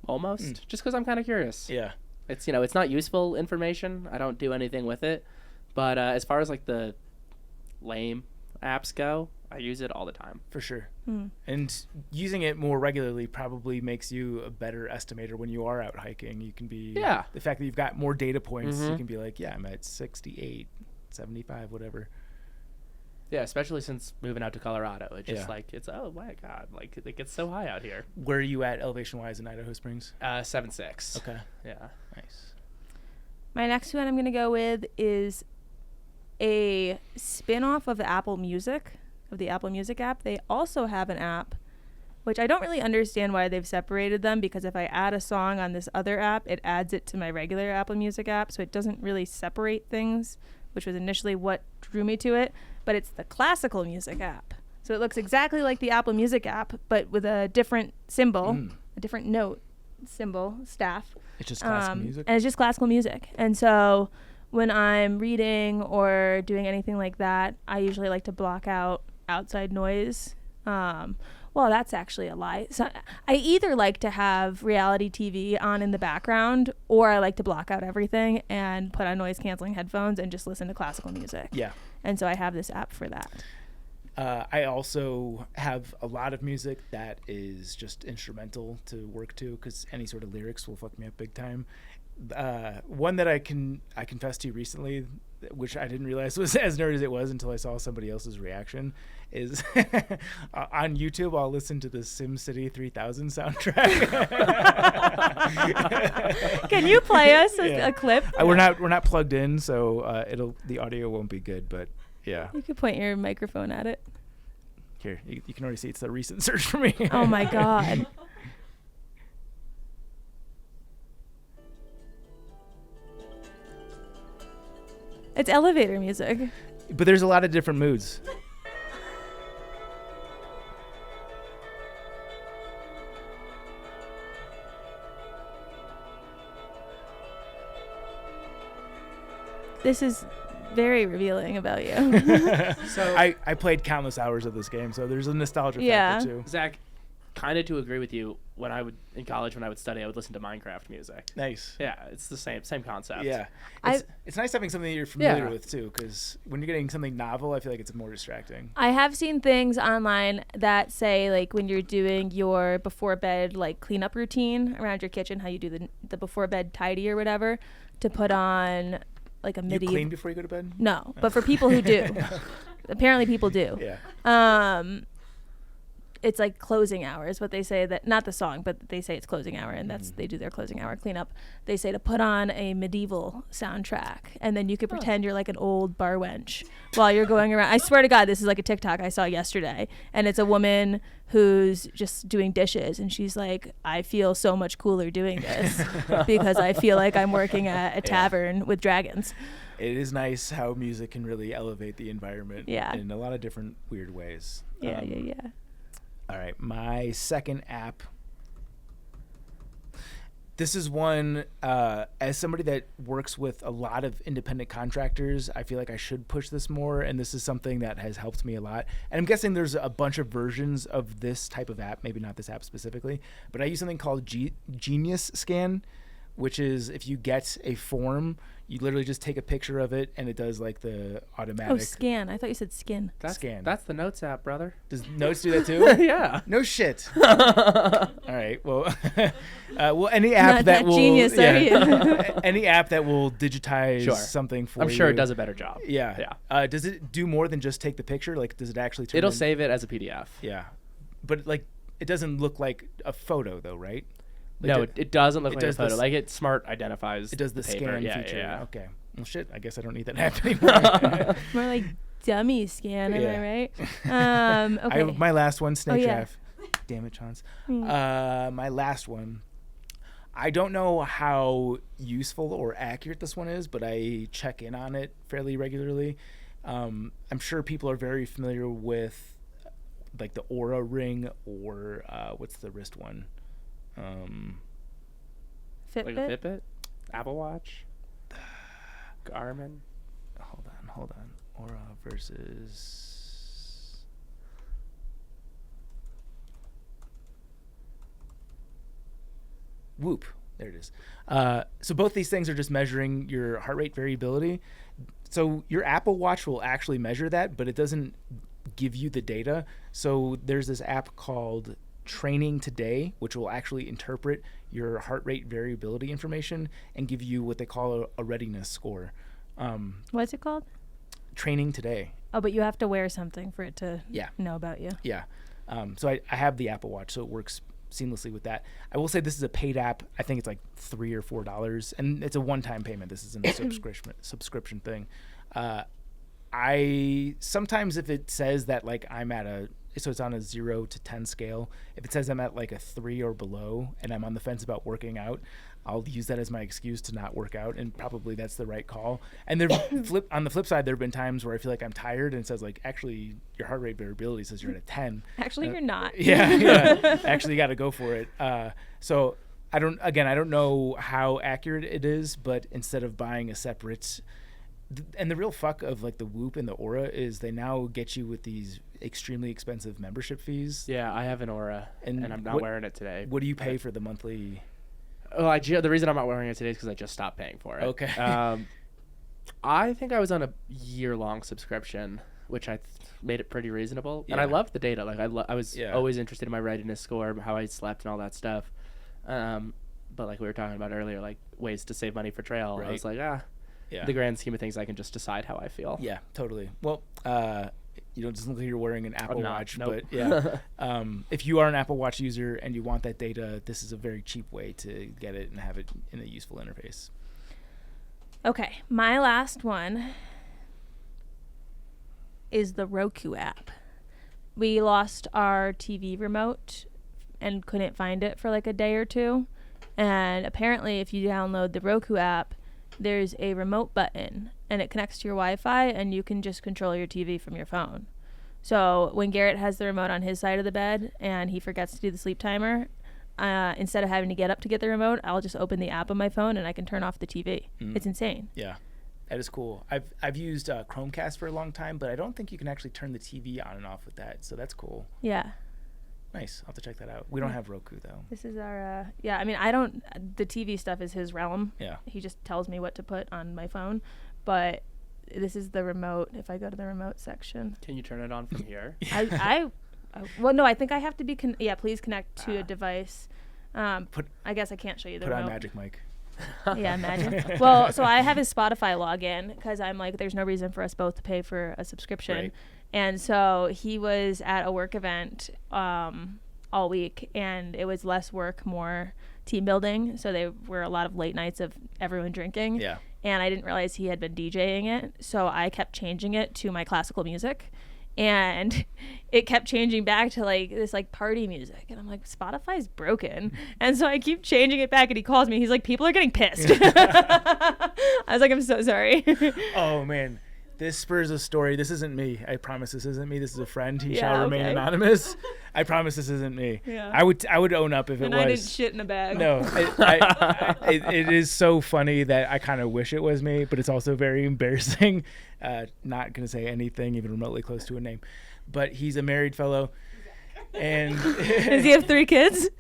just because I'm kind of curious. Yeah. It's it's not useful information. I don't do anything with it, but as far as like the lame apps go, I use it all the time. For sure. And using it more regularly probably makes you a better estimator when you are out hiking. You can be, the fact that you've got more data points, you can be like, yeah, I'm at 68, 75, whatever. Yeah, especially since moving out to Colorado. It's just like, oh my God, like it gets so high out here. Where are you at elevation-wise in Idaho Springs? 7.6. Okay. Yeah. Nice. My next one I'm going to go with is a spin-off of the Apple Music app. They also have an app, which I don't really understand why they've separated them, because if I add a song on this other app, it adds it to my regular Apple Music app, so it doesn't really separate things, which was initially what drew me to it. But it's the classical music app. So it looks exactly like the Apple Music app, but with a different symbol, a different note symbol, staff. It's just classical music? And it's just classical music. And so when I'm reading or doing anything like that, I usually like to block out outside noise. Well, that's actually a lie. So I either like to have reality TV on in the background, or I like to block out everything and put on noise canceling headphones and just listen to classical music. Yeah. And so I have this app for that. I also have a lot of music that is just instrumental to work to, because any sort of lyrics will fuck me up big time. One that I confessed to recently, which I didn't realize was as nerd as it was until I saw somebody else's reaction, is on YouTube I'll listen to the SimCity 3000 soundtrack. Can you play us a clip? We're not plugged in, so the audio won't be good, but yeah. You could point your microphone at it. Here, you can already see it's the recent search for me. Oh my God. It's elevator music. But there's a lot of different moods. This is very revealing about you. So I played countless hours of this game, so there's a nostalgia factor too. Zach, kind of to agree with you, in college when I would study, I would listen to Minecraft music. Nice. Yeah, it's the same concept. Yeah, it's nice having something that you're familiar with too, because when you're getting something novel, I feel like it's more distracting. I have seen things online that say, like, when you're doing your before bed like cleanup routine around your kitchen, how you do the before bed tidy or whatever, to put on like a MIDI. You clean before you go to bed? No, but for people who do, apparently people do. Yeah. It's like closing hours, what they say, that not the song, but they say it's closing hour, and they do their closing hour cleanup. They say to put on a medieval soundtrack, and then you could pretend you're like an old bar wench while you're going around. I swear to God, this is like a TikTok I saw yesterday, and it's a woman who's just doing dishes, and she's like, I feel so much cooler doing this because I feel like I'm working at a tavern with dragons. It is nice how music can really elevate the environment in a lot of different weird ways. Yeah. All right, my second app This is one, as somebody that works with a lot of independent contractors, I feel like I should push this more, and this is something that has helped me a lot. And I'm guessing there's a bunch of versions of this type of app, maybe not this app specifically, but I use something called Genius Scan, which is if you get a form, you literally just take a picture of it, and it does like the automatic. Oh, scan. I thought you said skin. Scan. That's the Notes app, brother. Does Notes do that too? Yeah. No shit. All right. Well, any app Not that will genius, are you? any app that will digitize something for you. I'm sure it does a better job. Yeah. Does it do more than just take the picture? Like, does it actually turn? It'll save it as a PDF. Yeah, but like, it doesn't look like a photo though, right? Like no, it doesn't look like a photo. Like, it smart identifies. It does the paper. scan feature. Yeah. Okay. Well, shit. I guess I don't need that app anymore. More like dummy scan, am I right? Okay. My last one, Snake Drive. Damn it, Chance. My last one. I don't know how useful or accurate this one is, but I check in on it fairly regularly. I'm sure people are very familiar with like the Oura Ring or what's the wrist one? Fitbit? Like a Fitbit? Apple Watch? Garmin? Hold on. Oura versus... Whoop. There it is. So both these things are just measuring your heart rate variability. So your Apple Watch will actually measure that, but it doesn't give you the data. So there's this app called Training Today, which will actually interpret your heart rate variability information and give you what they call a readiness score. What's it called? Training Today. Oh, but you have to wear something for it to know about you. Yeah. So I have the Apple Watch, so it works seamlessly with that. I will say this is a paid app. I think it's like $3 or $4, and it's a one-time payment. This isn't a subscription thing. I sometimes, if it says that like I'm at so it's on a 0 to 10 scale. If it says I'm at like a 3 or below and I'm on the fence about working out, I'll use that as my excuse to not work out, and probably that's the right call. And on the flip side, there have been times where I feel like I'm tired and it says like, actually, your heart rate variability says you're at a 10. Actually, you're not. Yeah. Actually, you got to go for it. So I don't know how accurate it is, but instead of buying a separate... And the real fuck of like the Whoop and the Oura is they now get you with these extremely expensive membership fees. Yeah, I have an Oura, and I'm not wearing it today. What do you pay for the monthly? Oh, the reason I'm not wearing it today is because I just stopped paying for it. Okay. I think I was on a year-long subscription, which made it pretty reasonable. Yeah. And I loved the data. Like I was always interested in my readiness score, how I slept, and all that stuff. But like we were talking about earlier, like ways to save money for trail. Right. I was like, the grand scheme of things, I can just decide how I feel. Yeah, totally. Well, you don't just look like you're wearing an Apple Watch, nope. But yeah, if you are an Apple Watch user and you want that data, this is a very cheap way to get it and have it in a useful interface. Okay, my last one is the Roku app. We lost our TV remote and couldn't find it for like a day or two. And apparently if you download the Roku app, there's a remote button and it connects to your Wi-Fi and you can just control your TV from your phone. So when Garrett has the remote on his side of the bed and he forgets to do the sleep timer, instead of having to get up to get the remote, I'll just open the app on my phone and I can turn off the TV. It's insane. Yeah, that is cool. I've used Chromecast for a long time, but I don't think you can actually turn the TV on and off with that. So that's cool. Yeah. Nice. I'll have to check that out. We don't have Roku though. This is our the TV stuff is his realm. Yeah. He just tells me what to put on my phone, but this is the remote. If I go to the remote section, can you turn it on from here? Well, no, I think I have to be please connect to a device. I guess I can't show you the remote. Put on Magic Mike. Yeah, imagine. Well, so I have his Spotify login because I'm like, there's no reason for us both to pay for a subscription. Right. And so he was at a work event all week, and it was less work, more team building. So they were a lot of late nights of everyone drinking. Yeah. And I didn't realize he had been DJing it. So I kept changing it to my classical music. And it kept changing back to like this like party music. And I'm like, Spotify's broken. And so I keep changing it back, and he calls me. He's like, people are getting pissed. I was like, I'm so sorry. Oh, man. This spurs a story. This isn't me. I promise this isn't me. This is a friend. He shall remain anonymous. I promise this isn't me. Yeah. I would own up if it was. And I didn't shit in a bag. No. It is so funny that I kind of wish it was me, but it's also very embarrassing. Not going to say anything even remotely close to a name. But he's a married fellow. And does he have 3 kids?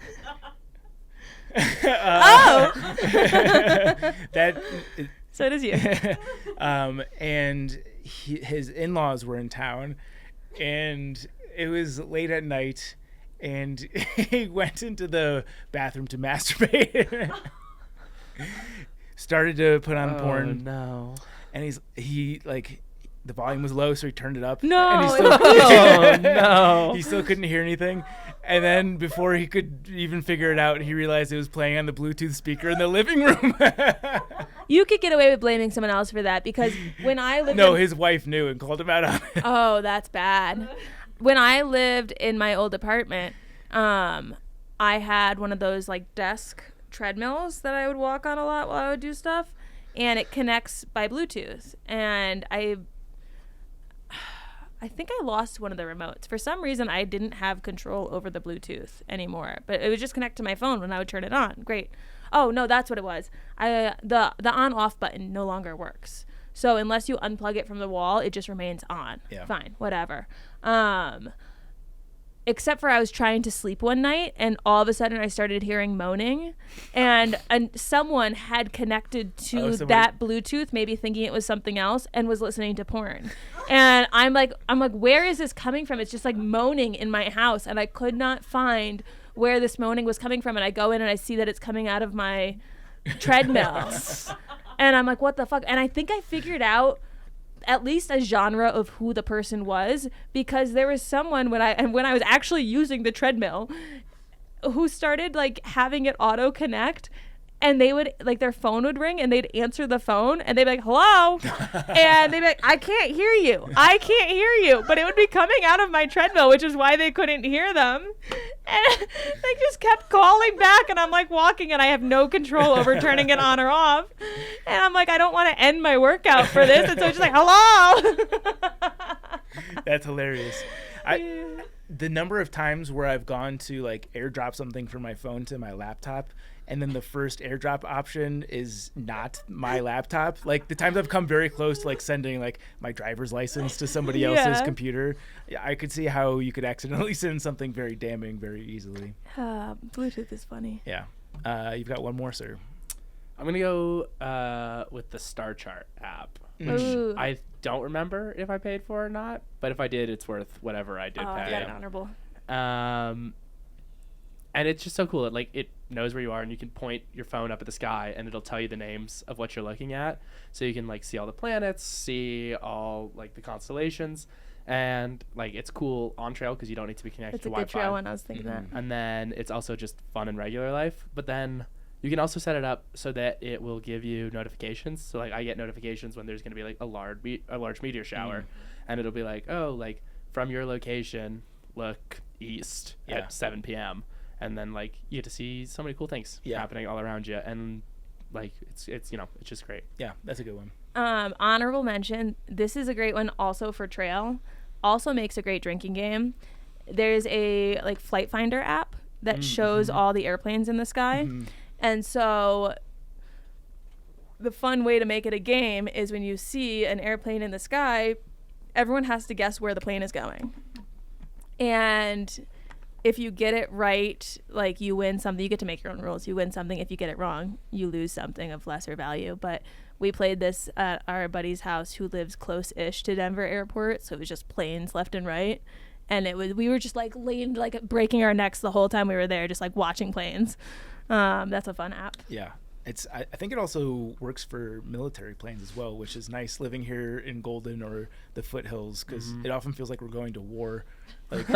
Oh! So does you. And his in-laws were in town, and it was late at night, and he went into the bathroom to masturbate. Started to put on porn. No. And he the volume was low, so he turned it up. No. And he still, no. He still couldn't hear anything. And then before he could even figure it out, he realized it was playing on the Bluetooth speaker in the living room. You could get away with blaming someone else for that, because when I lived his wife knew and called him out on it. Oh, that's bad. When I lived in my old apartment, I had one of those like desk treadmills that I would walk on a lot while I would do stuff, and it connects by Bluetooth. And I think I lost one of the remotes. For some reason, I didn't have control over the Bluetooth anymore, but it would just connect to my phone when I would turn it on. Great. Oh, no, that's what it was. The on-off button no longer works. So unless you unplug it from the wall, it just remains on. Yeah. Fine, whatever. Except for I was trying to sleep one night, and all of a sudden I started hearing moaning, and someone had connected to that Bluetooth, maybe thinking it was something else, and was listening to porn. And I'm like, where is this coming from? It's just like moaning in my house, and I could not find where this moaning was coming from. And I go in and I see that it's coming out of my treadmill, and I'm like, what the fuck? And I think I figured out at least a genre of who the person was, because there was someone when I was actually using the treadmill who started like having it auto connect, and they would like their phone would ring and they'd answer the phone and they'd be like, hello, and they'd be like, I can't hear you, but it would be coming out of my treadmill, which is why they couldn't hear them, and they just kept calling back, and I'm like walking and I have no control over turning it on or off, and I'm like, I don't want to end my workout for this, and so it's just like, hello. That's hilarious. The number of times where I've gone to like airdrop something from my phone to my laptop, and then the first airdrop option is not my laptop. Like the times I've come very close to like sending like my driver's license to somebody else's computer, I could see how you could accidentally send something very damning very easily. Bluetooth is funny. Yeah. You've got one more, sir. I'm going to go with the Star Chart app, which I don't remember if I paid for or not, but if I did, it's worth whatever I did pay. Yeah, honorable. And it's just so cool. It knows where you are, and you can point your phone up at the sky, and it'll tell you the names of what you're looking at. So you can like see all the planets, see all like the constellations, and like it's cool on trail because you don't need to be connected to Wi-Fi. It's a good trail one. I was thinking that. And then it's also just fun in regular life. But then you can also set it up so that it will give you notifications. So like I get notifications when there's going to be like a large meteor shower, and it'll be like, oh, like from your location, look east at 7 p.m. And then like you get to see so many cool things happening all around you, and like it's it's just great. Yeah, that's a good one. Honorable mention. This is a great one also for trail. Also makes a great drinking game. There's a like Flight Finder app that shows all the airplanes in the sky, and so the fun way to make it a game is when you see an airplane in the sky, everyone has to guess where the plane is going, and if you get it right, like you win something. You get to make your own rules. You win something. If you get it wrong, you lose something of lesser value. But we played this at our buddy's house who lives close-ish to Denver Airport, so it was just planes left and right. And we were just like leaned, like breaking our necks the whole time we were there, just like watching planes. That's a fun app. Yeah. I think it also works for military planes as well, which is nice living here in Golden or the foothills, because it often feels like we're going to war. Like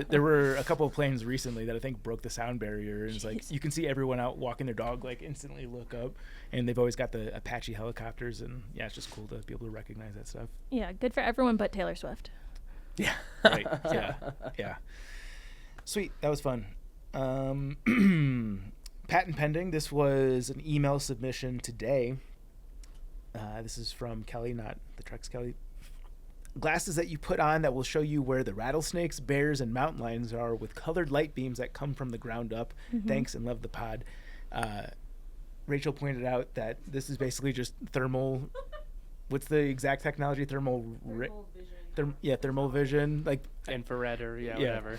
there were a couple of planes recently that I think broke the sound barrier, and it's like you can see everyone out walking their dog like instantly look up, and they've always got the Apache helicopters, and yeah, it's just cool to be able to recognize that stuff. Yeah, good for everyone but Taylor Swift. Yeah. Right. Yeah. Sweet. That was fun. Patent pending. This was an email submission today. This is from Kelly, not the Trex Kelly. glasses that you put on that will show you where the rattlesnakes, bears, and mountain lions are with colored light beams that come from the ground up. Thanks and love the pod. Rachel pointed out that this is basically just thermal. What's the exact technology? Thermal vision. Thermal vision, like infrared or whatever.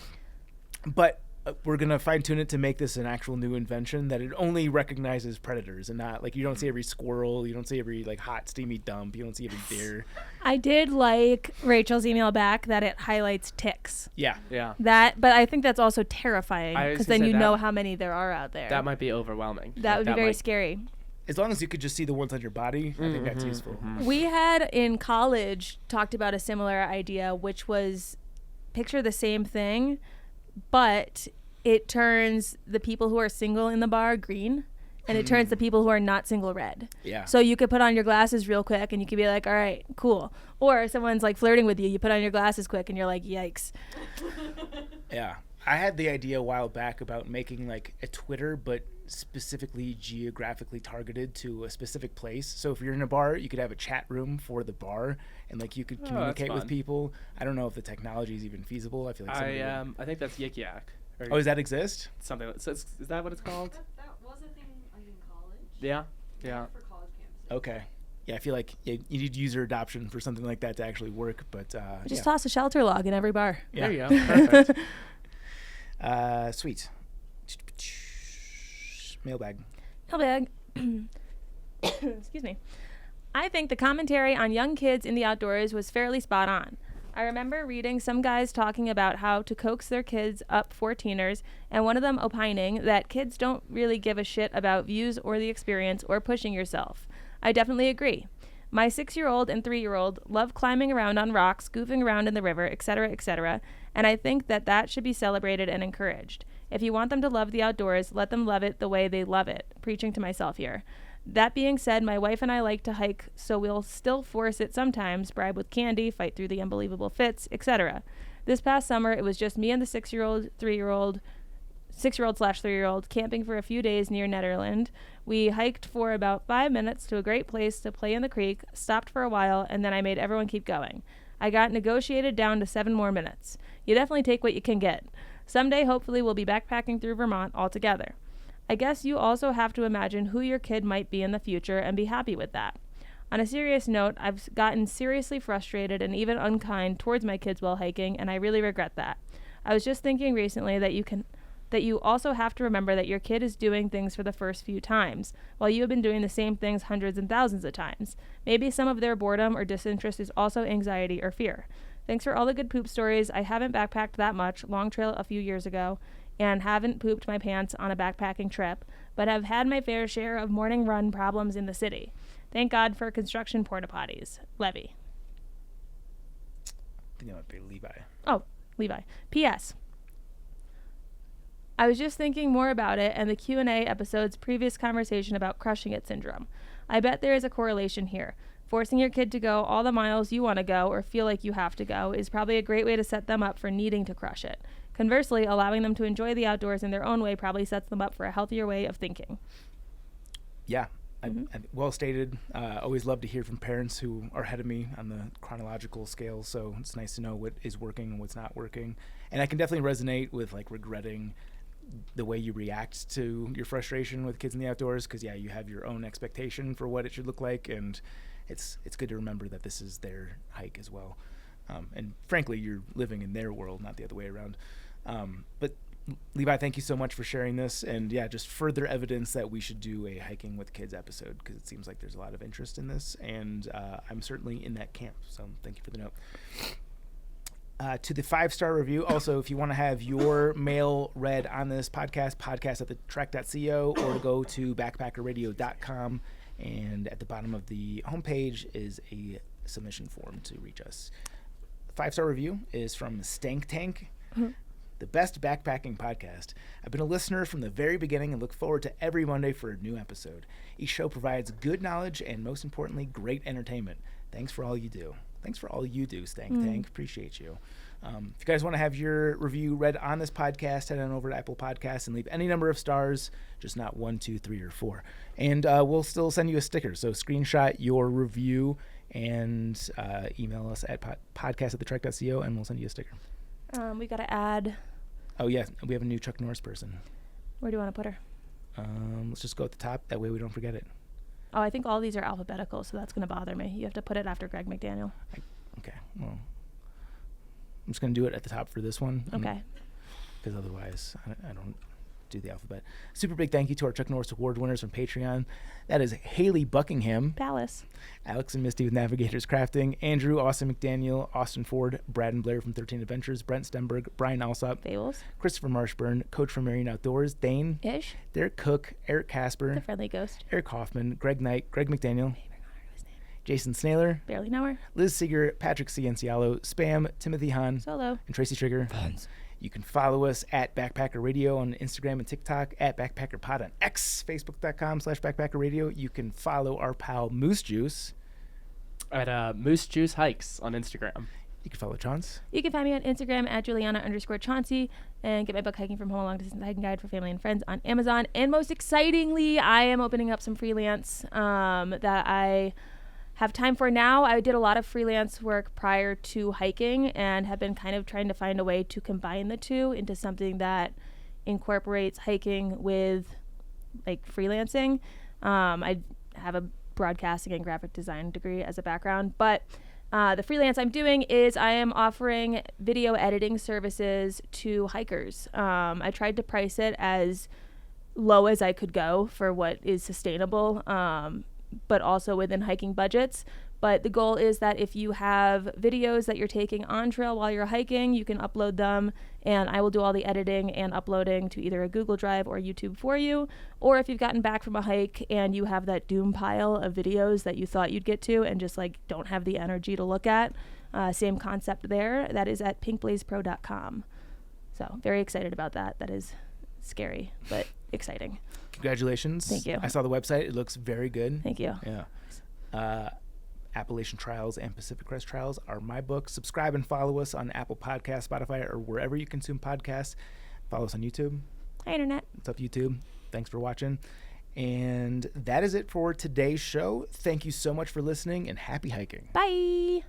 But we're gonna fine tune it to make this an actual new invention that it only recognizes predators and not like you don't see every squirrel, you don't see every like hot steamy dump, you don't see every deer. I did like Rachel's email back that it highlights ticks. Yeah. But I think that's also terrifying because then you know how many there are out there. That might be overwhelming. That would be very scary. As long as you could just see the ones on your body, I think that's useful. We had in college talked about a similar idea, which was picture the same thing, but it turns the people who are single in the bar green, and it turns the people who are not single red. Yeah. So you could put on your glasses real quick, and you could be like, all right, cool. Or someone's like flirting with you, you put on your glasses quick, and you're like, yikes. Yeah. I had the idea a while back about making like a Twitter, but specifically geographically targeted to a specific place. So if you're in a bar, you could have a chat room for the bar, and like you could communicate with people. I don't know if the technology is even feasible. I feel like I think that's Yik Yak. Oh, does that exist? Something. So is that what it's called? That was a thing in college. Yeah. For college campuses. Okay. Yeah, I feel like you need user adoption for something like that to actually work. But just toss a shelter log in every bar. Yeah. There you go. Perfect. Sweet. Mailbag. Excuse me. I think the commentary on young kids in the outdoors was fairly spot on. I remember reading some guys talking about how to coax their kids up 14ers, and one of them opining that kids don't really give a shit about views or the experience or pushing yourself. I definitely agree. My 6-year-old and 3-year-old love climbing around on rocks, goofing around in the river, etc., and I think that should be celebrated and encouraged. If you want them to love the outdoors, let them love it the way they love it. Preaching to myself here. That being said, my wife and I like to hike, so we'll still force it sometimes, bribe with candy, fight through the unbelievable fits, etc. This past summer, it was just me and the 6-year-old/3-year-old camping for a few days near Netherland. We hiked for about 5 minutes to a great place to play in the creek, stopped for a while, and then I made everyone keep going. I got negotiated down to 7 more minutes. You definitely take what you can get. Someday, hopefully, we'll be backpacking through Vermont all together. I guess you also have to imagine who your kid might be in the future and be happy with that. On a serious note, I've gotten seriously frustrated and even unkind towards my kids while hiking, and I really regret that. I was just thinking recently that you also have to remember that your kid is doing things for the first few times, while you have been doing the same things hundreds and thousands of times. Maybe some of their boredom or disinterest is also anxiety or fear. Thanks for all the good poop stories. I haven't backpacked that much, long trail a few years ago, and haven't pooped my pants on a backpacking trip, but have had my fair share of morning run problems in the city. Thank God for construction porta potties. Levy. I think that might be Levi. Oh, Levi. P.S. I was just thinking more about it and the Q&A episode's previous conversation about crushing it syndrome. I bet there is a correlation here. Forcing your kid to go all the miles you want to go or feel like you have to go is probably a great way to set them up for needing to crush it. Conversely, allowing them to enjoy the outdoors in their own way probably sets them up for a healthier way of thinking. Yeah, well stated. Always love to hear from parents who are ahead of me on the chronological scale, so it's nice to know what is working and what's not working. And I can definitely resonate with like regretting the way you react to your frustration with kids in the outdoors, because you have your own expectation for what it should look like, and it's good to remember that this is their hike as well. And frankly, you're living in their world, not the other way around. But Levi, thank you so much for sharing this, and just further evidence that we should do a hiking with kids episode, because it seems like there's a lot of interest in this, and I'm certainly in that camp, so thank you for the note. To the 5-star review, also, if you want to have your mail read on this podcast at thetrek.co, or go to backpackerradio.com, and at the bottom of the homepage is a submission form to reach us. 5-star review is from Stank Tank. The best backpacking podcast. I've been a listener from the very beginning and look forward to every Monday for a new episode. Each show provides good knowledge and, most importantly, great entertainment. Thanks for all you do. Thanks for all you do, Stank Tank. Appreciate you. If you guys want to have your review read on this podcast, head on over to Apple Podcasts and leave any number of stars, just not 1, 2, 3, or 4. And we'll still send you a sticker. So screenshot your review and email us at podcast@thetrek.co, and we'll send you a sticker. We got to add... Oh, yeah. We have a new Chuck Norris person. Where do you want to put her? Let's just go at the top. That way we don't forget it. Oh, I think all these are alphabetical, so that's going to bother me. You have to put it after Greg McDaniel. Okay. Well, I'm just going to do it at the top for this one. Okay. Because otherwise, I don't do the alphabet. Super big thank you to our Chuck Norris Award winners from Patreon. That is Haley Buckingham. Palace. Alex and Misty with Navigators Crafting. Andrew, Austin McDaniel, Austin Ford, Brad and Blair from 13 Adventures, Brent Stenberg, Brian Alsop, Fables, Christopher Marshburn, Coach from Marion Outdoors, Dane, Ish, Derek Cook, Eric Casper, The Friendly Ghost, Eric Hoffman, Greg Knight, Greg McDaniel, Jason Snaler, Barely Know Her, Liz Seeger, Patrick Ciancialo, Spam, Timothy Hahn, Solo, and Tracy Trigger. Fans. You can follow us at Backpacker Radio on Instagram and TikTok, at Backpacker Pod on X, Facebook.com/Backpacker Radio. You can follow our pal Moose Juice at Moose Juice Hikes on Instagram. You can follow Chance. You can find me on Instagram at Juliana_Chauncey and get my book Hiking from Home, a long distance hiking guide for family and friends on Amazon. And most excitingly, I am opening up some freelance that I have time for now. I did a lot of freelance work prior to hiking and have been kind of trying to find a way to combine the two into something that incorporates hiking with like freelancing. I have a broadcasting and graphic design degree as a background, but the freelance I'm doing is I am offering video editing services to hikers. I tried to price it as low as I could go for what is sustainable, but also within hiking budgets. But the goal is that if you have videos that you're taking on trail while you're hiking, you can upload them and I will do all the editing and uploading to either a Google Drive or YouTube for you. Or if you've gotten back from a hike and you have that doom pile of videos that you thought you'd get to and just like don't have the energy to look at, same concept there. That is at pinkblazepro.com. So very excited about that. That is scary, but exciting. Congratulations. Thank you. I saw the website. It looks very good. Thank you. Yeah. Appalachian Trials and Pacific Crest Trials are my books. Subscribe and follow us on Apple Podcasts, Spotify, or wherever you consume podcasts. Follow us on YouTube. Hi, Internet. What's up, YouTube? Thanks for watching. And that is it for today's show. Thank you so much for listening and happy hiking. Bye.